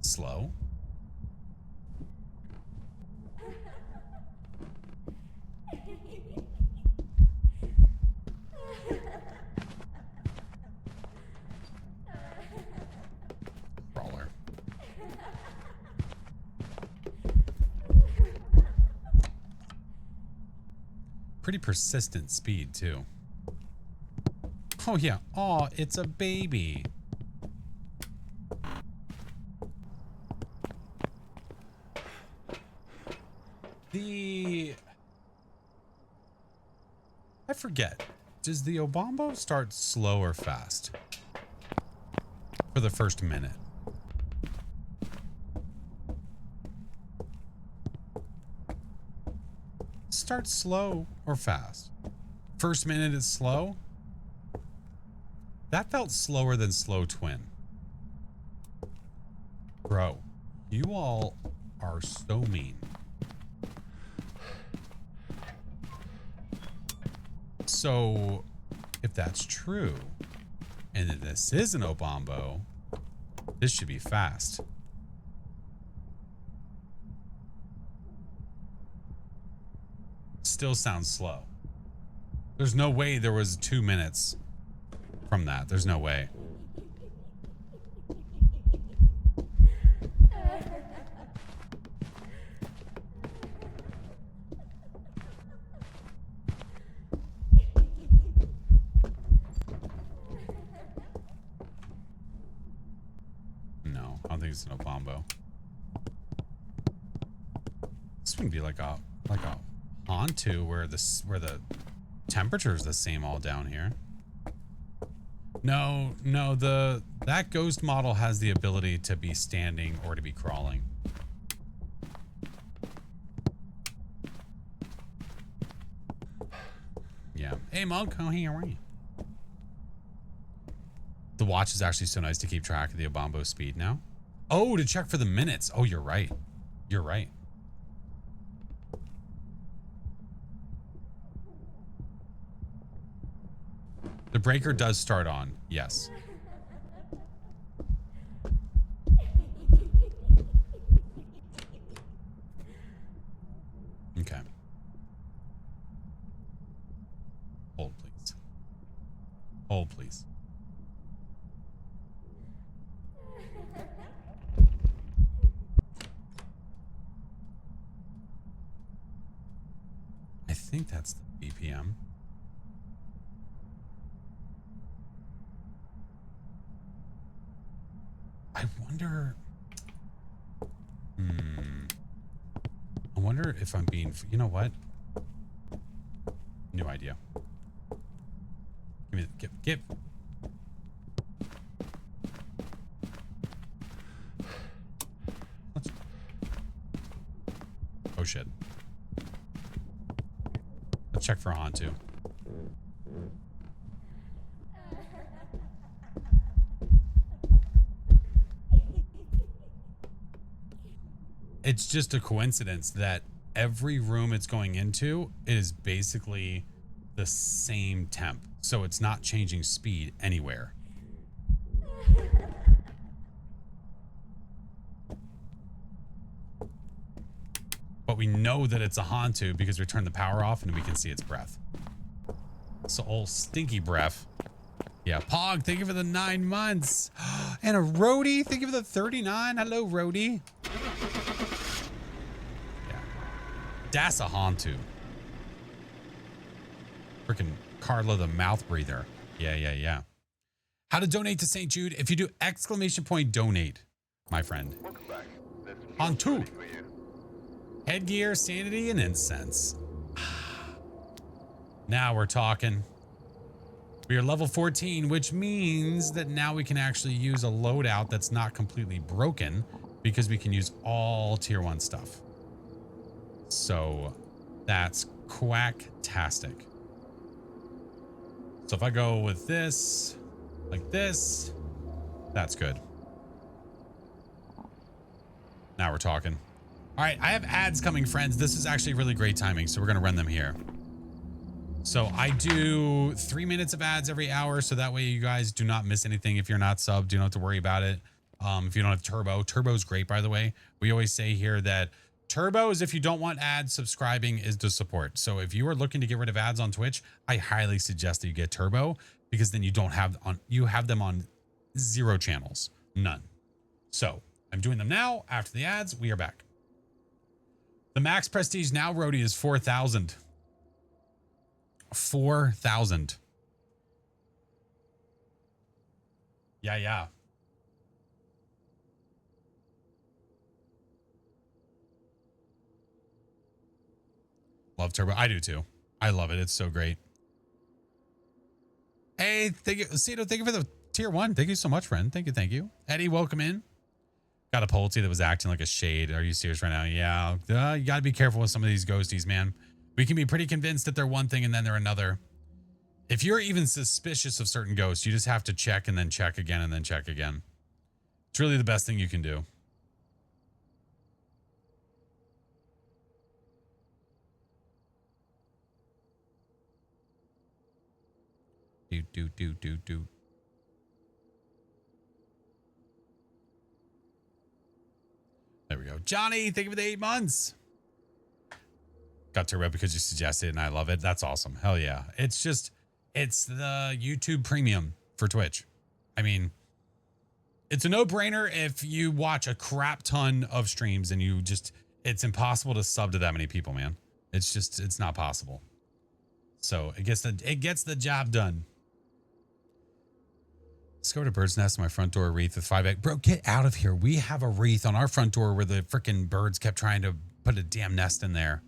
Slow. Crawler. Pretty persistent speed too. Oh yeah. Oh, it's a baby. I forget. Does the Obombo start slow or fast? For the first minute. Start slow or fast? First minute is slow? That felt slower than Slow Twin. Bro, you all are so mean. So, if that's true, and that this is an Obombo, this should be fast. Still sounds slow. There's no way there was 2 minutes from that. There's no way. No, I don't think it's an Obombo. This wouldn't be like a Hantu where the temperature is the same all down here. No, that ghost model has the ability to be standing or to be crawling. Yeah. Hey, Monk, how are you? The watch is actually so nice to keep track of the Obombo speed now. Oh, to check for the minutes. Oh, you're right. You're right. The breaker does start on. Yes. Okay. Hold, please. Hold, please. I think that's the BPM. I wonder if I'm being, you know what? New idea. Give me, give. Oh shit. Let's check for Hantu. It's just a coincidence that every room it's going into is basically the same temp. So it's not changing speed anywhere. But we know that it's a Hantu because we turn the power off and we can see its breath. So old stinky breath. Yeah, Pog, thank you for the 9 months. And a Rhodey, thank you for the 39. Hello, Rhodey. Yeah. That's a Hantu. Freaking Carla the mouth breather. Yeah. How to donate to St. Jude. If you do !donate, my friend. Welcome back. There's On just two. ready for you. Headgear, sanity, and incense. Now we're talking. We are level 14, which means that now we can actually use a loadout that's not completely broken because we can use all tier 1 stuff. So that's quacktastic. So if I go with this, like this, that's good. Now we're talking. All right, I have ads coming, friends. This is actually really great timing, so we're going to run them here. So I do 3 minutes of ads every hour, so that way you guys do not miss anything. If you're not subbed, you don't have to worry about it. If you don't have Turbo, Turbo's great, by the way. We always say here that Turbo is if you don't want ads, subscribing is to support. So if you are looking to get rid of ads on Twitch, I highly suggest that you get Turbo, because then you have them on 0 channels, none. So I'm doing them now. After the ads, we are back. The max prestige now, Rhodey, is 4,000. 4,000. Yeah. Love Turbo. I do too. I love it. It's so great. Hey, thank you. Cito, thank you for the tier 1. Thank you so much, friend. Thank you. Eddie, welcome in. Got a Polty that was acting like a shade. Are you serious right now? Yeah. You got to be careful with some of these ghosties, man. We can be pretty convinced that they're one thing and then they're another. If you're even suspicious of certain ghosts, you just have to check and then check again and then check again. It's really the best thing you can do. Do. There we go. Johnny, thank you for the 8 months. Got Turbo because you suggested it and I love it. That's awesome. Hell yeah. It's the YouTube premium for Twitch. I mean, it's a no-brainer if you watch a crap ton of streams and it's impossible to sub to that many people, man. It's not possible. So it gets the job done. Let's go to Bird's Nest, my front door wreath with 5x. Bro, get out of here. We have a wreath on our front door where the freaking birds kept trying to put a damn nest in there,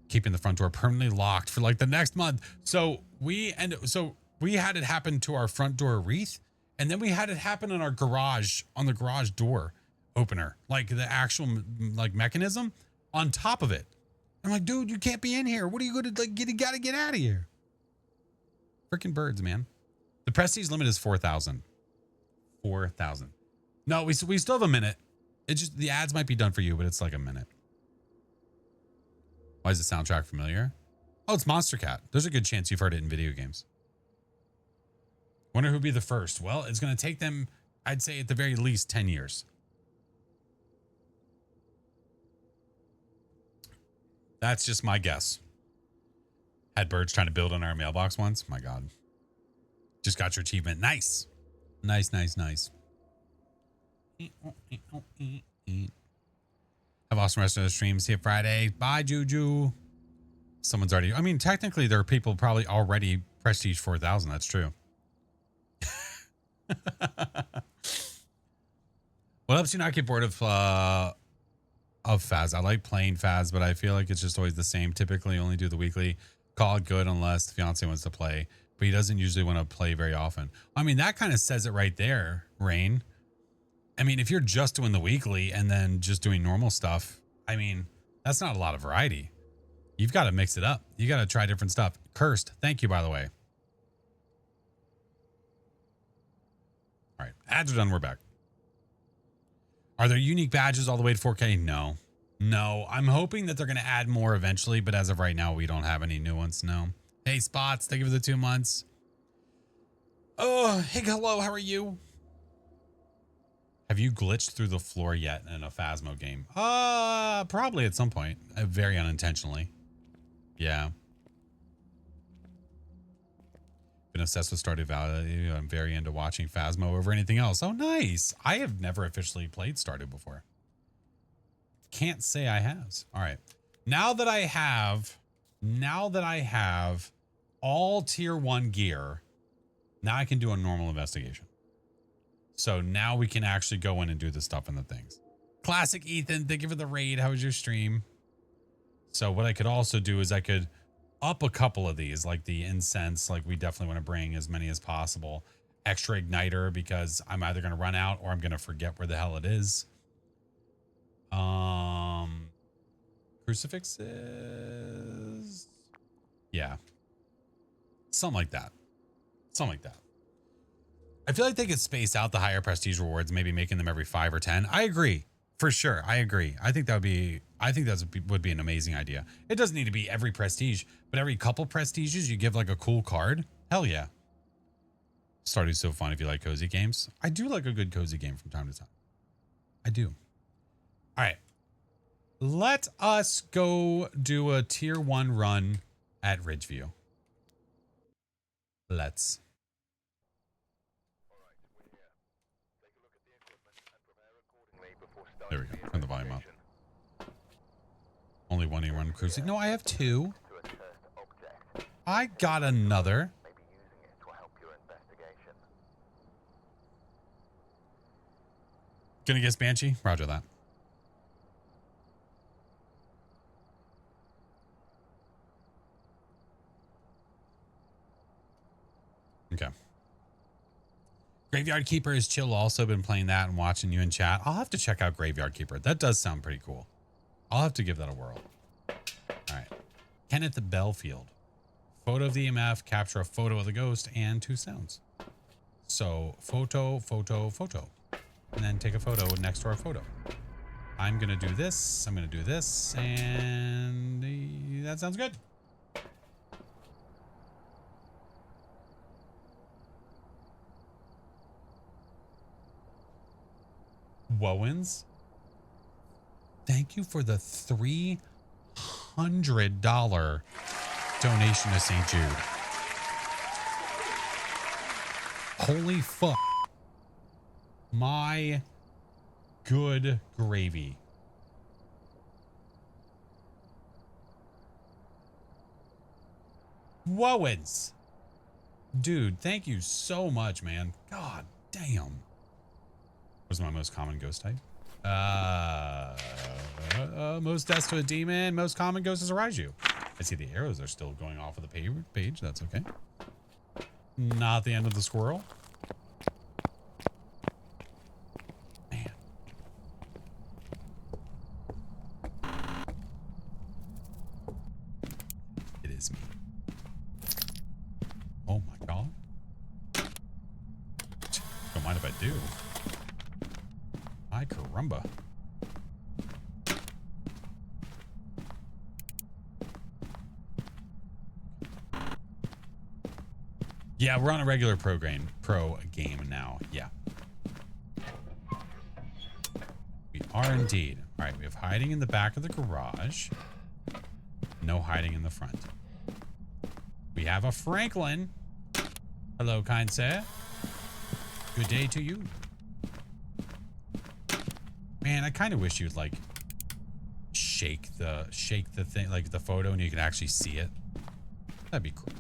keeping the front door permanently locked for like the next month. So we had it happen to our front door wreath, and then we had it happen in our garage, on the garage door opener, like the actual like mechanism on top of it. I'm like, dude, you can't be in here. What are you going to like? You got to get out of here. Freaking birds, man. The prestige limit is 4,000. 4,000. No, we still have a minute. It's just the ads might be done for you, but it's like a minute. Why is the soundtrack familiar? Oh, it's Monster Cat. There's a good chance you've heard it in video games. Wonder who'd be the first. Well, it's going to take them, I'd say at the very least 10 years. That's just my guess. Had birds trying to build on our mailbox once. My God. Just got your achievement. Nice. Nice. Have awesome rest of the stream. See you Friday. Bye, Juju. Someone's already... I mean, technically, there are people probably already prestige 4,000. That's true. What helps you not get bored of Phaz? I like playing Phaz, but I feel like it's just always the same. Typically, only do the weekly. Call it good unless the fiance wants to play. But he doesn't usually want to play very often. I mean, that kind of says it right there, Rain. I mean, if you're just doing the weekly and then just doing normal stuff, I mean, that's not a lot of variety. You've got to mix it up. You got to try different stuff. Cursed, thank you, by the way. All right, ads are done. We're back. Are there unique badges all the way to 4K? No. I'm hoping that they're going to add more eventually, but as of right now, we don't have any new ones. No. Hey, Spots, thank you for the 2 months. Oh, hey, hello, how are you? Have you glitched through the floor yet in a Phasmo game? Probably at some point. Very unintentionally. Yeah. Been obsessed with Stardew Valley. I'm very into watching Phasmo over anything else. Oh, nice. I have never officially played Stardew before. Can't say I have. All right. Now that I have all tier 1 gear, Now I can do a normal investigation. So now we can actually go in and do the stuff in the things. Classic Ethan, thank you for the raid. How was your stream? So what I could also do is I could up a couple of these, like the incense, like we definitely want to bring as many as possible. Extra igniter, because I'm either going to run out or I'm going to forget where the hell it is. Crucifixes. Yeah. Something like that. Something like that. I feel like they could space out the higher prestige rewards, maybe making them every 5 or 10. I agree. For sure. I agree. I think that would be an amazing idea. It doesn't need to be every prestige, but every couple prestiges you give like a cool card. Hell yeah. Stardew's so fun if you like cozy games. I do like a good cozy game from time to time. I do. All right. Let us go do a tier 1 run at Ridgeview. Let's. There we go. Turn the volume up. Only one A1 cruising. No, I have 2. I got another. Gonna guess Banshee? Roger that. Okay. Graveyard Keeper is chill. Also been playing that and watching you in chat. I'll have to check out Graveyard Keeper. That does sound pretty cool. I'll have to give that a whirl. All right. Kenneth Belfield. Photo of the EMF, capture a photo of the ghost, and 2 sounds. So photo, photo, photo. And then take a photo next to our photo. I'm going to do this. I'm going to do this. And that sounds good. Wowens, thank you for the $300 donation to St. Jude. Holy fuck. My good gravy. Wowens. Dude, thank you so much, man. God damn. What's my most common ghost type? Most deaths to a demon. Most common ghost is a Raiju. I see the arrows are still going off of the page. That's okay. Not the end of the squirrel. Man. It is me. Oh my god. Don't mind if I do. Ay, caramba. Yeah, we're on a regular pro game now. Yeah. We are indeed. All right, we have hiding in the back of the garage. No hiding in the front. We have a Franklin. Hello, kind sir. Good day to you. Man, I kind of wish you'd like shake the thing, like the photo, and you can actually see it. That'd be cool.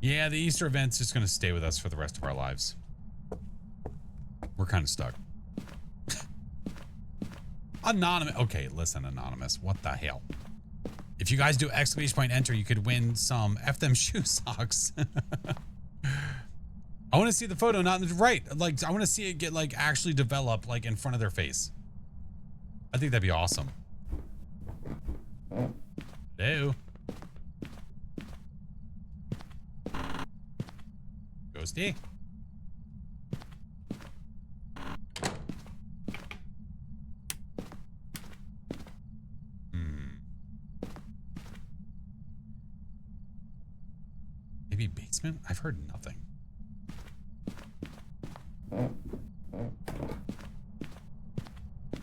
Yeah, the Easter event's just gonna stay with us for the rest of our lives. We're kind of stuck. Anonymous. Okay, listen, Anonymous. What the hell? If you guys do exclamation point enter, you could win some F them shoe socks. I want to see the photo, not in the right. Like, I want to see it get like actually develop like in front of their face. I think that'd be awesome. Hello. Ghosty. Maybe basement? I've heard nothing.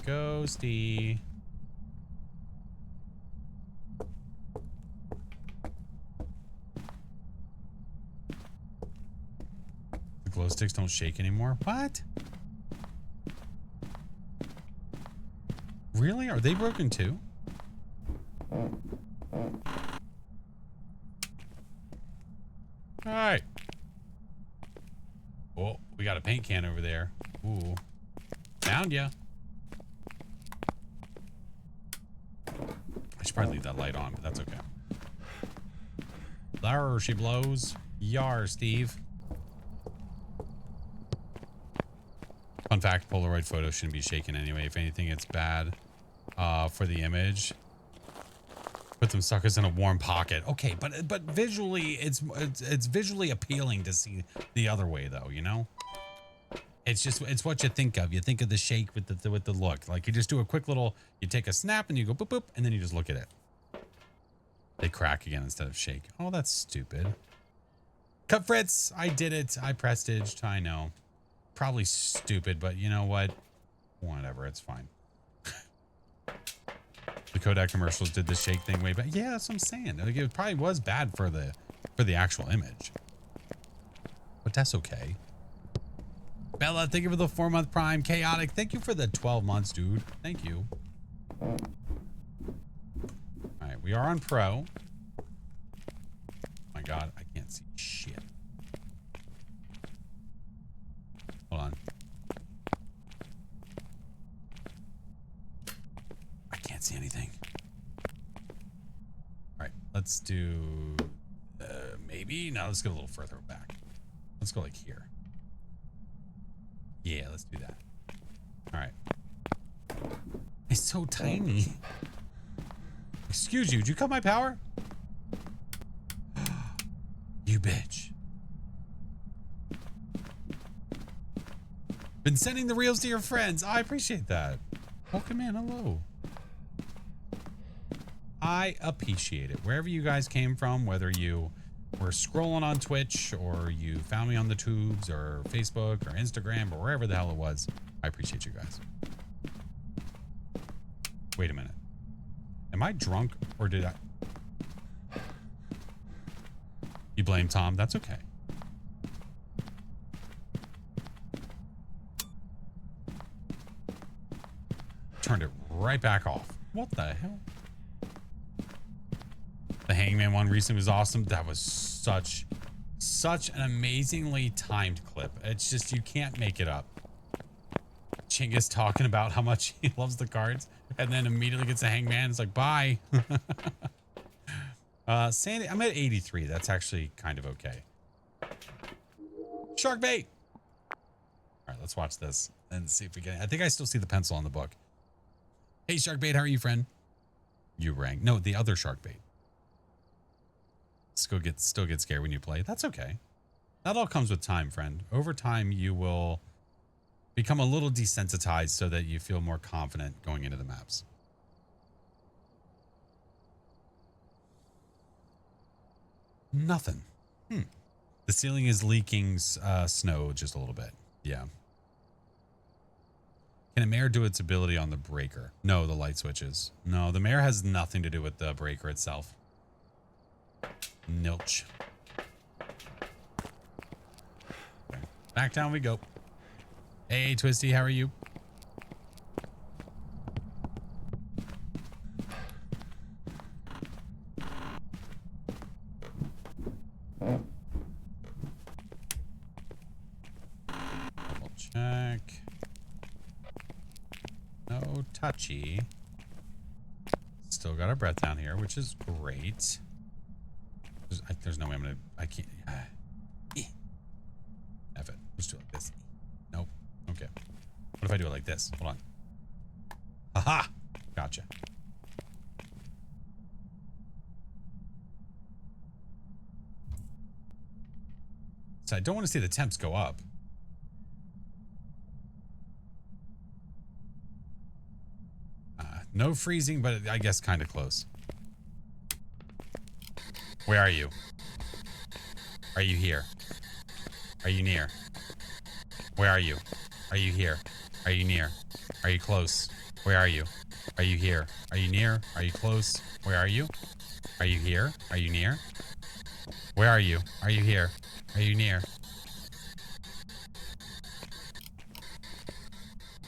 Ghosty. The glow sticks don't shake anymore? What? Really? Are they broken too? Alright. Oh, we got a paint can over there. Ooh. Found ya. I should probably leave that light on, but that's okay. There she blows. Yar, Steve. Fun fact, Polaroid photo shouldn't be shaken anyway. If anything, it's bad for the image. Put them suckers in a warm pocket. Okay, but visually, it's visually appealing to see the other way, though, you know? It's what you think of. You think of the shake with the look. Like, you just do a quick little, you take a snap and you go boop, boop, and then you just look at it. They crack again instead of shake. Oh, that's stupid. Cut Fritz, I did it. I prestiged. I know. Probably stupid, but you know what? Whatever, it's fine. The Kodak commercials did the shake thing way back. Yeah, that's what I'm saying. Like, it probably was bad for the actual image. But that's okay. Bella, thank you for the 4-month Prime. Chaotic, thank you for the 12 months, dude. Thank you. All right, we are on Pro. My God, I can't see shit. Hold on. I can't see anything. All right, let's do maybe. No, let's go a little further back. Let's go like here. Yeah, let's do that. All right. It's so tiny. Excuse you, did you cut my power? You bitch. Been sending the reels to your friends. I appreciate that. Welcome in, hello. I appreciate it. Wherever you guys came from, whether you were scrolling on Twitch or you found me on the tubes or Facebook or Instagram or wherever the hell it was, I appreciate you guys. Wait a minute. Am I drunk or did I? You blame Tom? That's okay. Turned it right back off. What the hell? The Hangman one recently was awesome. That was such an amazingly timed clip. It's just, you can't make it up. Chinggis talking about how much he loves the cards and then immediately gets a Hangman. It's like, bye. Sandy, I'm at 83. That's actually kind of okay. Shark bait. All right, let's watch this and see if we get it. I think I still see the pencil on the book. Hey, Shark bait, how are you, friend? You rang. No, the other Shark bait. Still get scared when you play. That's okay. That all comes with time, friend. Over time, you will become a little desensitized so that you feel more confident going into the maps. Nothing. The ceiling is leaking snow just a little bit. Yeah. Can a mare do its ability on the breaker? No, the light switches. No, the mare has nothing to do with the breaker itself. Nilch. Okay. Back down we go. Hey, Twisty, how are you? Double check. No touchy. Still got our breath down here, which is great. There's no way I'm gonna. I can't. F it. Let's do it like this. Nope. Okay. What if I do it like this? Hold on. Aha! Gotcha. So I don't want to see the temps go up. No freezing, but I guess kind of close. Where are you? Are you here? Are you near? Where are you? Are you here? Are you near? Are you close? Where are you? Are you here? Are you near? Are you close? Where are you? Are you here? Are you near? Where are you? Are you here? Are you near?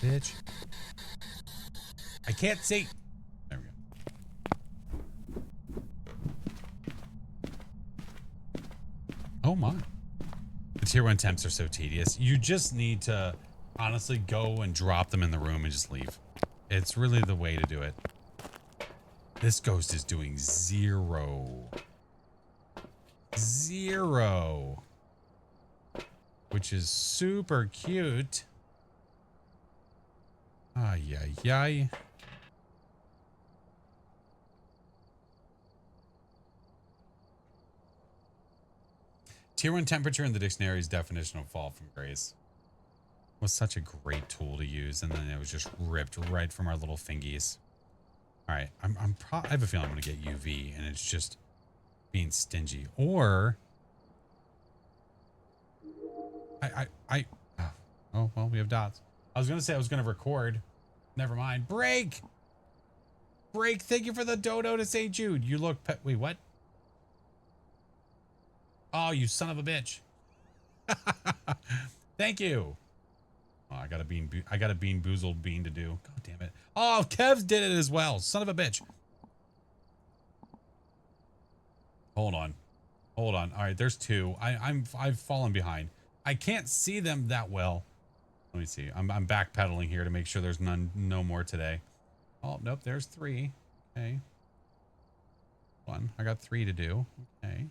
Bitch. I can't see. There we go. Oh my. The tier 1 temps are so tedious. You just need to honestly go and drop them in the room and just leave. It's really the way to do it. This ghost is doing 0. 0. Which is super cute. Ay, ay, ay. Tier 1 temperature in the dictionary's definition of fall from grace was such a great tool to use, and then it was just ripped right from our little fingies. All right, I have a feeling I'm gonna get UV, and it's just being stingy. Or oh well, we have dots. I was gonna say I was gonna record. Never mind. Break. Thank you for the dodo to St. Jude. You look. Wait, what? Oh, you son of a bitch. Thank you. Oh, I got a bean boozled bean to do. God damn it. Oh, Kev's did it as well. Son of a bitch. Hold on. All right, there's 2. I've fallen behind. I can't see them that well. Let me see. I'm backpedaling here to make sure there's no more today. Oh, nope, there's 3. Okay. 1. I got 3 to do. Okay.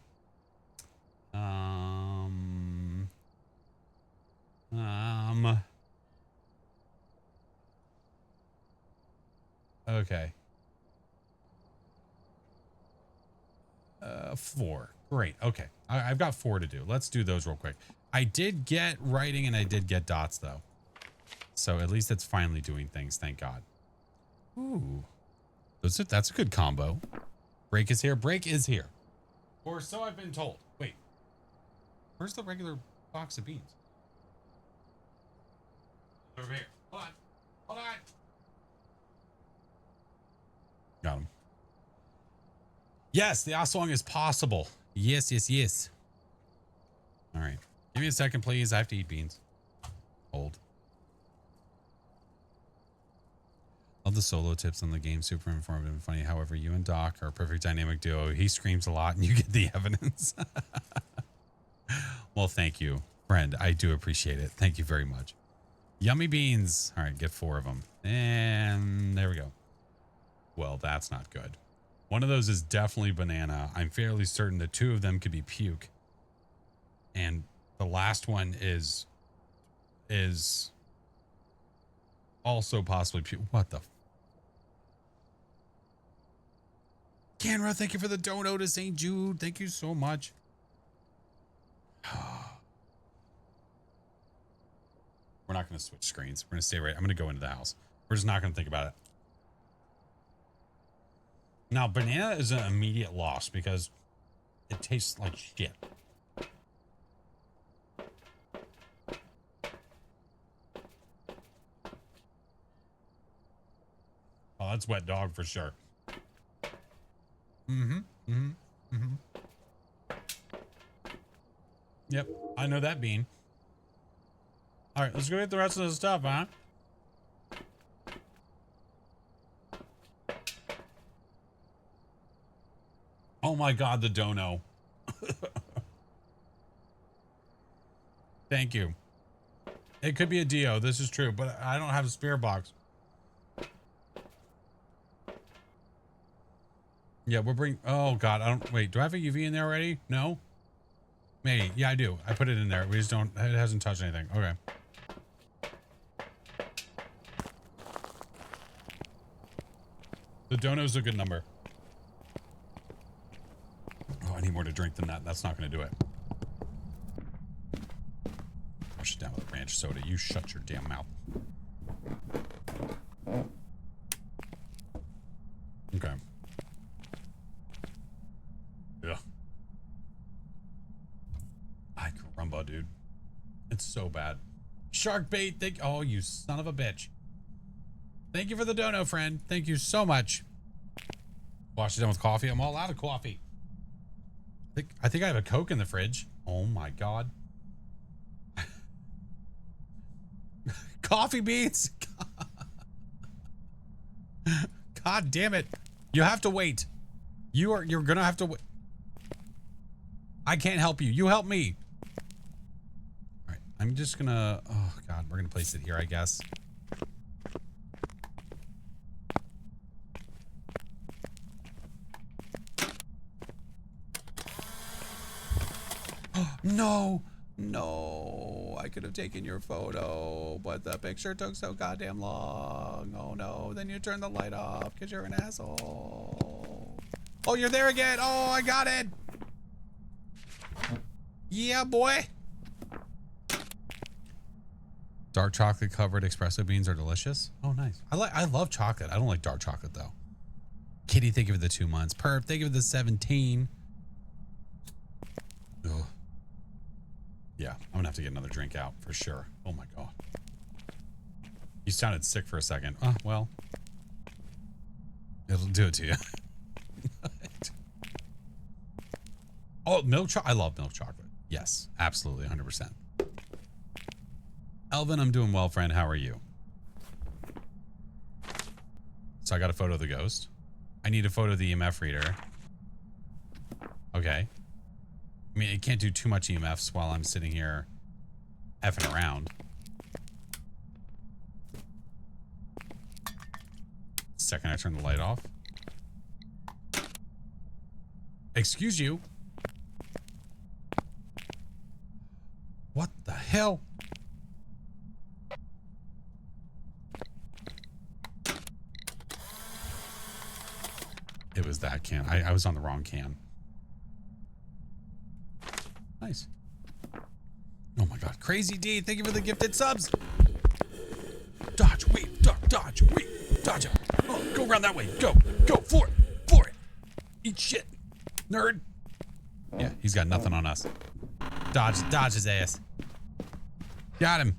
Okay. 4. Great. Okay. I've got 4 to do. Let's do those real quick. I did get writing and I did get dots though. So at least it's finally doing things. Thank God. Ooh. That's a good combo. Break is here. Break is here. Or so I've been told. Wait. Where's the regular box of beans? Over here. Hold on. Got him. Yes, the Aswang is possible. Yes. All right. Give me a second, please. I have to eat beans. Hold. Love the solo tips on the game. Super informative and funny. However, you and Doc are a perfect dynamic duo. He screams a lot and you get the evidence. Well, thank you, friend. I do appreciate it. Thank you very much. Yummy beans. All right, get 4 of them. And there we go. Well, that's not good. One of those is definitely banana. I'm fairly certain that 2 of them could be puke. And the last one is also possibly puke. What the? Canra, thank you for the dono to St. Jude. Thank you so much. We're not going to switch screens. We're going to stay right. I'm going to go into the house. We're just not going to think about it. Now, banana is an immediate loss because it tastes like shit. Oh, that's wet dog for sure. Yep, I know that bean. All right, let's go get the rest of the stuff, huh? Oh my God, the dono. Thank you. It could be a Dio. This is true, but I don't have a spirit box. Yeah, we're bringing. Oh God, I don't. Wait, do I have a UV in there already? No. Maybe. Yeah, I do. I put it in there. We just don't. It hasn't touched anything. Okay. The dono's a good number. Oh, I need more to drink than that. That's not going to do it. Push it down with a ranch soda. You shut your damn mouth. Okay. Yeah. Ay, caramba, dude. It's so bad. Shark bait. Oh, you son of a bitch. Thank you for the dono, friend. Thank you so much. Wash it down with coffee. I'm all out of coffee. I think I have a Coke in the fridge. Oh my God. Coffee beans. God damn it. You have to wait. You're gonna have to wait. I can't help you. You help me. I'm just gonna, oh God, we're gonna place it here, I guess. No, no, I could have taken your photo, but the picture took so goddamn long. Oh no, then you turn the light off because you're an asshole. Oh, you're there again. Oh, I got it. Yeah, boy. Dark chocolate covered espresso beans are delicious. Oh, nice. I love chocolate. I don't like dark chocolate though. Kitty, thank you for the 2 months. Perp, thank you for the 17. Ugh. Yeah, I'm gonna have to get another drink out for sure. Oh my God. You sounded sick for a second. Oh, well. It'll do it to you. Oh, milk chocolate. I love milk chocolate. Yes, absolutely, 100%. Elvin, I'm doing well, friend. How are you? So I got a photo of the ghost. I need a photo of the EMF reader. Okay. I mean, it can't do too much EMFs while I'm sitting here effing around. Second I turn the light off. Excuse you. What the hell? It was that can. I was on the wrong can. Nice. Oh my God. Crazy D, thank you for the gifted subs. Dodge, wait, dodge, wait, dodge. Oh, go around that way. Go for it. Eat shit, nerd. Yeah, he's got nothing on us. Dodge his ass. Got him.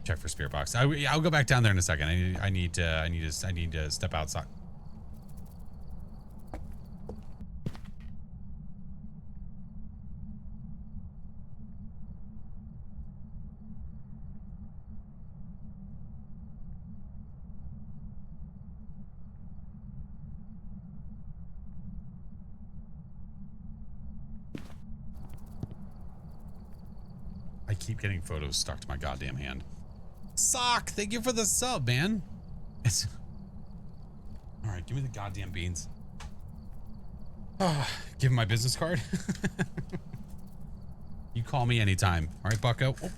Check for spirit box. I'll go back down there in a second. I need to step outside. I keep getting photos stuck to my goddamn hand. Sock, thank you for the sub, man. It's all right. Give me the goddamn beans. Give him my business card. You call me anytime. All right, bucko. Oh.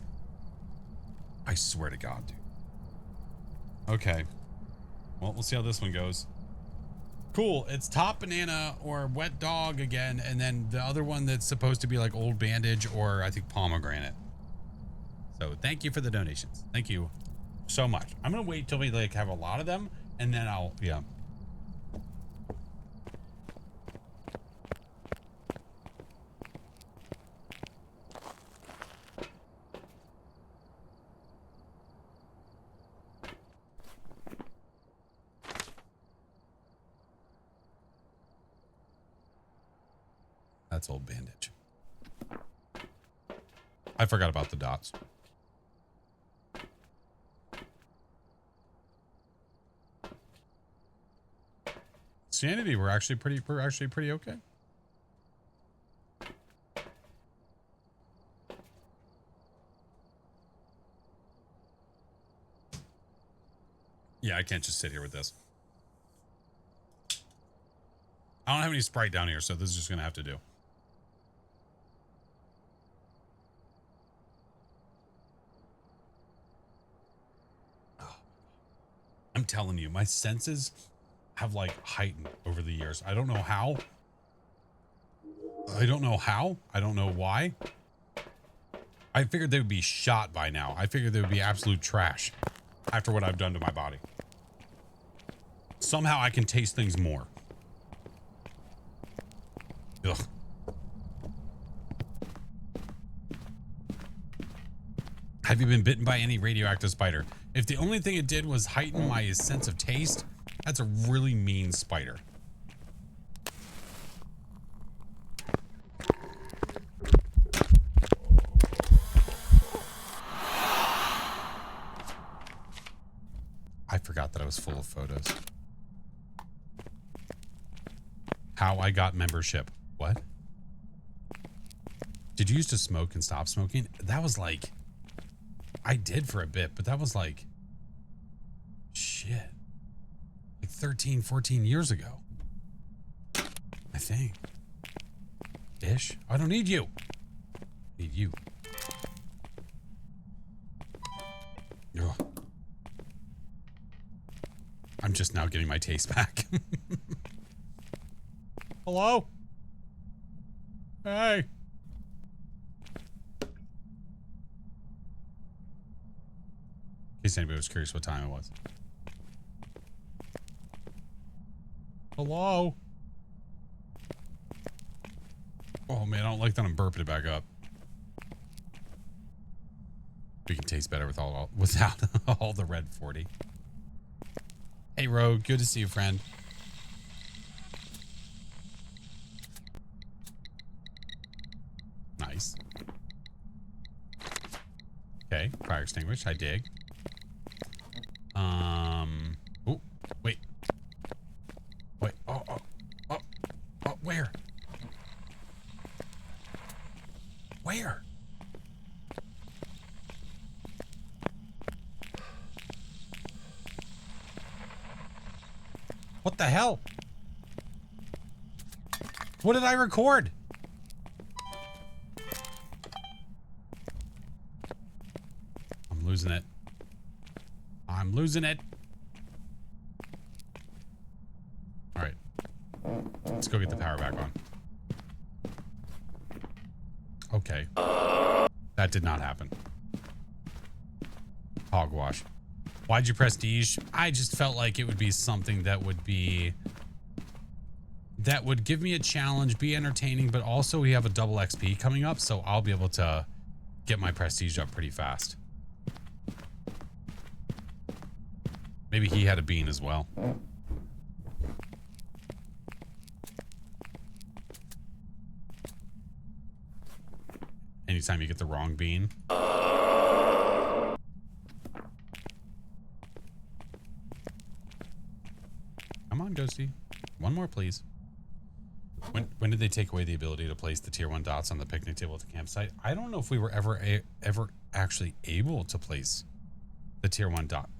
I swear to God, dude. Okay. Well, we'll see how this one goes. Cool. It's top banana or wet dog again. And then the other one that's supposed to be like old bandage or I think pomegranate. So thank you for the donations. Thank you so much. I'm going to wait till we like have a lot of them and then I'll, yeah. That's old bandage. I forgot about the dots. Sanity, we're actually pretty okay. Yeah, I can't just sit here with this. I don't have any Sprite down here, so this is just gonna have to do. I'm telling you, my senses have like heightened over the years. I don't know how. I don't know why. I figured they would be shot by now. I figured they would be absolute trash after what I've done to my body. Somehow I can taste things more. Ugh. Have you been bitten by any radioactive spider? If the only thing it did was heighten my sense of taste, that's a really mean spider. I forgot that I was full of photos. How I got membership. What? Did you used to smoke and stop smoking? That was like, I did for a bit, but that was like, shit, like 13, 14 years ago, I think. Ish. I don't need you. I need you. Ugh. I'm just now getting my taste back. Hello? Hey. In case anybody was curious what time it was. Hello? Oh man, I don't like that I'm burping it back up. We can taste better without all the red 40. Hey Rogue, good to see you, friend. Nice. Okay, fire extinguish, I dig. Oh, wait. Wait, oh, where? Where? What the hell? What did I record? I'm losing it. I'm losing it. All right. Let's go get the power back on. Okay. That did not happen. Hogwash. Why'd you prestige? I just felt like it would be something that would give me a challenge, be entertaining, but also we have a double XP coming up, so I'll be able to get my prestige up pretty fast. Maybe he had a bean as well. Anytime you get the wrong bean. Come on, Ghosty. One more, please. When did they take away the ability to place the tier 1 dots on the picnic table at the campsite? I don't know if we were ever actually able to place the tier 1 dot.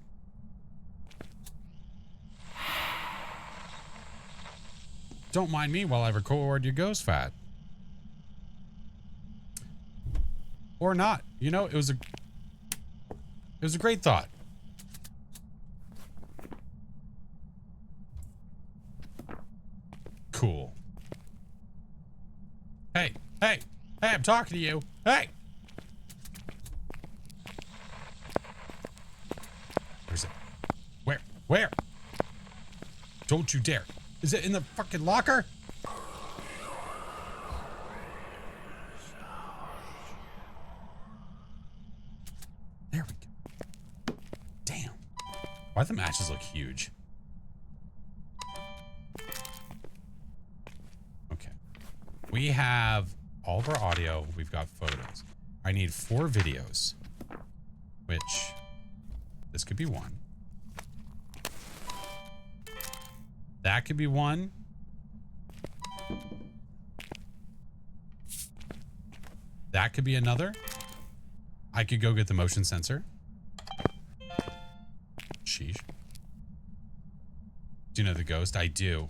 Don't mind me while I record your ghost fat. Or not. You know, it was a great thought. Cool. Hey, I'm talking to you. Hey. Where's it? Where? Don't you dare. Is it in the fucking locker? There we go. Damn. Why the matches look huge? Okay. We have all of our audio. We've got photos. I need 4 videos. Which, this could be one. That could be one. That could be another. I could go get the motion sensor. Sheesh. Do you know the ghost? I do.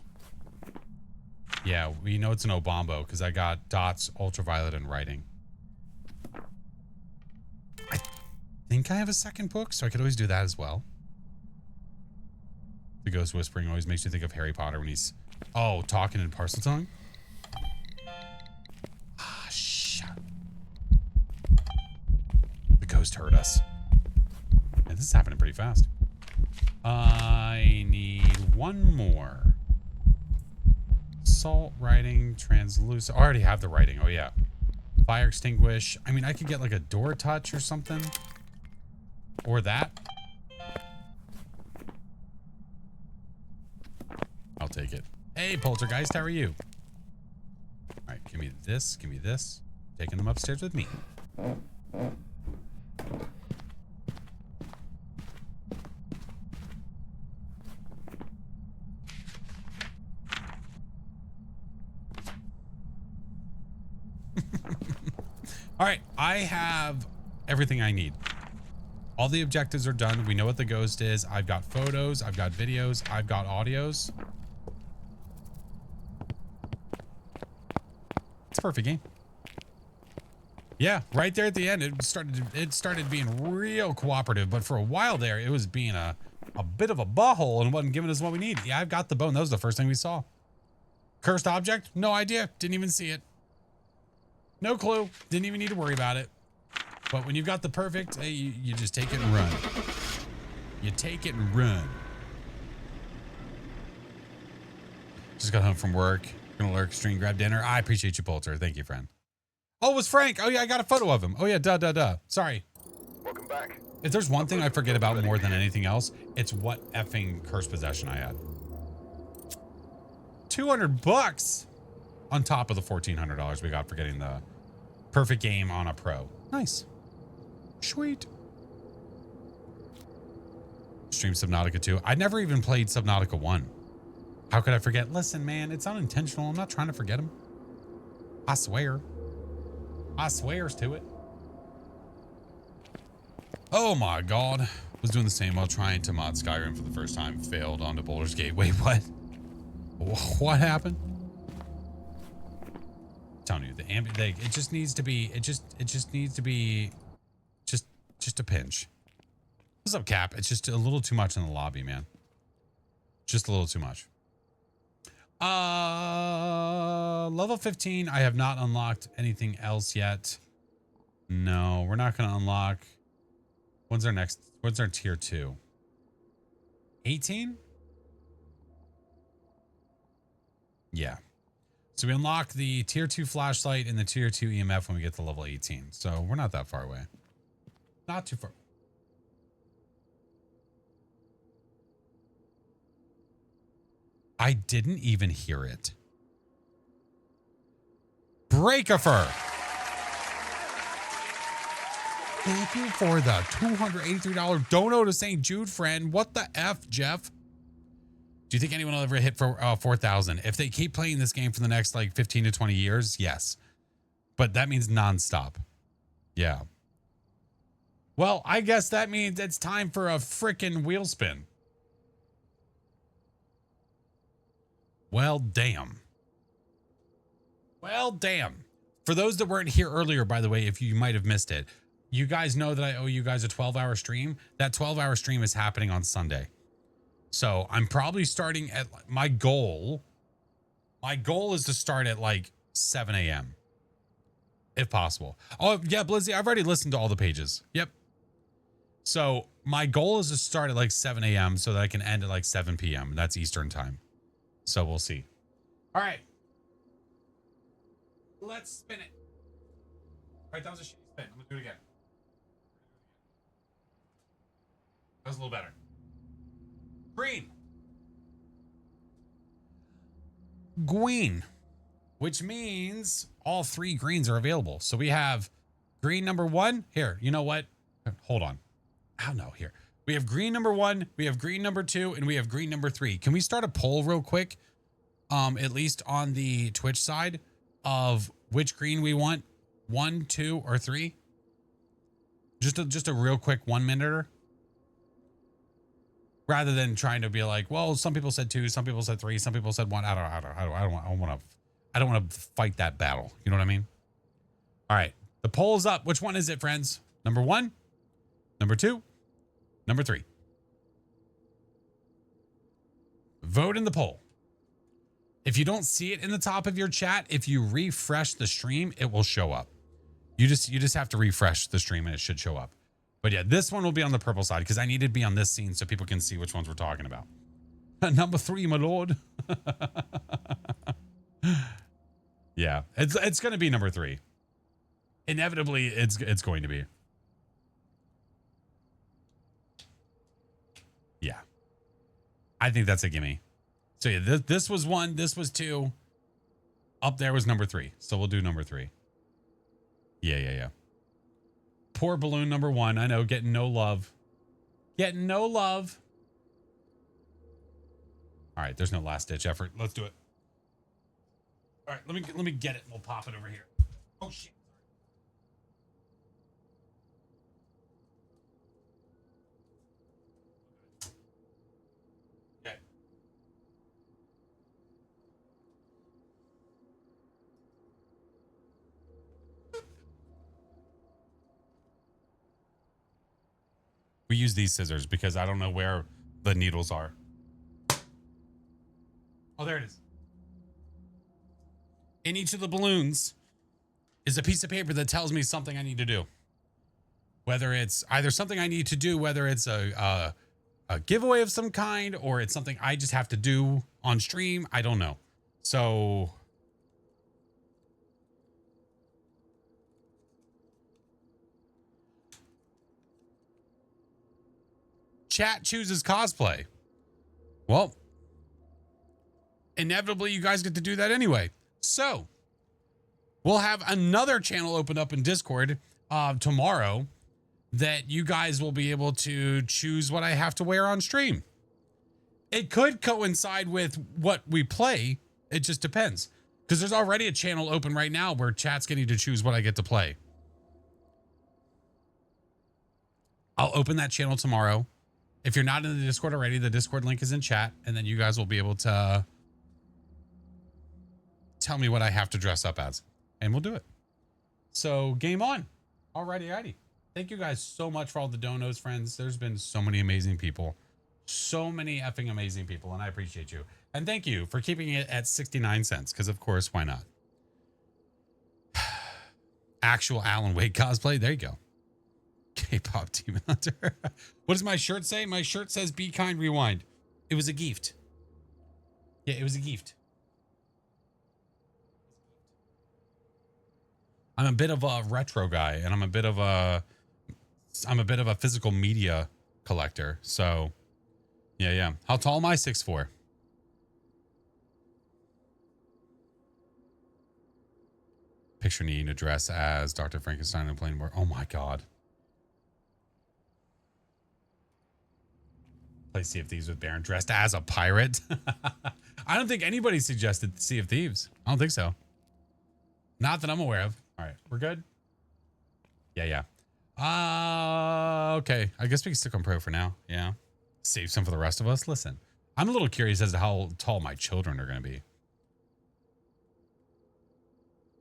Yeah, we know it's an Obombo because I got dots, ultraviolet, and writing. I think I have a second book, so I could always do that as well. The ghost whispering always makes you think of Harry Potter when he's, talking in parcel tongue. Ah, shut. The ghost heard us. And this is happening pretty fast. I need one more. Salt, writing, translucent. I already have the writing. Oh, yeah. Fire extinguish. I mean, I could get like a door touch or something. Or that. I'll take it. Hey, Poltergeist, how are you? All right, give me this. Give me this. Taking them upstairs with me. All right, I have everything I need. All the objectives are done. We know what the ghost is. I've got photos. I've got videos. I've got audios. It's a perfect game. Yeah, right there at the end, it started being real cooperative, but for a while there, it was being a bit of a butthole and wasn't giving us what we need. Yeah, I've got the bone. That was the first thing we saw. Cursed object? No idea. Didn't even see it. No clue. Didn't even need to worry about it. But when you've got the perfect, hey, you just take it and run. You take it and run. Just got home from work. Gonna lurk, stream, grab dinner. I appreciate you, Poulter. Thank you, friend. Oh, it was Frank. Oh, yeah, I got a photo of him. Oh, yeah, duh. Sorry. Welcome back. If there's one thing I forget about more than anything else, it's what effing curse possession I had. $200 on top of the $1,400 we got for getting the perfect game on a pro. Nice. Sweet. Stream Subnautica 2. I never even played Subnautica 1. How could I forget? Listen, man, it's unintentional. I'm not trying to forget him. I swear. I swears to it. Oh my God. Was doing the same while trying to mod Skyrim for the first time. Failed onto Baldur's Gate. Wait, what? What happened? I'm telling you, the ambient, it just needs to be, it just needs to be just a pinch. What's up, Cap? It's just a little too much in the lobby, man. Just a little too much. Level 15, I have not unlocked anything else yet. No, we're not going to unlock. When's our tier 2? 18? Yeah. So we unlock the tier 2 flashlight and the tier 2 EMF when we get to level 18. So we're not that far away. Not too far. I didn't even hear it. Breakifer. Thank you for the $283 dono to St. Jude, friend. What the F, Jeff? Do you think anyone will ever hit for 4,000? If they keep playing this game for the next like 15 to 20 years, yes. But that means nonstop. Yeah. Well, I guess that means it's time for a frickin' wheel spin. Well, damn. Well, damn. For those that weren't here earlier, by the way, if you might have missed it, you guys know that I owe you guys a 12-hour stream. That 12-hour stream is happening on Sunday. So I'm probably starting at my goal. My goal is to start at like 7 a.m. if possible. Oh, yeah, Blizzy, I've already listened to all the pages. Yep. So my goal is to start at like 7 a.m. so that I can end at like 7 p.m. That's Eastern time. So we'll see. All right. Let's spin it. All right, that was a shitty spin. I'm going to do it again. That was a little better. Green. Green. Which means all 3 greens are available. So we have green number 1. Here, you know what? Hold on. Oh, no, here. We have green number 1, we have green number 2, and we have green number 3. Can we start a poll real quick? At least on the Twitch side of which green we want, 1, 2, or 3. Just a real quick 1-minuter. Rather than trying to be like, well, some people said 2, some people said 3, some people said 1. I don't want to fight that battle. You know what I mean? All right, the poll is up. Which one is it, friends? Number 1, number 2, number 3. Vote in the poll. If you don't see it in the top of your chat, if you refresh the stream, it will show up. You just have to refresh the stream and it should show up. But yeah, this one will be on the purple side because I need to be on this scene so people can see which ones we're talking about. Number 3, my lord. Yeah, it's going to be number 3. Inevitably, it's going to be. Yeah. I think that's a gimme. So yeah, this was 1, this was 2. Up there was number 3. So we'll do number 3. Yeah. Poor balloon number 1. I know, getting no love. Getting no love. All right, there's no last ditch effort. Let's do it. All right, let me get it and we'll pop it over here. Oh shit. We use these scissors because I don't know where the needles are. Oh, there it is. In each of the balloons is a piece of paper that tells me something I need to do. Whether it's either something I need to do, whether it's a giveaway of some kind, or it's something I just have to do on stream. I don't know. So chat chooses cosplay. Well, inevitably you guys get to do that anyway. So we'll have another channel open up in Discord tomorrow that you guys will be able to choose what I have to wear on stream. It could coincide with what we play. It just depends. Because there's already a channel open right now where chat's getting to choose what I get to play. I'll open that channel tomorrow. If you're not in the Discord already, the Discord link is in chat. And then you guys will be able to tell me what I have to dress up as. And we'll do it. So game on. Alrighty. Thank you guys so much for all the donos, friends. There's been so many amazing people. So many effing amazing people, and I appreciate you. And thank you for keeping it at 69 cents, because of course, why not? Actual Alan Wake cosplay. There you go. K-pop Demon Hunter. What does my shirt say? My shirt says "Be kind, rewind." It was a gift. Yeah, it was a gift. I'm a bit of a retro guy, and I'm a bit of a physical media collector. So yeah. How tall am I? 6'4". Picture needing to dress as Dr. Frankenstein and playing more. Oh my God. Play Sea of Thieves with Baron dressed as a pirate. I don't think anybody suggested Sea of Thieves. I don't think so. Not that I'm aware of. All right, we're good. Yeah. Okay. I guess we can stick on pro for now. Yeah. Save some for the rest of us. Listen, I'm a little curious as to how tall my children are going to be.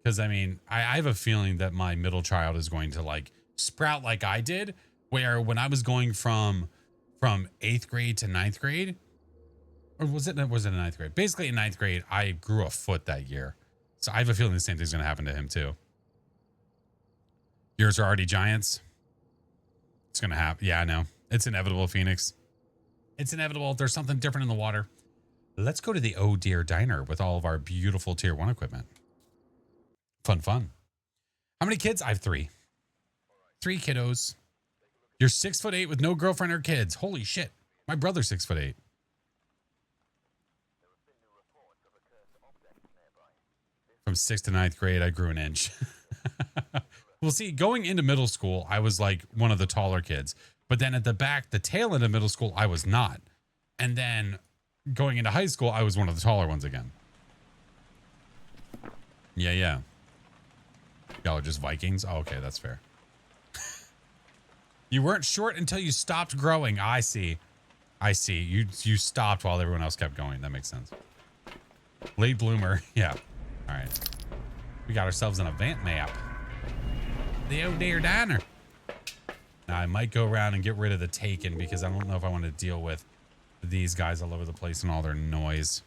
Because I mean, I have a feeling that my middle child is going to like sprout like I did, where when I was going from 8th grade to 9th grade, or was it in ninth grade? Basically in 9th grade, I grew a foot that year. So I have a feeling the same thing's going to happen to him too. Yours are already giants. It's going to happen. Yeah, I know. It's inevitable, Phoenix. It's inevitable. There's something different in the water. Let's go to the Oh Dear Diner with all of our beautiful tier 1 equipment. Fun. How many kids? I have 3. 3 kiddos. You're 6'8" with no girlfriend or kids. Holy shit. My brother's 6'8". From 6th to 9th grade, I grew an inch. Well, see, going into middle school, I was like one of the taller kids. But then at the tail end of middle school, I was not. And then going into high school, I was one of the taller ones again. Yeah. Y'all are just Vikings? Oh, okay, that's fair. You weren't short until you stopped growing. I see. You stopped while everyone else kept going. That makes sense. Late bloomer. Yeah. All right. We got ourselves an event map. The Oh Dear Diner. Now, I might go around and get rid of the Taken because I don't know if I want to deal with these guys all over the place and all their noise.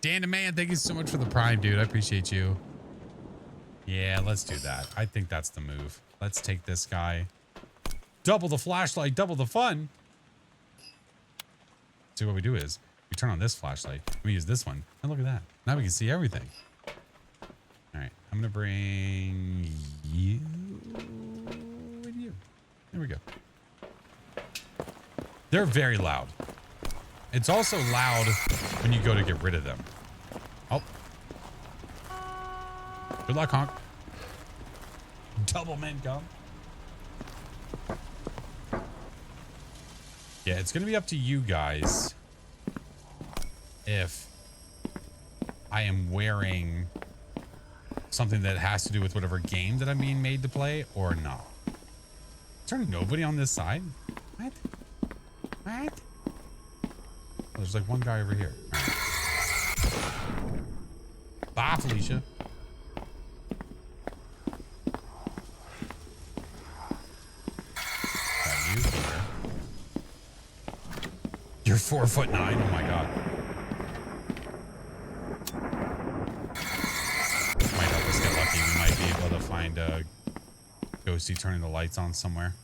Dan the Man, thank you so much for the Prime, dude. I appreciate you. Yeah, let's do that. I think that's the move. Let's take this guy. Double the flashlight, double the fun. See, what we do is we turn on this flashlight. We use this one. And look at that. Now we can see everything. All right. I'm going to bring you and you. There we go. They're very loud. It's also loud when you go to get rid of them. Oh. Good luck, honk. Double men come. Yeah, it's going to be up to you guys if I am wearing something that has to do with whatever game that I'm being made to play or not. Is there nobody on this side? What? Oh, there's like one guy over here. Bye, Felicia. You're 4'9". Oh my god. Might help us get lucky. We might be able to find a ghosty turning the lights on somewhere.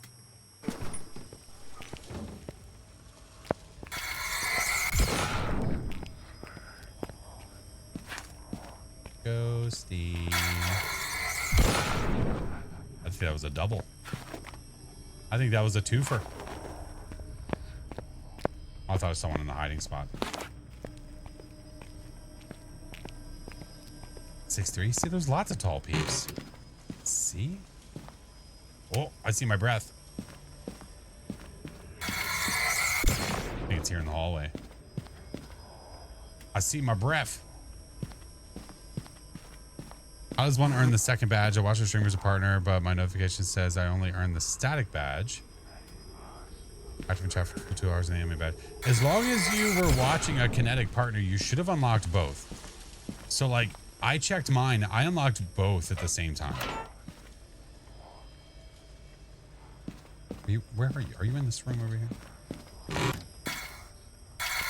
Ghosty. I think that was a double. I think that was a twofer. I thought it was someone in the hiding spot. 6'3". See, there's lots of tall peeps. See? Oh, I see my breath. I think it's here in the hallway. I see my breath. How does one earn the second badge? I watch the stream as a partner, but my notification says I only earn the static badge. Active in chat for 2 hours in the anime badge. As long as you were watching a kinetic partner, you should have unlocked both. So, like, I checked mine. I unlocked both at the same time. Where are you? Are you in this room over here?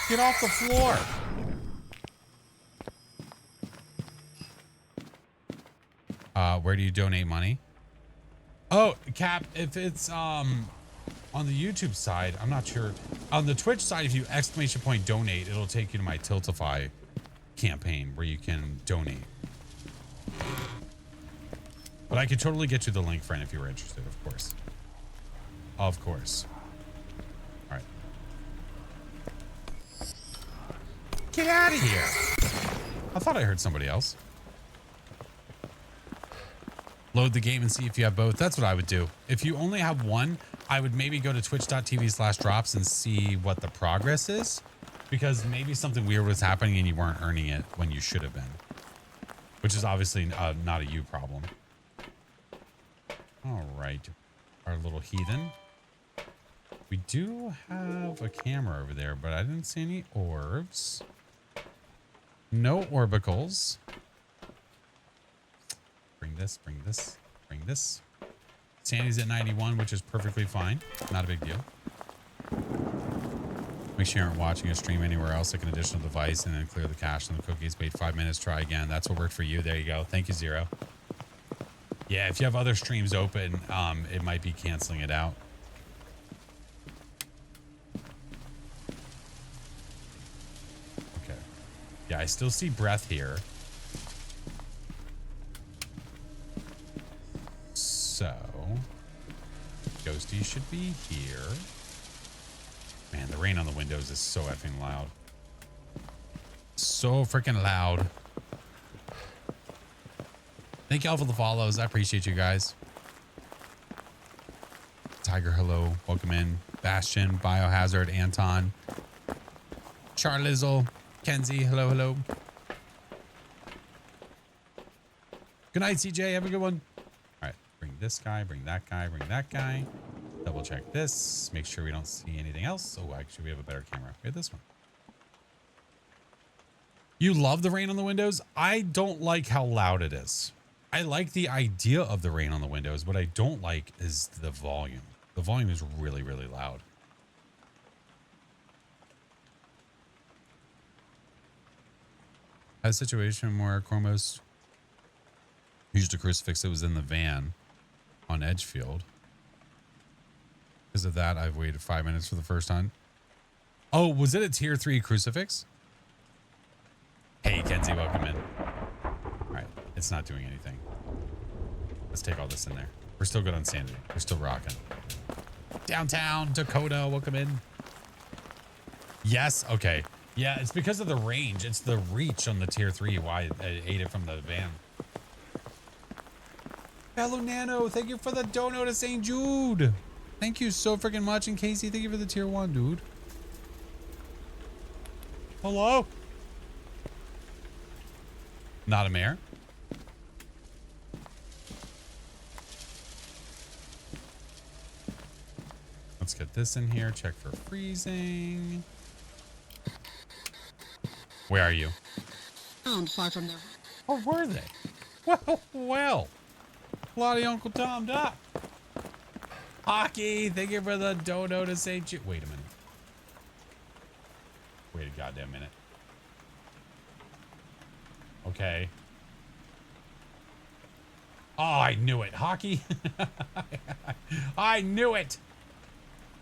Get off the floor. Where do you donate money? Oh, Cap, if it's on the YouTube side, I'm not sure. On the Twitch side, if you ! donate, it'll take you to my Tiltify campaign where you can donate. But I could totally get you the link, friend, if you were interested, of course. Of course. All right. Get out of here. I thought I heard somebody else. Load the game and see if you have both. That's what I would do. If you only have one, I would maybe go to twitch.tv/drops and see what the progress is, because maybe something weird was happening and you weren't earning it when you should have been, which is obviously not a you problem. All right, our little heathen. We do have a camera over there, but I didn't see any orbs. No orbicals. Bring this, bring this, bring this. Sandy's at 91, which is perfectly fine. Not a big deal. Make sure you aren't watching a stream anywhere else, like an additional device, and then clear the cache on the cookies. Wait 5 minutes, try again. That's what worked for you. There you go. Thank you, Zero. Yeah, if you have other streams open, it might be canceling it out. Okay. Yeah, I still see breath here. So, Ghosty should be here. Man, the rain on the windows is so effing loud. So freaking loud. Thank y'all for the follows. I appreciate you guys. Tiger, hello. Welcome in. Bastion, Biohazard, Anton. Charlizzle, Kenzie, hello, hello. Good night, CJ. Have a good one. All right, bring this guy, bring that guy, bring that guy. Double check this. Make sure we don't see anything else. Oh, actually, we have a better camera. We have this one. You love the rain on the windows? I don't like how loud it is. I like the idea of the rain on the windows. What I don't like is the volume. The volume is really, really loud. I had a situation where Chromos used a crucifix that was in the van on Edgefield. Because of that, I've waited 5 minutes for the first time. Oh, was it a tier 3 crucifix? Hey, Kenzie, welcome in. All right, it's not doing anything. Let's take all this in there. We're still good on sanity. We're still rocking. Downtown Dakota, welcome in. Yes, okay. Yeah, it's because of the range. It's the reach on the tier 3 why I ate it from the van. Hello, Nano. Thank you for the dono to St. Jude. Thank you so freaking much. And Casey, thank you for the tier 1, dude. Hello? Not a mare? Let's get this in here. Check for freezing. Where are you? Found far from there. Oh, were they? Well. Lottie Uncle Tom'd up. Hockey, thank you for the dono to say. Wait a minute. Wait a goddamn minute. Okay. Oh, I knew it. Hockey. I knew it.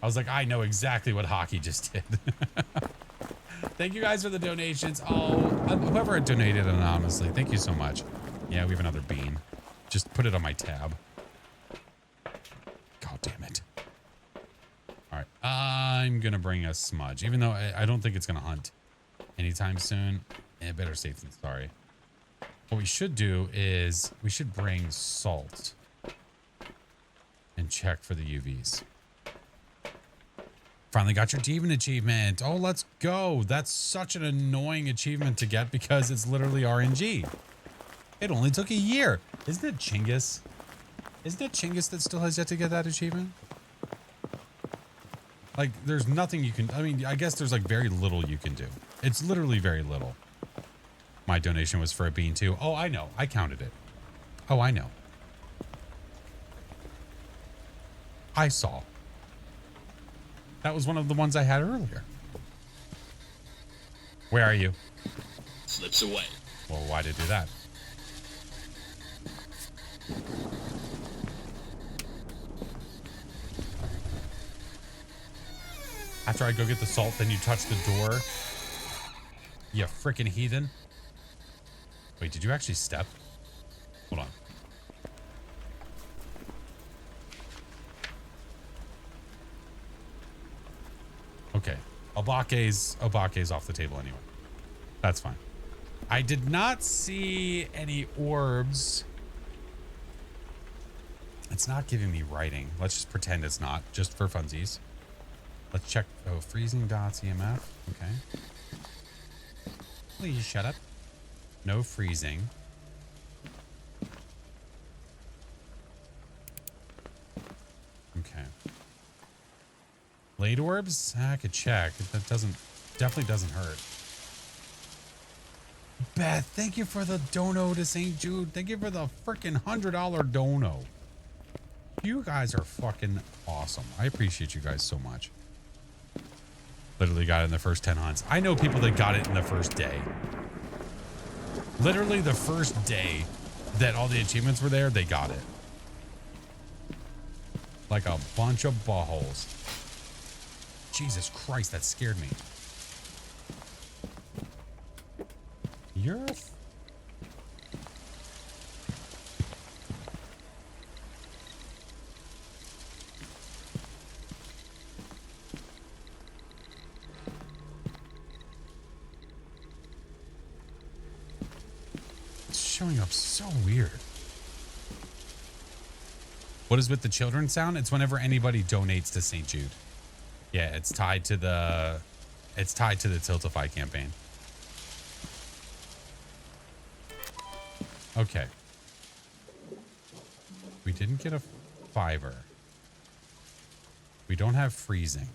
I was like, I know exactly what hockey just did. Thank you guys for the donations. Oh, whoever donated anonymously, thank you so much. Yeah, we have another bean. Just put it on my tab. God damn it. All right, I'm gonna bring a smudge, even though I don't think it's gonna hunt anytime soon. Better safe than sorry. What we should do is we should bring salt and check for the UVs. Finally got your demon achievement. Oh, let's go. That's such an annoying achievement to get because it's literally RNG. It only took a year. Isn't it Chinggis? Isn't it Chinggis that still has yet to get that achievement? Like, there's nothing you can... I mean, I guess there's, like, very little you can do. It's literally very little. My donation was for a bean, too. Oh, I know. I counted it. Oh, I know. I saw. That was one of the ones I had earlier. Where are you? Slips away. Well, why did it do that? After I go get the salt, then you touch the door. You freaking heathen. Wait, did you actually step? Hold on. Okay. Obake's off the table anyway. That's fine. I did not see any orbs. It's not giving me writing. Let's just pretend it's not, just for funsies. Let's check. Oh, freezing dots EMF. Okay. Please shut up. No freezing. Okay. Late orbs? I could check. That definitely doesn't hurt. Beth, thank you for the dono to St. Jude. Thank you for the freaking $100 dono. You guys are fucking awesome. I appreciate you guys so much. Literally got it in the first 10 hunts. I know people that got it in the first day. Literally the first day that all the achievements were there, they got it. Like a bunch of buttholes. Jesus Christ, that scared me. You're... showing up so weird. What is with the children sound? It's whenever anybody donates to St. Jude. Yeah, it's tied to the Tiltify campaign. Okay. We didn't get a fiber. We don't have freezing.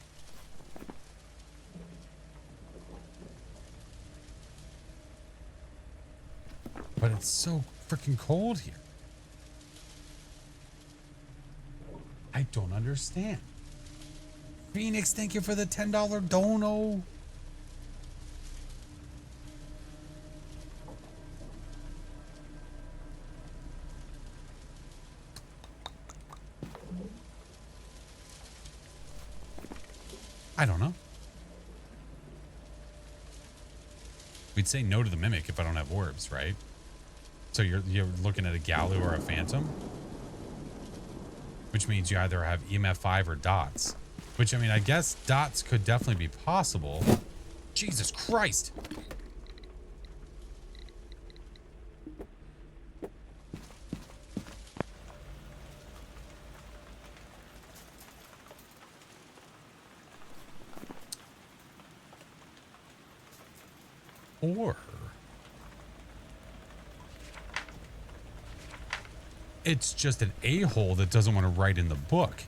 But it's so freaking cold here. I don't understand. Phoenix, thank you for the $10 dono. I don't know. We'd say no to the mimic if I don't have orbs, right? So you're looking at a Galu or a Phantom? Which means you either have EMF 5 or dots. Which, I mean, I guess dots could definitely be possible. Jesus Christ! Or... it's just an a-hole that doesn't want to write in the book.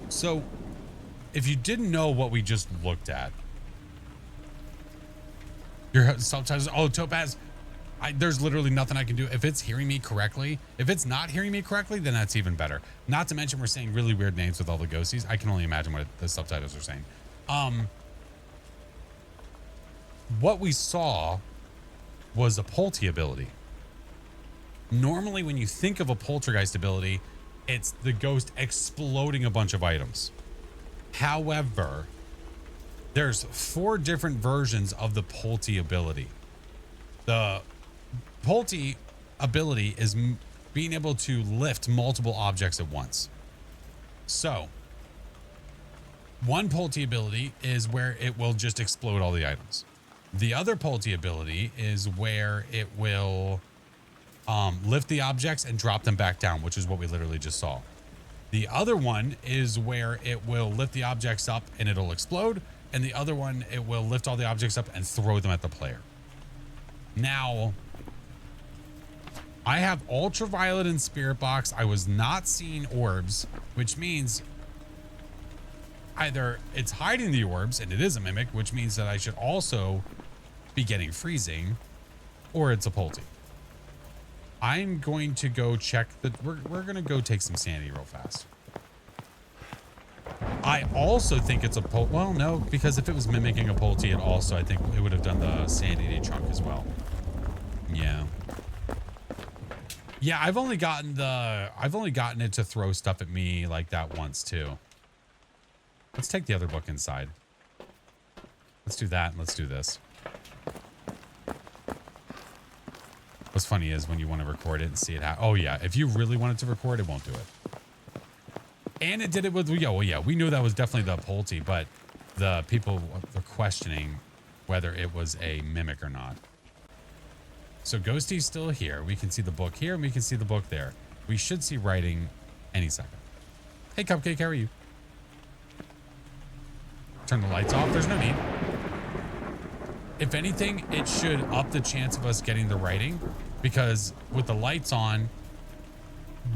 So, if you didn't know what we just looked at, your subtitles, oh, Topaz, There's literally nothing I can do. If it's hearing me correctly, if it's not hearing me correctly, then that's even better. Not to mention we're saying really weird names with all the ghosties. I can only imagine what the subtitles are saying. What we saw was a Polty ability. Normally, when you think of a poltergeist ability, it's the ghost exploding a bunch of items. However, there's 4 different versions of the Polty ability. The Polty ability is being able to lift multiple objects at once. So, one Polty ability is where it will just explode all the items. The other Polty ability is where it will lift the objects and drop them back down, which is what we literally just saw. The other one is where it will lift the objects up and it'll explode. And the other one, it will lift all the objects up and throw them at the player. Now, I have ultraviolet and spirit box. I was not seeing orbs, which means either it's hiding the orbs and it is a mimic, which means that I should also be getting freezing, or it's a Polty. I'm going to go check the, we're going to go take some sanity real fast. I also think it's a Polty. Well, no, because if it was mimicking a Polty, it also, I think it would have done the sanity chunk as well. Yeah. Yeah, I've only gotten it to throw stuff at me like that once too. Let's take the other book inside. Let's do that and let's do this. What's funny is when you want to record it and see it happen. Oh yeah, if you really wanted to record, it won't do it. And it did it with, yeah, we knew that was definitely the Polty, but the people were questioning whether it was a mimic or not. So Ghosty's still here. We can see the book here and we can see the book there. We should see writing any second. Hey Cupcake, how are you? Turn the lights off. There's no need. If anything, it should up the chance of us getting the writing, because with the lights on,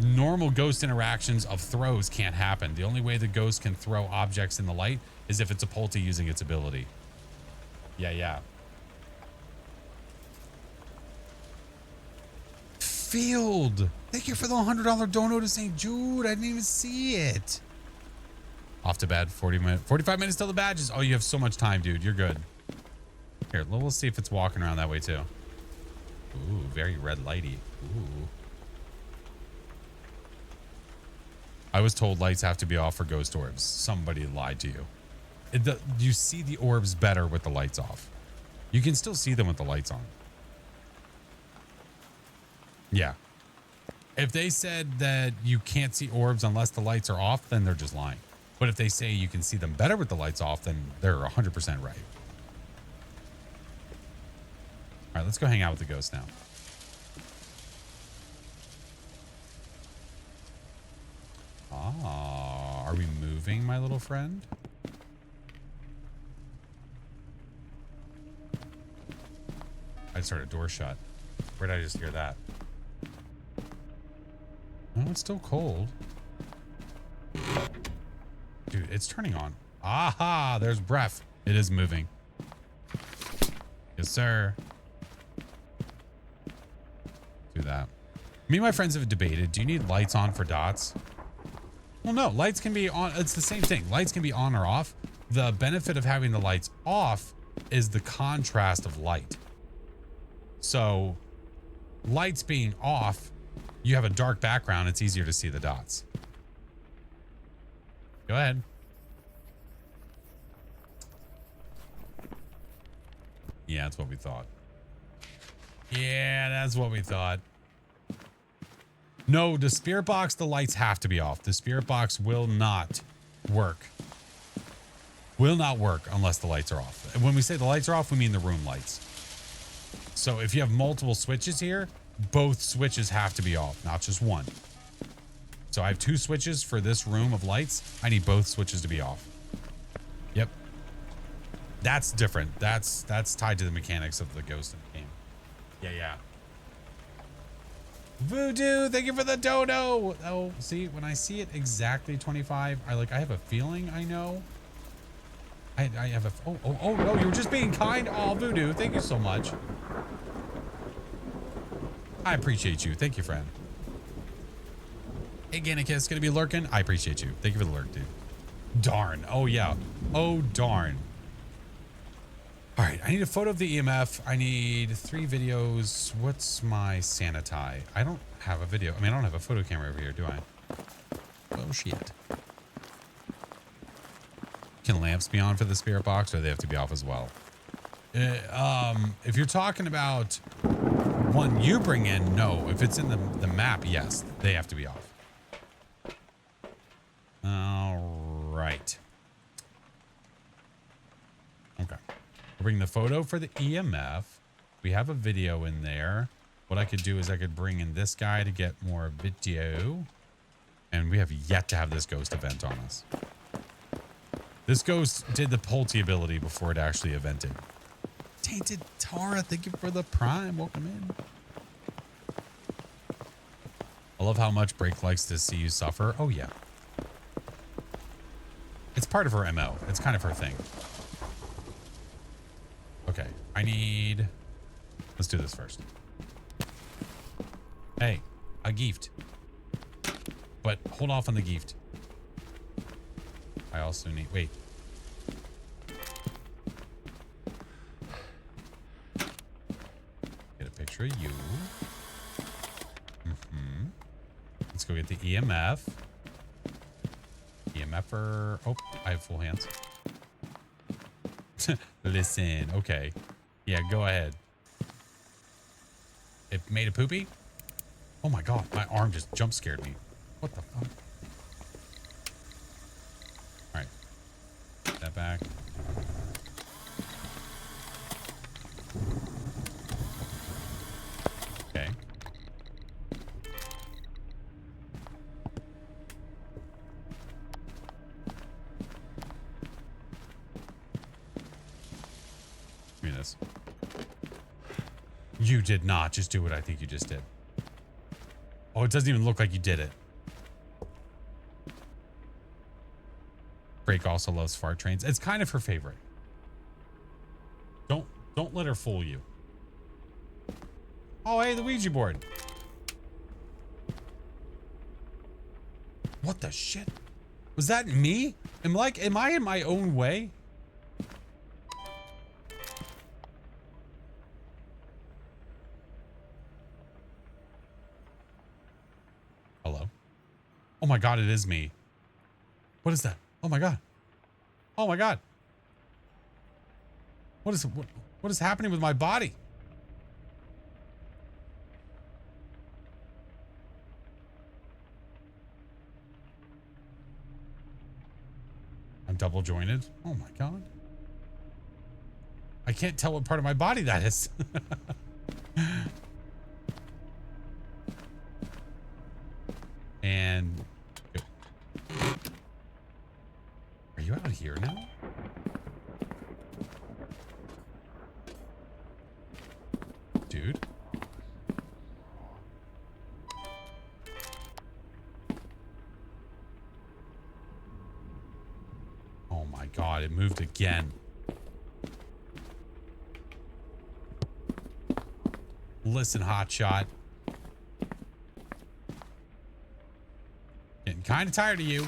normal ghost interactions of throws can't happen. The only way the ghost can throw objects in the light is if it's a Polty using its ability. Yeah. Field. Thank you for the $100 dono to St. Jude. I didn't even see it. Off to bed. 45 minutes till the badges. Oh, you have so much time, dude. You're good. Here, we'll see if it's walking around that way too. Ooh, very red lighty. Ooh. I was told lights have to be off for ghost orbs. Somebody lied to you. You see the orbs better with the lights off. You can still see them with the lights on. Yeah. If they said that you can't see orbs unless the lights are off, then they're just lying. But if they say you can see them better with the lights off, then they're 100% right. All right, let's go hang out with the ghost now. Ah, are we moving, my little friend? I just heard a door shut. Where did I just hear that? No, it's still cold. Dude, it's turning on. Aha, there's breath. It is moving. Yes, sir. Do that. Me and my friends have debated, do you need lights on for dots? Well, no, lights can be on. It's the same thing. Lights can be on or off. The benefit of having the lights off is the contrast of light. So lights being off, you have a dark background. It's easier to see the dots. Go ahead. Yeah, that's what we thought. Yeah, that's what we thought. No, the spirit box, the lights have to be off. The spirit box will not work. Will not work unless the lights are off. And when we say the lights are off, we mean the room lights. So if you have multiple switches here, both switches have to be off, not just one. So I have 2 switches for this room of lights. I need both switches to be off. Yep. That's different. That's tied to the mechanics of the ghost in the game. Yeah. Voodoo, thank you for the dono. Oh, see, when I see it exactly 25, I have a feeling I know. I have a, oh, no, you were just being kind. Oh, Voodoo, thank you so much. I appreciate you. Thank you, friend. Hey, Gannicus, gonna be lurking. I appreciate you. Thank you for the lurk, dude. Darn. Oh, yeah. Oh, darn. All right. I need a photo of the EMF. I need 3 videos. What's my sanitize? I don't have a video. I mean, I don't have a photo camera over here, do I? Oh, shit. Can lamps be on for the spirit box, or they have to be off as well? If you're talking about one you bring in, no. If it's in the map, yes, they have to be off. All right. Okay. We'll bring the photo for the EMF. We have a video in there. What I could do is I could bring in this guy to get more video. And we have yet to have this ghost event on us. This ghost did the Pulte ability before it actually evented. Tainted Tara, thank you for the prime. Welcome in. I love how much Break likes to see you suffer. Oh, yeah. It's part of her MO. It's kind of her thing. Okay, I need... Let's do this first. Hey, a gift. But hold off on the gift. I also need... Wait. Get a picture of you. Let's go get the EMF. EMFer. Oh, I have full hands. Listen. Okay. Yeah, go ahead. It made a poopy? Oh my god. My arm just jump scared me. What the fuck? Alright. Put that back. Okay. Give me this. You did not just do what I think you just did. Oh, it doesn't even look like you did it. Break also loves fart trains. It's kind of her favorite. Don't let her fool you. Oh, hey, the Ouija board. What the shit? Was that me? Am I in my own way? Hello? Oh my god, it is me. What is that? Oh my god. Oh my god. What is happening with my body? I'm double jointed. Oh my god. I can't tell what part of my body that is. And are you out here now? Dude. Oh my god, it moved again. Listen, hotshot. Getting kind of tired of you.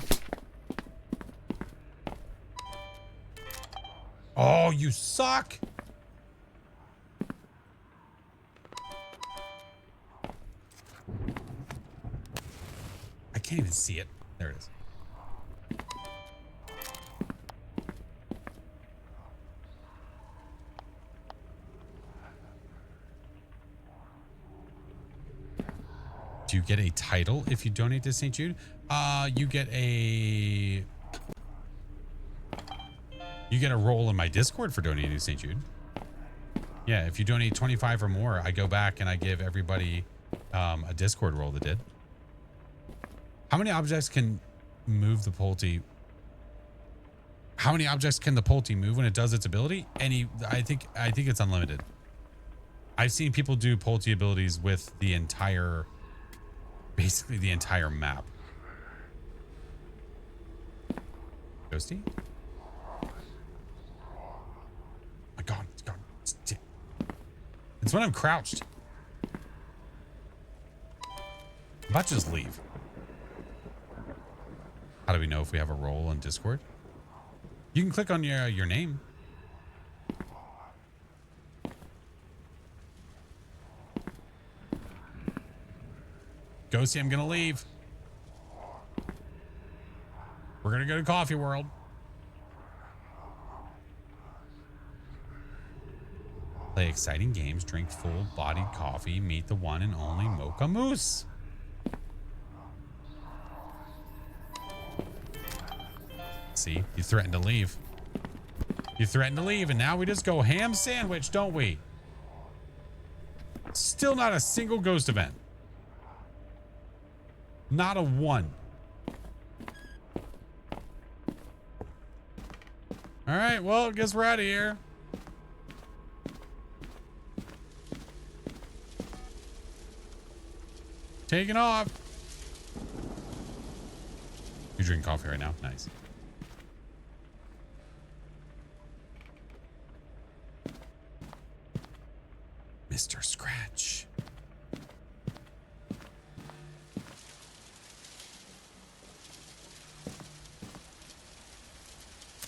Oh, you suck. I can't even see it. There it is. Do you get a title if you donate to St. Jude? You get a role in my Discord for donating to St. Jude. Yeah, if you donate 25 or more, I go back and I give everybody a Discord role that did. How many objects can move the Pulte? How many objects can the Pulte move when it does its ability? I think it's unlimited. I've seen people do Pulte abilities with the entire, basically the entire map. Ghosty? My god, it's gone. It's when I'm crouched. about to just leave. How do we know if we have a role in Discord? You can click on your name. Ghosty, I'm gonna leave. We're gonna go to Coffee World. Play exciting games, drink full-bodied coffee, meet the one and only Mocha Moose. See, you threatened to leave. You threatened to leave, and now we just go ham sandwich, don't we? Still not a single ghost event. Not a one. All right, well, guess we're out of here. Taking off. You drink coffee right now? Nice. Mr. Scratch.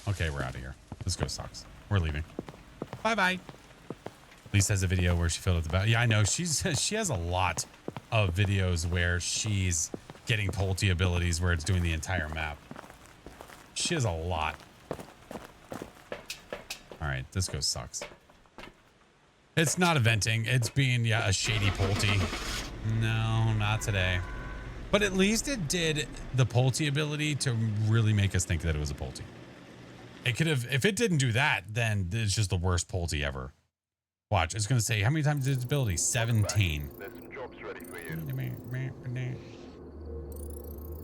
Okay, we're out of here. This ghost sucks. We're leaving. Bye-bye. Lisa has a video where she filled out the battle. Yeah, I know. She has a lot of videos where she's getting Pulte abilities where it's doing the entire map. She has a lot. All right, this ghost sucks. It's not eventing. It's being, yeah, a shady Pulte. No, not today. But at least it did the Pulte ability to really make us think that it was a Pulte. It could have, if it didn't do that, then it's just the worst Pulte ever. Watch, it's going to say, how many times did its ability? 17. There's some jobs ready for you.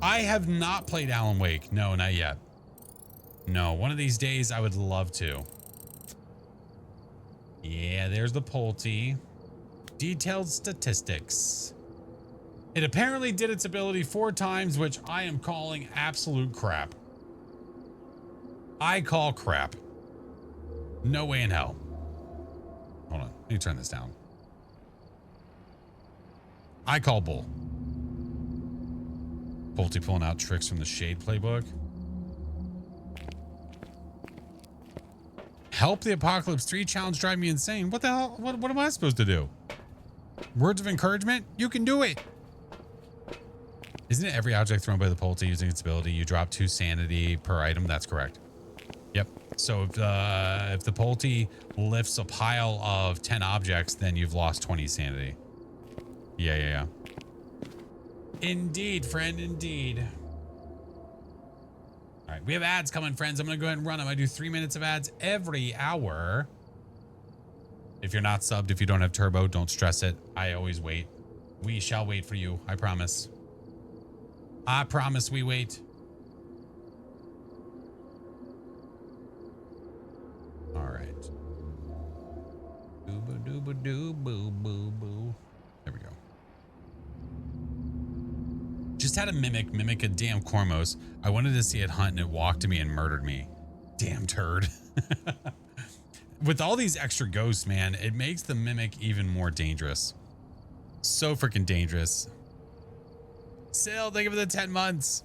I have not played Alan Wake. No, not yet. No, one of these days I would love to. Yeah, there's the Pulte. Detailed statistics. It apparently did its ability 4 times, which I am calling absolute crap. I call crap. No way in hell. Hold on. Let me turn this down. I call bull. Pulte pulling out tricks from the Shade playbook. Help the Apocalypse 3 challenge drive me insane. What the hell? What am I supposed to do? Words of encouragement? You can do it. Isn't it every object thrown by the Pulte using its ability, you drop 2 sanity per item? That's correct. Yep. So if the Pulte lifts a pile of 10 objects, then you've lost 20 sanity. Yeah. Indeed, friend, indeed. All right, we have ads coming, friends. I'm going to go ahead and run them. I do 3 minutes of ads every hour. If you're not subbed, if you don't have turbo, don't stress it. I always wait. We shall wait for you. I promise. I promise we wait. All right. Doo-ba-doo-ba-doo-boo-boo-boo. There we go. Just had a mimic a damn Cormos. I wanted to see it hunt and it walked to me and murdered me. Damn turd. With all these extra ghosts, man, it makes the mimic even more dangerous. So freaking dangerous. Sail, thank you for the 10 months.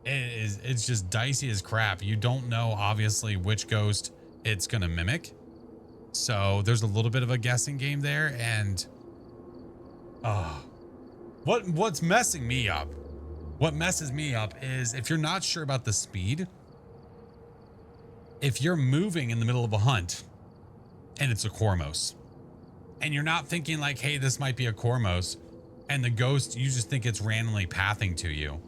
It's just dicey as crap. You don't know, obviously, which ghost it's going to mimic. So there's a little bit of a guessing game there. And what's messing me up? What messes me up is if you're not sure about the speed, if you're moving in the middle of a hunt and it's a Cormos and you're not thinking like, hey, this might be a Cormos, and the ghost, you just think it's randomly pathing to you.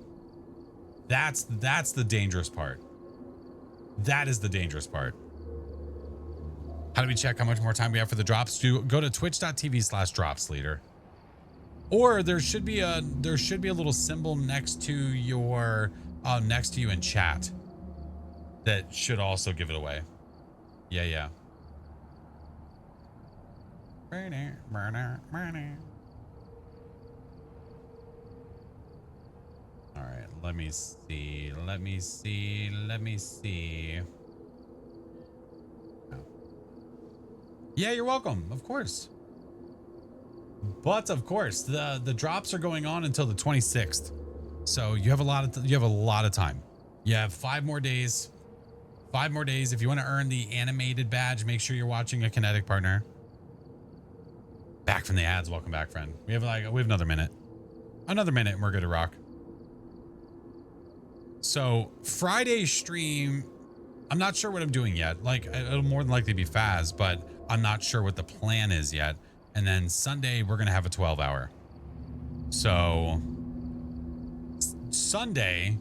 That's the dangerous part. That is the dangerous part. How do we check how much more time we have for the drops? Go to twitch.tv/drops leader. Or there should be a little symbol next to you in chat that should also give it away. Yeah. All right, let me see. Oh. Yeah, you're welcome. Of course. But of course, the drops are going on until the 26th. So you have a lot of time. You have 5 more days. 5 more days. If you want to earn the animated badge, make sure you're watching a Kinetic partner. Back from the ads. Welcome back, friend. We have another minute. Another minute and we're good to rock. So Friday stream, I'm not sure what I'm doing yet. Like, it'll more than likely be Phas, but I'm not sure what the plan is yet. And then Sunday, we're going to have a 12-hour. So Sunday,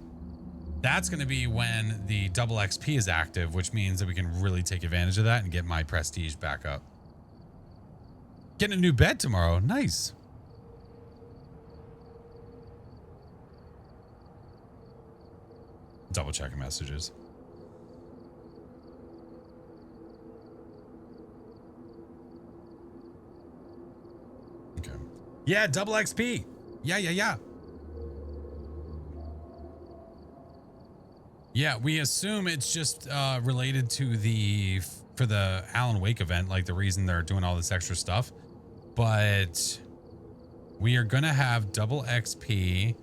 that's going to be when the double XP is active, which means that we can really take advantage of that and get my prestige back up. Getting a new bed tomorrow. Nice. Double checking messages. Okay. Yeah, double XP. Yeah. Yeah, we assume it's just related to for the Alan Wake event, like the reason they're doing all this extra stuff. But we are going to have double XP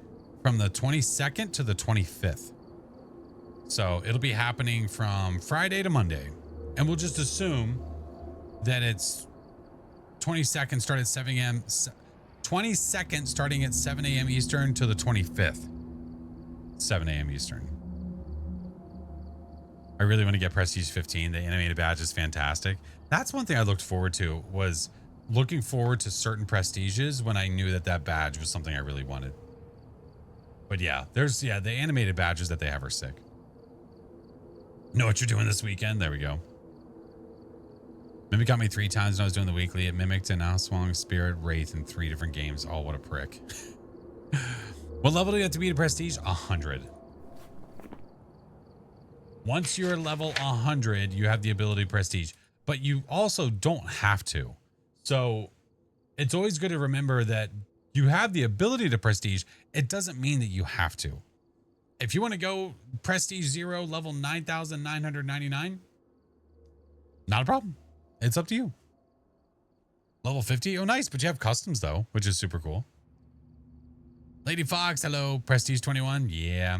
from the 22nd to the 25th. So it'll be happening from Friday to Monday. And we'll just assume that it's 22nd start at 7 a.m. 22nd starting at 7 a.m. Eastern to the 25th. 7 a.m. Eastern. I really want to get Prestige 15. The animated badge is fantastic. That's one thing I looked forward to, was looking forward to certain prestiges when I knew that badge was something I really wanted. But yeah, the animated badges that they have are sick. Know what you're doing this weekend? There we go. Mimic got me 3 times when I was doing the weekly. It mimicked an Aswang, Spirit, Wraith in 3 different games. Oh, what a prick. What level do you have to be to prestige? 100. Once you're level 100, you have the ability to prestige. But you also don't have to. So it's always good to remember that you have the ability to prestige. It doesn't mean that you have to. If you want to go prestige 0, level 9,999, not a problem. It's up to you. Level 50. Oh, nice. But you have customs though, which is super cool. Lady Fox. Hello. Prestige 21. Yeah.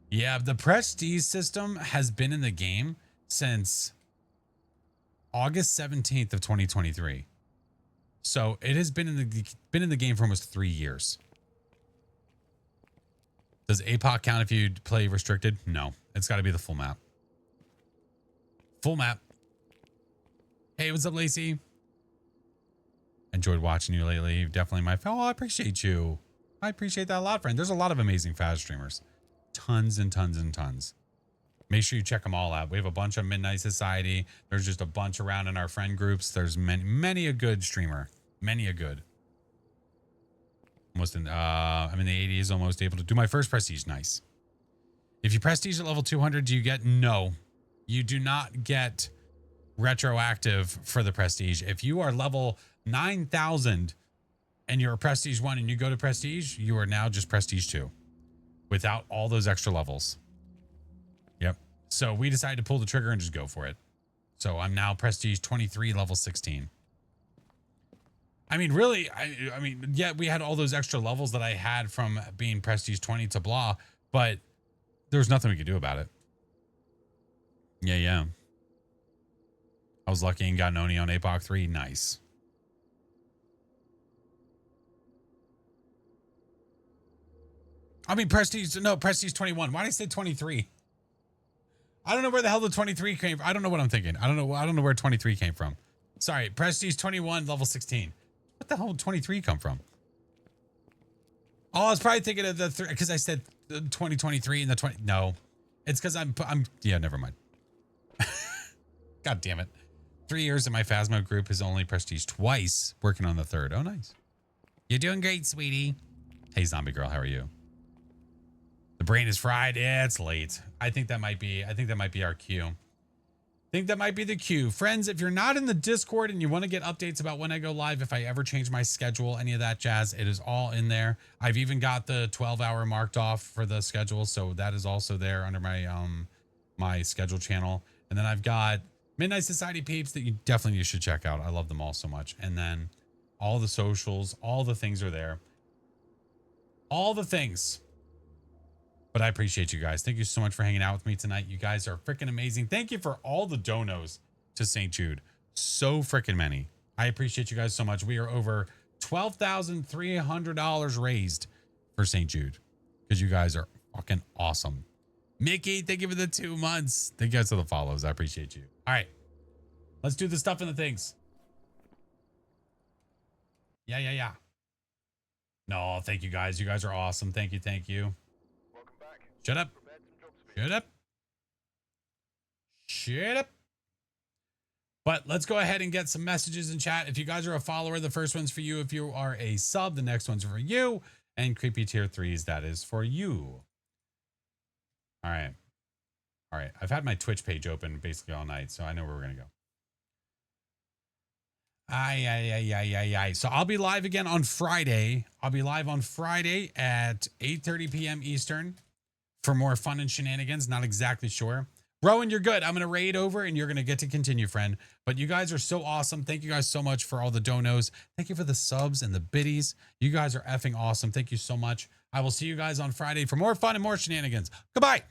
Yeah. The prestige system has been in the game since August 17th of 2023. So it has been in the game for almost 3 years. Does APOC count if you play restricted? No, it's got to be the full map. Full map. Hey, what's up, Lacey? Enjoyed watching you lately. Definitely my fellow. I appreciate you. I appreciate that a lot, friend. There's a lot of amazing Phas streamers. Tons and tons and tons. Make sure you check them all out. We have a bunch of Midnight Society. There's just a bunch around in our friend groups. There's many a good streamer. Many a good. Almost I'm in the 80s, almost able to do my first prestige. Nice. If you prestige at level 200, do you get? No, you do not get retroactive for the prestige. If you are level 9,000 and you're a prestige 1 and you go to prestige, you are now just prestige 2 without all those extra levels. Yep. So we decided to pull the trigger and just go for it. So I'm now prestige 23, level 16. I mean, really, I mean, yeah, we had all those extra levels that I had from being prestige 20 to blah, but there was nothing we could do about it. Yeah. I was lucky and got an Oni on APOC 3. Nice. I mean, prestige 21. Why did I say 23? I don't know where the hell the 23 came from. I don't know what I'm thinking. I don't know where 23 came from. Sorry, prestige 21, level 16. What the hell did 23 come from? Oh, I was probably thinking of the because I said 2023 and the 20. No, it's because I'm yeah, never mind. God damn it. 3 years in my Phasmo group has only prestige twice, working on the 3rd. Oh, nice. You're doing great, sweetie. Hey, zombie girl, how are you? The brain is fried. Yeah, it's late. I think that might be our cue. I think that might be the cue. Friends, if you're not in the Discord and you want to get updates about when I go live, if I ever change my schedule, any of that jazz, it is all in there. I've even got the 12-hour marked off for the schedule, so that is also there under my my schedule channel. And then I've got Midnight Society peeps that you definitely should check out. I love them all so much. And then all the socials, all the things are there. All the things. But I appreciate you guys. Thank you so much for hanging out with me tonight. You guys are freaking amazing. Thank you for all the donos to St. Jude. So freaking many. I appreciate you guys so much. We are over $12,300 raised for St. Jude because you guys are fucking awesome. Mickey, thank you for the 2 months. Thank you guys for the follows. I appreciate you. All right. Let's do the stuff and the things. Yeah. No, thank you guys. You guys are awesome. Thank you. Welcome back. Shut up. Prepared some jobs for you. Shut up. But let's go ahead and get some messages in chat. If you guys are a follower, the first one's for you. If you are a sub, the next one's for you. And creepy tier 3s, that is for you. All right. I've had my Twitch page open basically all night, so I know where we're going to go. So I'll be live again on Friday. I'll be live on Friday at 8:30 p.m. Eastern for more fun and shenanigans. Not exactly sure. Rowan, you're good. I'm going to raid over and you're going to get to continue, friend. But you guys are so awesome. Thank you guys so much for all the donos. Thank you for the subs and the biddies. You guys are effing awesome. Thank you so much. I will see you guys on Friday for more fun and more shenanigans. Goodbye.